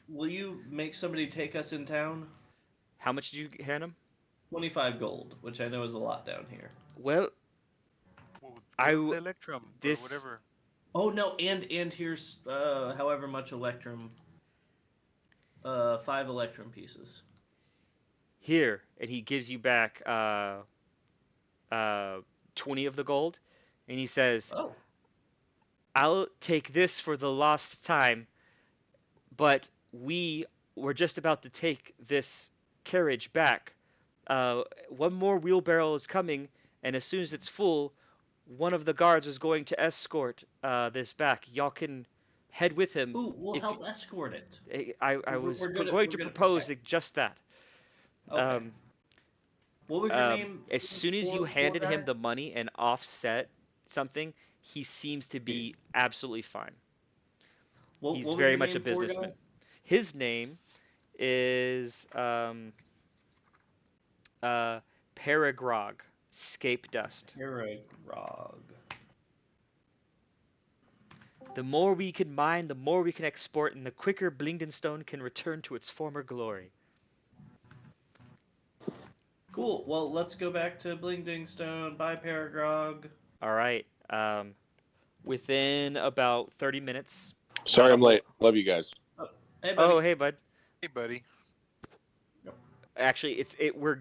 Will you make somebody take us in town? How much did you hand him? 25 gold, which I know is a lot down here. Well, Well, I give him w- the Electrum or this whatever. Oh no, and here's however much Electrum. 5 Electrum pieces. here, and he gives you back uh 20 of the gold, and he says, Oh. I'll take this for the lost time, but we were just about to take this carriage back. One more wheelbarrow is coming, and as soon as it's full, one of the guards is going to escort this back. Y'all can head with him. Ooh, we'll If help escort it. I was going We're to good at propose protect. just that. Okay. What was your name? As soon as you for handed him guy? the money and offset something, he seems to be absolutely fine. He's What was very your much a name for guy? businessman. His name is Paragrog, Scape Dust. Paragrog. The more we can mine, the more we can export, and the quicker Blingdenstone can return to its former glory. Cool. Well, let's go back to Blingdingstone. Bye, Paragrog. All right. Within about 30 minutes. Sorry I'm late. Love you guys. Hey, buddy. Oh, hey, bud. Hey, buddy. Actually, we're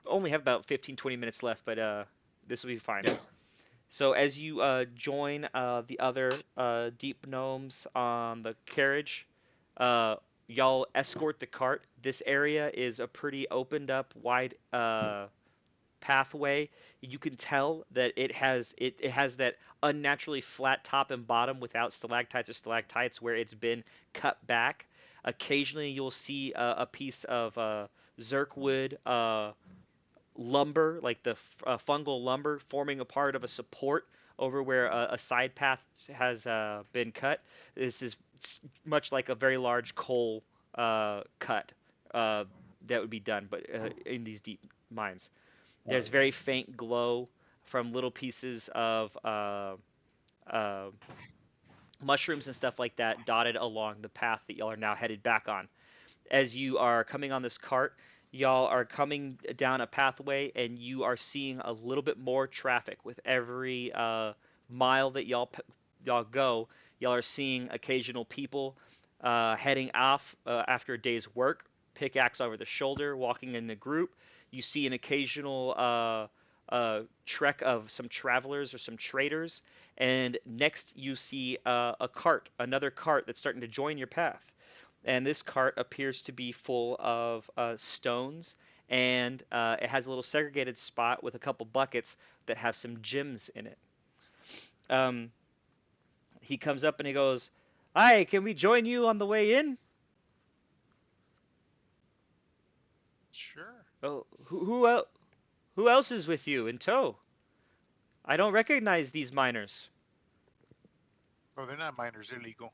only have about 15-20 minutes left, but this will be fine. So as you join the other deep gnomes on the carriage, y'all escort the cart. This area is a pretty opened up, wide pathway. You can tell that it has that unnaturally flat top and bottom without stalactites or stalactites where it's been cut back. Occasionally, you'll see a piece of zirkwood lumber, like the fungal lumber, forming a part of a support over where a side path has been cut. This is much like a very large coal cut that would be done, but in these deep mines. There's very faint glow from little pieces of uh, mushrooms and stuff like that dotted along the path that y'all are now headed back on. As you are coming on this cart, y'all are coming down a pathway and you are seeing a little bit more traffic with every mile that y'all go. Y'all are seeing occasional people heading off after a day's work, pickaxe over the shoulder, walking in a group. You see an occasional trek of some travelers or some traders, and next you see another cart that's starting to join your path. And this cart appears to be full of stones, and it has a little segregated spot with a couple buckets that have some gems in it. He comes up and he goes, "Hi, can we join you on the way in?" Sure. Oh, who else is with you in tow? I don't recognize these miners. Oh, they're not miners. They're legal.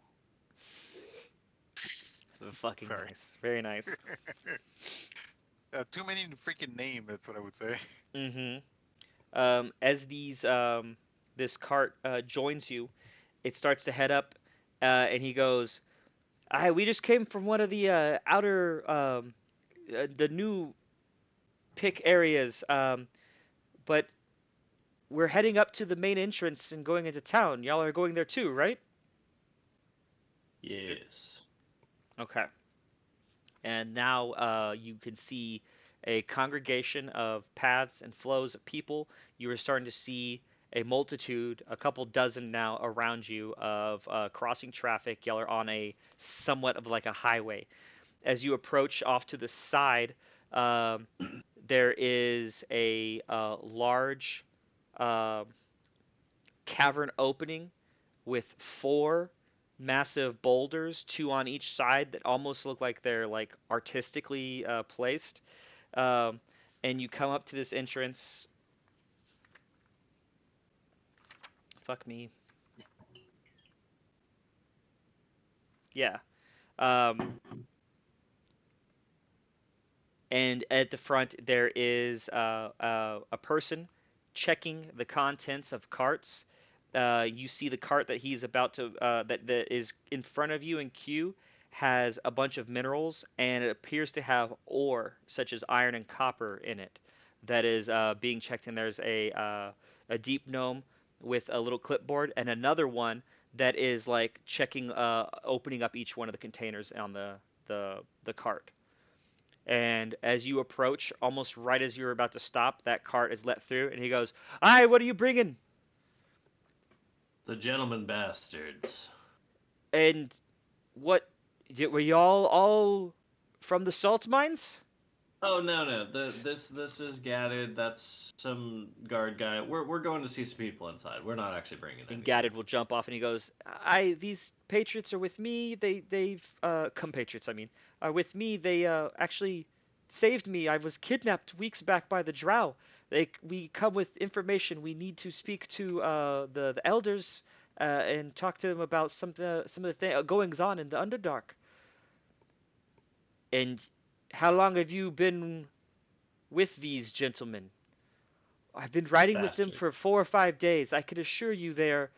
Fucking Sorry. nice, very nice. Too many to freaking name. That's what I would say. As this cart joins you, it starts to head up, and he goes, we just came from one of the outer, the new pick areas, but we're heading up to the main entrance and going into town. Y'all are going there too, right?" Yes. Okay. And now you can see a congregation of paths and flows of people. You are starting to see a multitude, a couple dozen now around you of crossing traffic. Y'all are on a somewhat of like a highway. As you approach off to the side, there is a large cavern opening with 4 massive boulders, 2 on each side, that almost look like they're like artistically placed. Um, and you come up to this entrance. Fuck me. Yeah. Um, and at the front there is a person checking the contents of carts. You see the cart that he's about to that is in front of you in queue has a bunch of minerals, and it appears to have ore such as iron and copper in it that is being checked. And there's a deep gnome with a little clipboard, and another one that is like checking, opening up each one of the containers on the cart. And as you approach, almost right as you're about to stop, that cart is let through, and he goes, "Aye, what are you bringing?" The gentlemen bastards. And what were y'all all from the salt mines? Oh no. This is Gadded. That's some guard guy. We're going to see some people inside. We're not actually bringing And anything. Gadded will jump off and he goes, these patriots are with me. They've compatriots, I mean, are with me. They actually saved me. I was kidnapped weeks back by the Drow. We come with information. We need to speak to the elders and talk to them about some of the goings on in the Underdark. And how long have you been with these gentlemen? I've been riding with them Bastard. for 4 or 5 days. I can assure you they're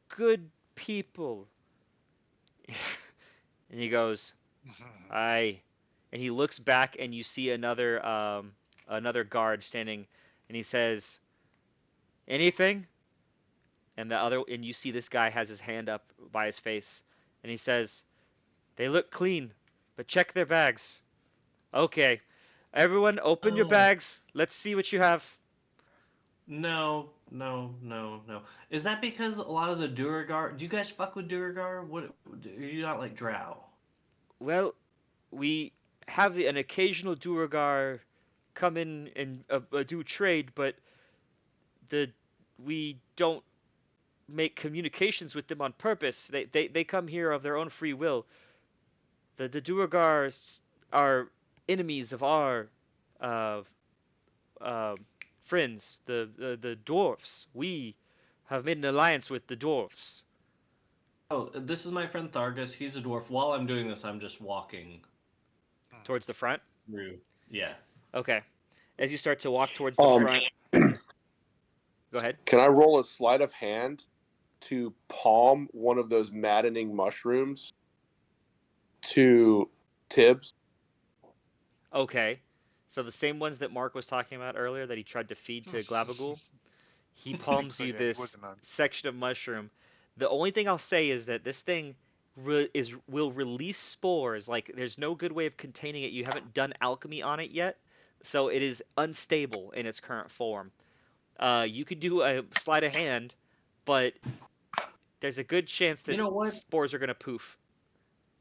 good people. And he goes, "Aye." And he looks back, and you see another guard standing, and he says, "Anything?" And you see this guy has his hand up by his face, and he says, "They look clean, but check their bags." "Okay. Everyone, open your Oh. bags. Let's see what you have." No. Is that because a lot of the Duragar? Do you guys fuck with Duragar? What? Are you not like Drow? Well, we have an occasional Duragar come in and do trade, but the we don't make communications with them on purpose. They come here of their own free will. The Duergars are enemies of our uh, uh, friends, the dwarfs. We have made an alliance with the dwarfs. Oh, this is my friend Thargus. He's a dwarf. While I'm doing this, I'm just walking Towards the front. through. Yeah. Okay. As you start to walk towards the Um, front, go ahead. Can I roll a sleight of hand to palm one of those maddening mushrooms to Tibbs? Okay. So the same ones that Mark was talking about earlier that he tried to feed to Glavagool, he palms you Yeah, he this wasn't on. section of mushroom. The only thing I'll say is that this thing will release spores. Like there's no good way of containing it. You haven't done alchemy on it yet, so it is unstable in its current form. You could do a sleight of hand, but there's a good chance You that know what? spores are gonna poof.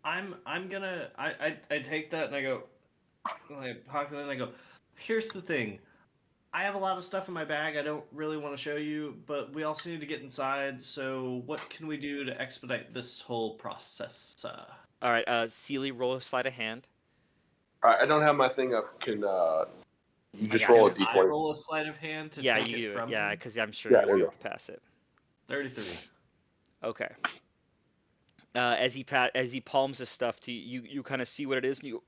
I'm gonna I take that and I go like pocket it and I go, here's the thing. I have a lot of stuff in my bag I don't really want to show you, but we also need to get inside, so what can we do to expedite this whole process? All right, Sealy, roll a sleight of hand. All right, I don't have my thing up. Can you just got roll you. a Can I d20? roll a sleight of hand to Yeah, take you it do it. from Yeah, him? because I'm sure Yeah, you'll there be you able to pass it. 33. Okay. As he palms his stuff to you, you kind of see what it is, and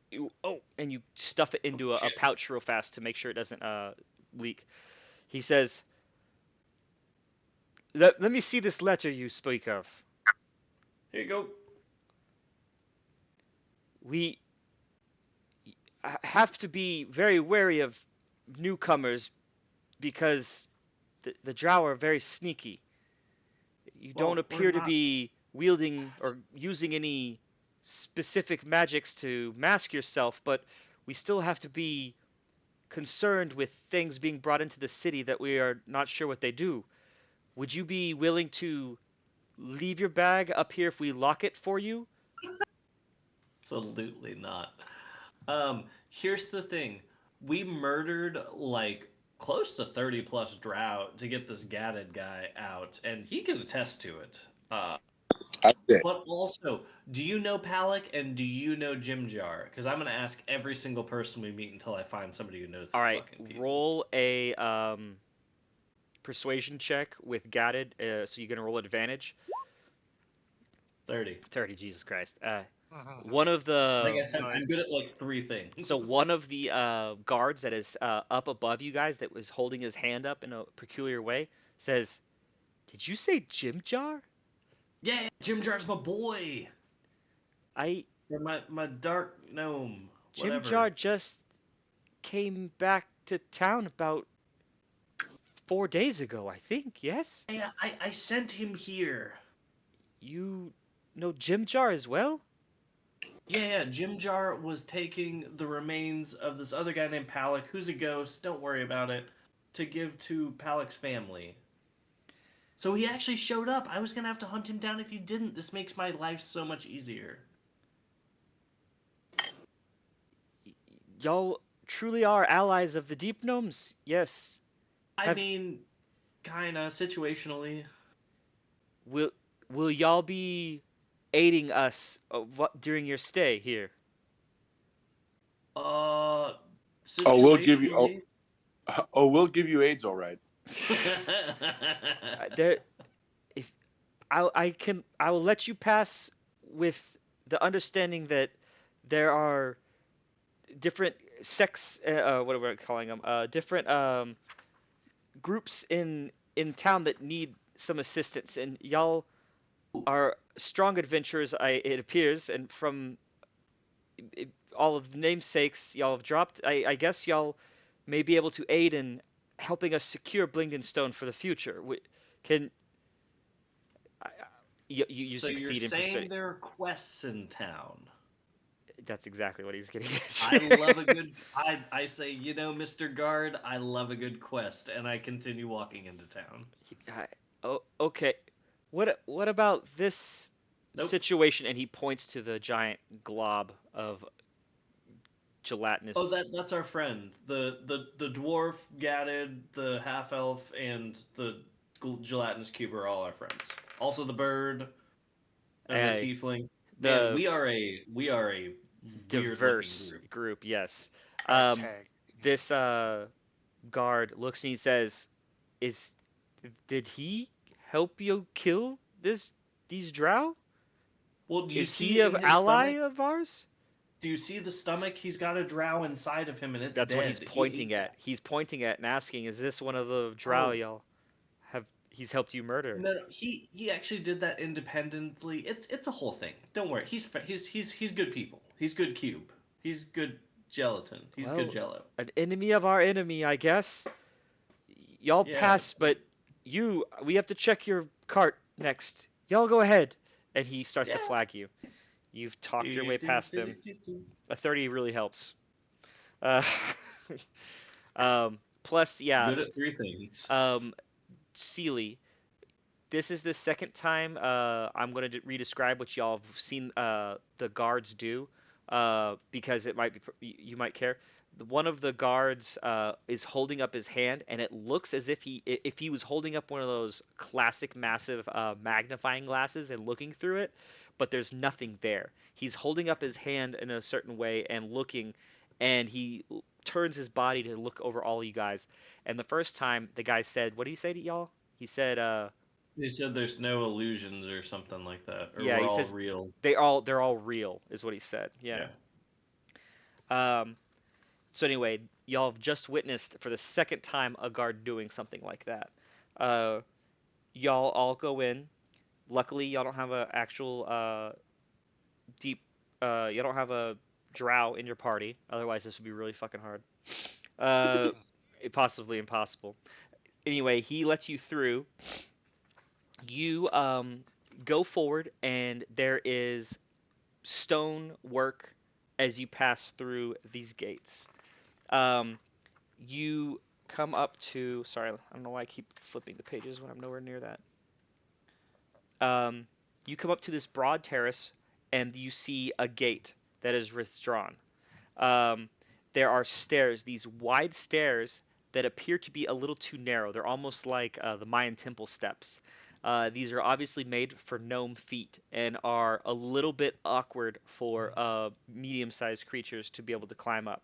and you stuff it into a pouch real fast to make sure it doesn't leak. He says, let me see this letter you speak of. Here you go. We have to be very wary of newcomers because the Drow are very sneaky. You don't Well, we're appear to not. be wielding or using any specific magics to mask yourself, but we still have to be concerned with things being brought into the city that we are not sure what they do. Would you be willing to leave your bag up here if we lock it for you? Absolutely not. Here's the thing. We murdered like close to 30 plus drought to get this Gadded guy out, and he can attest to it. I did. But also, do you know Palak and do you know Jim Jar? Because I'm gonna ask every single person we meet until I find somebody who knows All these right, fucking people. roll a persuasion check with Gadded, so you're gonna roll advantage. 30. 30, Jesus Christ. One of Like the I said, I'm good at like 3 things. So one of the guards that is up above you guys that was holding his hand up in a peculiar way says, "Did you say Jim Jar? Yeah, Jim Jar's my boy. I Or my dark gnome. Jim Whatever. Jar just came back to town about 4 days ago, I think. Yes, Yeah, I sent him here. you know Jim Jar as well." Yeah, Jim Jar was taking the remains of this other guy named Palak, who's a ghost, don't worry about it, to give to Palak's family. So he actually showed up. I was gonna have to hunt him down if he didn't. This makes my life so much easier. Y'all truly are allies of the Deep Gnomes. Yes. I Have mean, kinda, situationally. will will y'all be aiding us during your stay here? Uh, Oh, we'll give you. situationally. We'll give you AIDS, all right. There, if I will let you pass with the understanding that there are different what are we calling them? Different groups in town that need some assistance, and y'all are strong adventurers. It appears, and from all of the namesakes y'all have dropped, I guess y'all may be able to aid in helping us secure Blingden Stone for the future. Can I, you So you're succeed in saying persuading? there are quests in town? That's exactly what he's getting I at. love a good. I say, Mr. Guard, I love a good quest, and I continue walking into town. Oh, okay. What about this Nope. situation? And he points to the giant glob of Oh, gelatinous. that's our friend. The dwarf, Gadded, the half elf, and the gelatinous cube are all our friends. Also the bird and the Uh, tiefling. Man, the we are a weird looking diverse group. group, yes. Um, Ragtag. this guard looks and he says, "Is did he help you kill these drow? Well, do you Is he see an in his ally stomach? of ours?" Do you see the stomach? He's got a drow inside of him, and it's That's what he's dead. He pointing ate at. that. He's pointing at and asking, "Is this one of the drow Oh, y'all have? He's helped you murder?" no, he actually did that independently. It's a whole thing. Don't worry. He's good people. He's good cube. He's good gelatin. He's good Well, jello. an enemy of our enemy, I guess. Y'all Yeah. pass, but we have to check your cart next. Y'all go ahead. And he starts to Yeah. flag you. You've talked your Do, way do, past do, him. do, do. A 30 really helps. Uh, plus, yeah, Good at 3 things. Sealy. This is the second time I'm going to re-describe what y'all have seen the guards do because it might be you might care. One of the guards is holding up his hand, and it looks as if he was holding up one of those classic massive magnifying glasses and looking through it, but there's nothing there. He's holding up his hand in a certain way and looking, and he turns his body to look over all you guys. And the first time the guy said, "What did he say to y'all?" He said, He said there's no illusions or something like that, or Yeah, we're he all says real. they're all real, is what he said. Yeah. Yeah. Um. So anyway, y'all have just witnessed for the second time a guard doing something like that. Uh, y'all all go in. Luckily, y'all don't have a actual deep. You don't have a drow in your party. Otherwise, this would be really fucking hard. Uh, possibly impossible. Anyway, he lets you through. You go forward, and there is stone work as you pass through these gates. Um, you come up to. Sorry, I don't know why I keep flipping the pages when I'm nowhere near that. You come up to this broad terrace, and you see a gate that is withdrawn. Um, there are stairs, these wide stairs that appear to be a little too narrow. They're almost like the Mayan temple steps. These are obviously made for gnome feet and are a little bit awkward for medium-sized creatures to be able to climb up.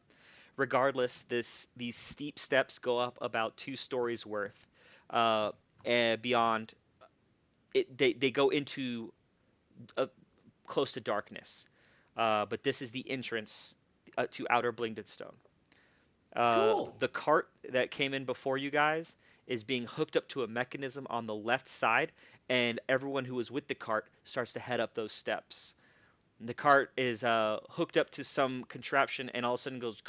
Regardless, these steep steps go up about 2 stories worth, uh, and beyond it, they go into close to darkness. but this is the entrance to Outer Blingdenstone. Cool. The cart that came in before you guys is being hooked up to a mechanism on the left side, and everyone who was with the cart starts to head up those steps. And the cart is hooked up to some contraption, and all of a sudden goes,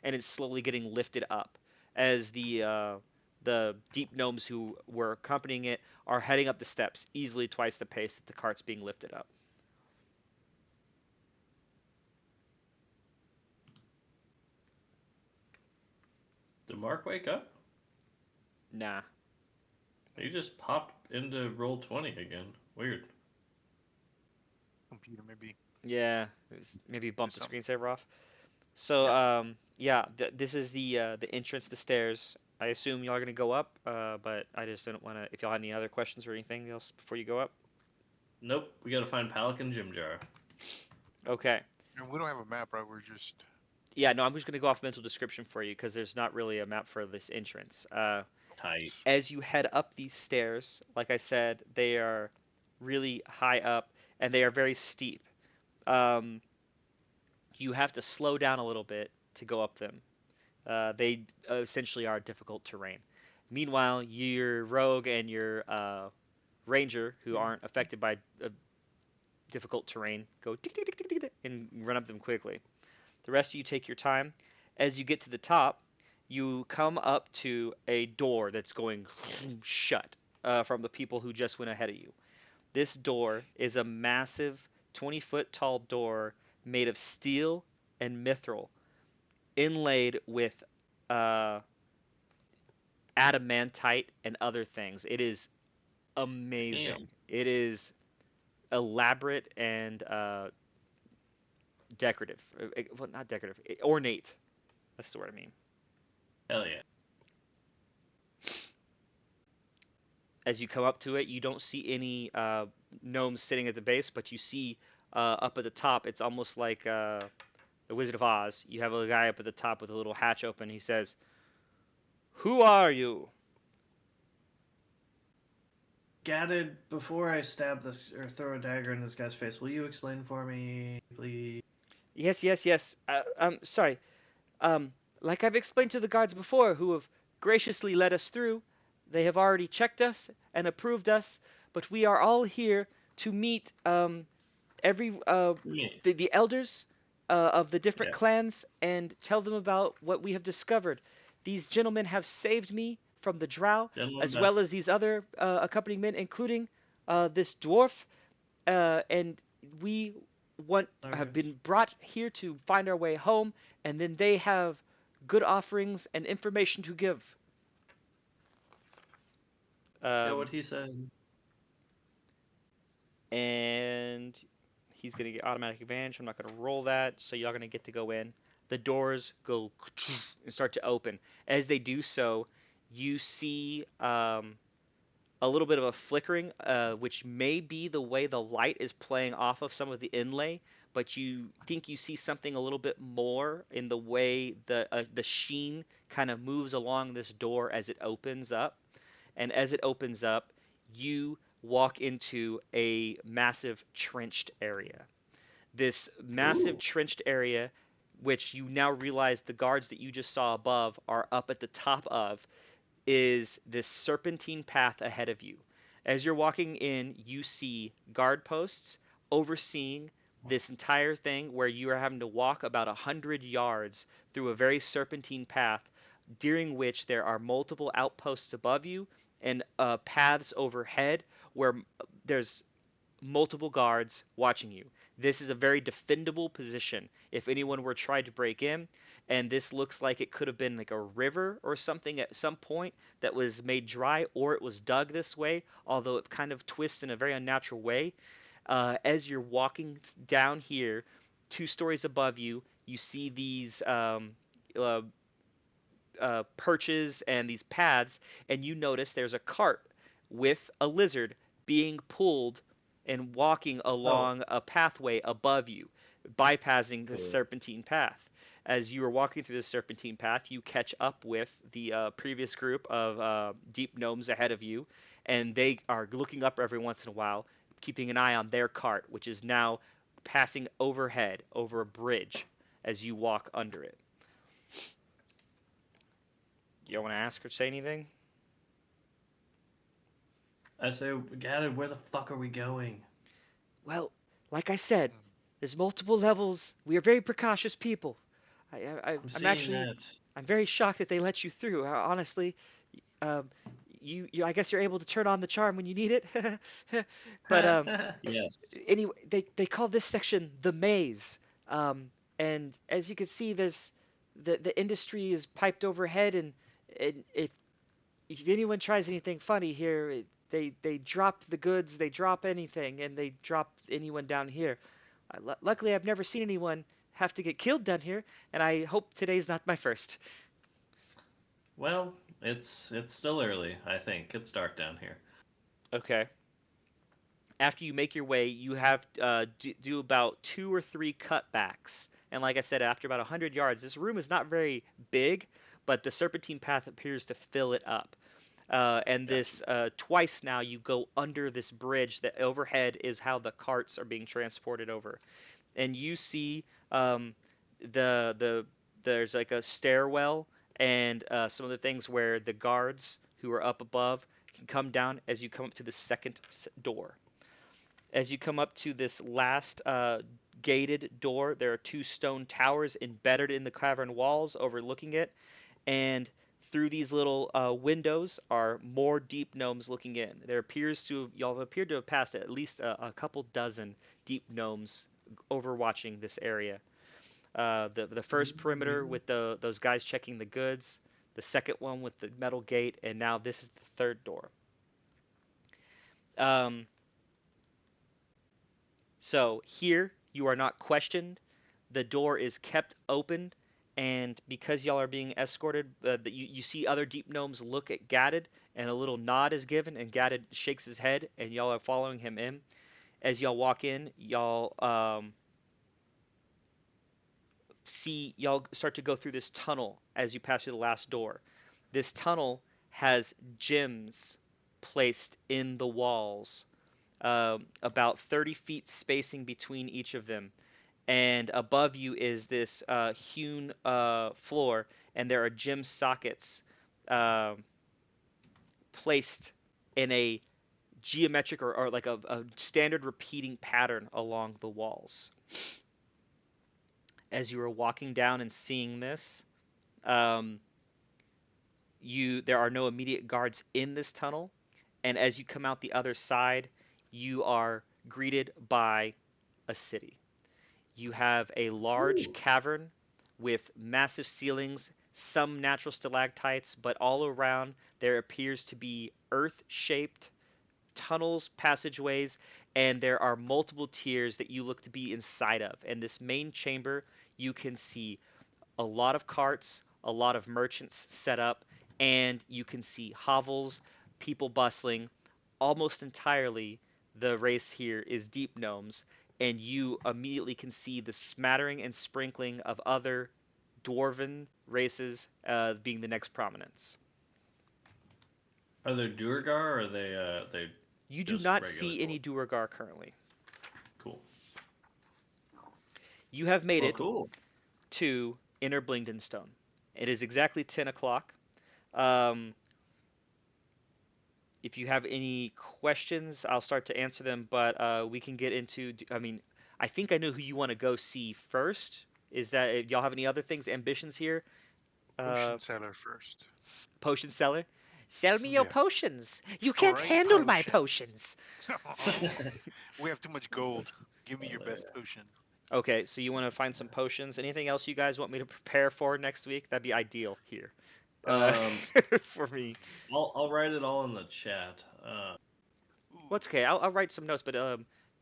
and it's slowly getting lifted up as the deep gnomes who were accompanying it are heading up the steps, easily twice the pace that the cart's being lifted up. Did Mark wake up? Nah. He just popped into roll 20 again. Weird. Computer maybe. Yeah, maybe bump the Something. screensaver off. So, Yeah. yeah, this is the entrance, the stairs. I assume y'all are gonna go up, but I just didn't want to. If y'all had any other questions or anything else before you go up. Nope. We gotta find Pelican Jimjar. Okay. And we don't have a map, right? We're just Yeah, no, I'm just gonna go off mental description for you because there's not really a map for this entrance. Tight. As you head up these stairs, like I said, they are really high up and they are very steep. Um, you have to slow down a little bit to go up them. They essentially are difficult terrain. Meanwhile, your rogue and your ranger, who aren't affected by difficult terrain, go tick, tick, tick, tick, tick, tick, and run up them quickly. The rest of you take your time. As you get to the top, you come up to a door that's going shut from the people who just went ahead of you. This door is a massive 20-foot tall door made of steel and mithril, inlaid with uh, adamantite and other things. It is amazing. Damn. It is elaborate and decorative. Well, not decorative, ornate. That's the word I mean. Hell yeah. As you come up to it, you don't see any gnomes sitting at the base, but you see up at the top, it's almost like the Wizard of Oz. You have a guy up at the top with a little hatch open. He says, "Who are you?" Gadded, before I stab this or throw a dagger in this guy's face, will you explain for me, please? Yes, yes, yes. Sorry. Like I've explained to the guards before, who have graciously let us through, they have already checked us and approved us, but we are all here to meet every Yeah. the elders of the different Yeah. clans and tell them about what we have discovered. These gentlemen have saved me from the drow, Gentlemen, as well as these other accompanying men, including this dwarf, and we have been brought here to find our way home, and then they have good offerings and information to give. Yeah, what he said. And he's gonna get automatic advantage. I'm not gonna roll that, so y'all gonna get to go in. The doors go and start to open. As they do so, you see a little bit of a flickering, which may be the way the light is playing off of some of the inlay, but you think you see something a little bit more in the way the sheen kind of moves along this door as it opens up. And as it opens up, you walk into a massive trenched area. This massive Ooh. trenched area, which you now realize the guards that you just saw above are up at the top of, is this serpentine path ahead of you. As you're walking in, you see guard posts overseeing this entire thing where you are having to walk about 100 yards through a very serpentine path, during which there are multiple outposts above you and paths overhead where there's multiple guards watching you. This is a very defendable position if anyone were trying to break in, and this looks like it could have been like a river or something at some point that was made dry, or it was dug this way, although it kind of twists in a very unnatural way. As you're walking down here, 2 stories above you, you see these uh, perches and these paths, and you notice there's a cart with a lizard being pulled and walking Oh, along a pathway above you, bypassing the cool. serpentine path. As you are walking through the serpentine path, you catch up with the previous group of deep gnomes ahead of you, and they are looking up every once in a while, keeping an eye on their cart, which is now passing overhead over a bridge as you walk under it. You want to ask or say anything? I say, Gadded, where the fuck are we going? Well, like I said, there's multiple levels. We are very precautious people. I'm I'm seeing actually, that. I'm very shocked that they let you through. Honestly, um, I guess you're able to turn on the charm when you need it. But Yes. anyway, they call this section the maze. And as you can see, there's the industry is piped overhead, and if anyone tries anything funny here, they drop the goods, they drop anything, and they drop anyone down here. Luckily, I've never seen anyone have to get killed down here, and I hope today's not my first. Well, it's still early, I think. It's dark down here. Okay. After you make your way, you have do about 2 or 3 cutbacks. And like I said, after about 100 yards, this room is not very big, but the serpentine path appears to fill it up. And Gotcha. this twice now you go under this bridge that overhead is how the carts are being transported over. And you see the there's like a stairwell and some of the things where the guards who are up above can come down as you come up to the second door. As you come up to this last gated door, there are 2 stone towers embedded in the cavern walls overlooking it, and through these little windows are more deep gnomes looking in. Y'all appear to have passed at least a couple dozen deep gnomes overwatching this area. The first perimeter with those guys checking the goods, the second one with the metal gate, and now this is the third door. Um, So here you are not questioned. The door is kept open, and because y'all are being escorted, you see other deep gnomes look at Gadded, and a little nod is given, and Gadded shakes his head, and y'all are following him in. As y'all walk in, y'all start to go through this tunnel as you pass through the last door. This tunnel has gems placed in the walls, about 30 feet spacing between each of them. And above you is this hewn floor, and there are gem sockets uh, placed in a geometric or like a standard repeating pattern along the walls. As you are walking down and seeing this, um, there are no immediate guards in this tunnel, and as you come out the other side, you are greeted by a city. You have a large cavern with massive ceilings, some natural stalactites, but all around there appears to be earth-shaped tunnels, passageways, and there are multiple tiers that you look to be inside of. In this main chamber, you can see a lot of carts, a lot of merchants set up, and you can see hovels, people bustling. Almost entirely, the race here is deep gnomes, and you immediately can see the smattering and sprinkling of other dwarven races being the next prominence. Are they Duergar or are they You do just not regular see any dwarf? Duergar currently. Cool. You have made Well, it cool. to Inner Blingdenstone. It is exactly 10 o'clock. Um, if you have any questions, I'll start to answer them, but we can get into. I mean, I think I know who you want to go see first. Is that if y'all have any other things, ambitions here? Potion seller first. Potion seller? Sell me your Yeah. potions. You can't Great handle my potions. potions. We have too much gold. Give me your best potion. Okay, so you want to find some potions. Anything else you guys want me to prepare for next week? That'd be ideal here. Um, For me. I'll write it all in the chat. Well, it's okay. I'll write some notes, but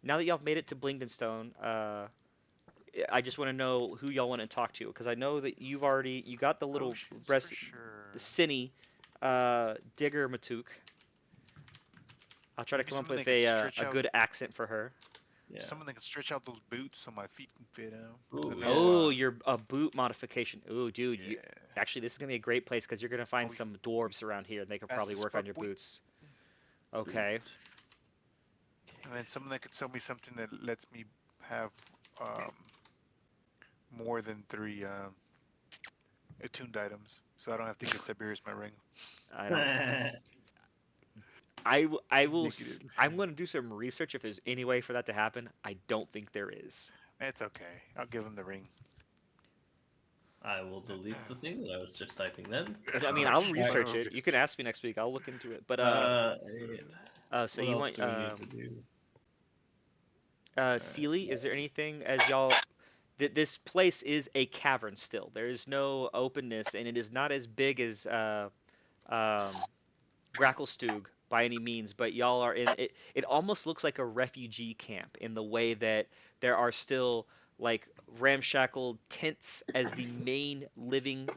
now that y'all have made it to Blingdenstone, I just want to know who y'all want to talk to, because I know that you got the little Potions breast, for sure. the Cinny, Digger Matuk. I'll try to Maybe come up someone with that can a stretch out. good accent for her. Yeah. Someone that can stretch out those boots so my feet can fit out. Ooh, And yeah. Oh, your boot modification. Ooh, dude, yeah. actually, this is gonna be a great place because you're gonna find we- some dwarves around here, and they could Fast probably as work fuck on your boy. boots. Okay. Boot. And then someone that could sell me something that lets me have more than 3 attuned items, so I don't have to give Tiberius my ring. I don't. Negative. I'm going to do some research if there's any way for that to happen. I don't think there is. It's okay. I'll give him the ring. I will delete the thing that I was just typing then. I mean, Oh, I'll son research of a it. You can ask me next week. I'll look into it. But so what you else want do we need to do? Sealy? Is there anything as y'all? This place is a cavern still. There is no openness, and it is not as big as Gracklestug by any means, but y'all are in it. It almost looks like a refugee camp in the way that there are still like ramshackle tents as the main living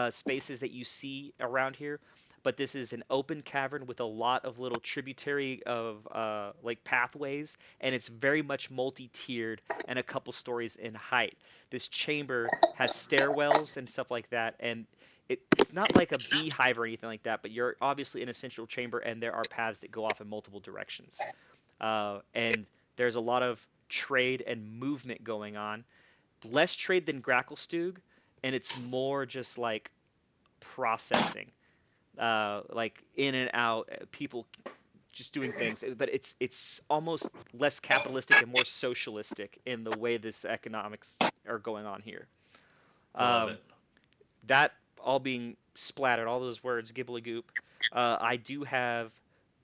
spaces that you see around here. But this is an open cavern with a lot of little tributary of like pathways, and it's very much multi-tiered and a couple stories in height. This chamber has stairwells and stuff like that, and it's not like a beehive or anything like that, but you're obviously in a central chamber, and there are paths that go off in multiple directions. And there's a lot of trade and movement going on. Less trade than Gracklestug, and it's more just like processing, like in and out, people just doing things. But it's almost less capitalistic and more socialistic in the way this economics are going on here. Love it. That all being splattered, all those words, gibbly goop. I do have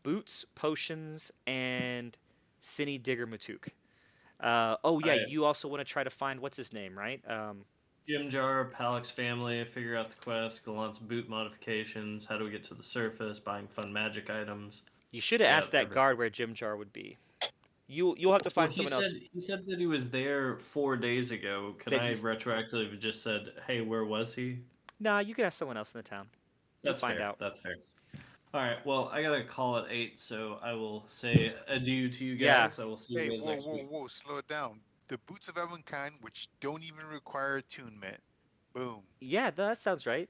boots, potions, and Cine Digger Matuk. Oh yeah, Alright. you also want to try to find what's his name, right? Jim Jar, Palak's family, figure out the quest, Gallant's boot modifications, how do we get to the surface, buying fun magic items. You should have Yeah, asked that everything. guard where Jim Jar would be. You'll have to find someone else. He said that he was there 4 days ago. Can That I he's- retroactively have just said, hey, where was he? Nah, you can ask someone else in the town. You'll That's find fair. out. That's fair. All right. Well, I gotta call it 8, so I will say adieu to you Yeah. guys. I will see Hey, you guys next week. whoa! Slow it down. The boots of Evankind, which don't even require attunement. Boom. Yeah, that sounds right.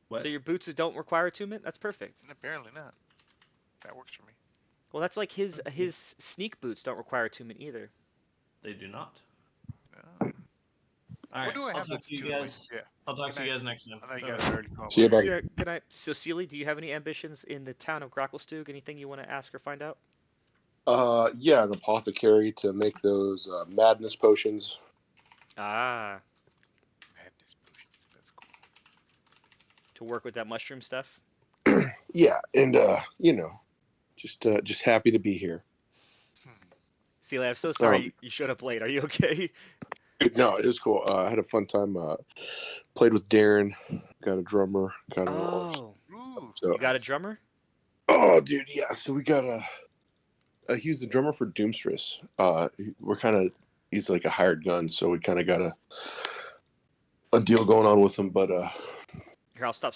What? So your boots that don't require attunement? That's perfect. Apparently not. That works for me. Well, that's like his sneak boots don't require attunement either. They do not. No. All right. What do I I'll have talk that's to you tuned? guys. Yeah. I'll talk to Good you night. guys next time. I know you Bye-bye. guys already called. See you, buddy. Yeah, good night. So, Sealy, do you have any ambitions in the town of Gracklestug? Anything you want to ask or find out? Yeah, an apothecary to make those madness potions. Ah, Madness potions. That's cool. to work with that mushroom stuff? Yeah, and just happy to be here. Sealy, I'm so sorry Um, you showed up late. Are you okay? No, it was cool. I had a fun time. Played with Darren. Got a drummer. Got a Oh, Ooh. So- you got a drummer? Oh, dude, yeah. So we got he's the drummer for Doomstress. He's like a hired gun, so we kind of got a deal going on with him. But Here, I'll stop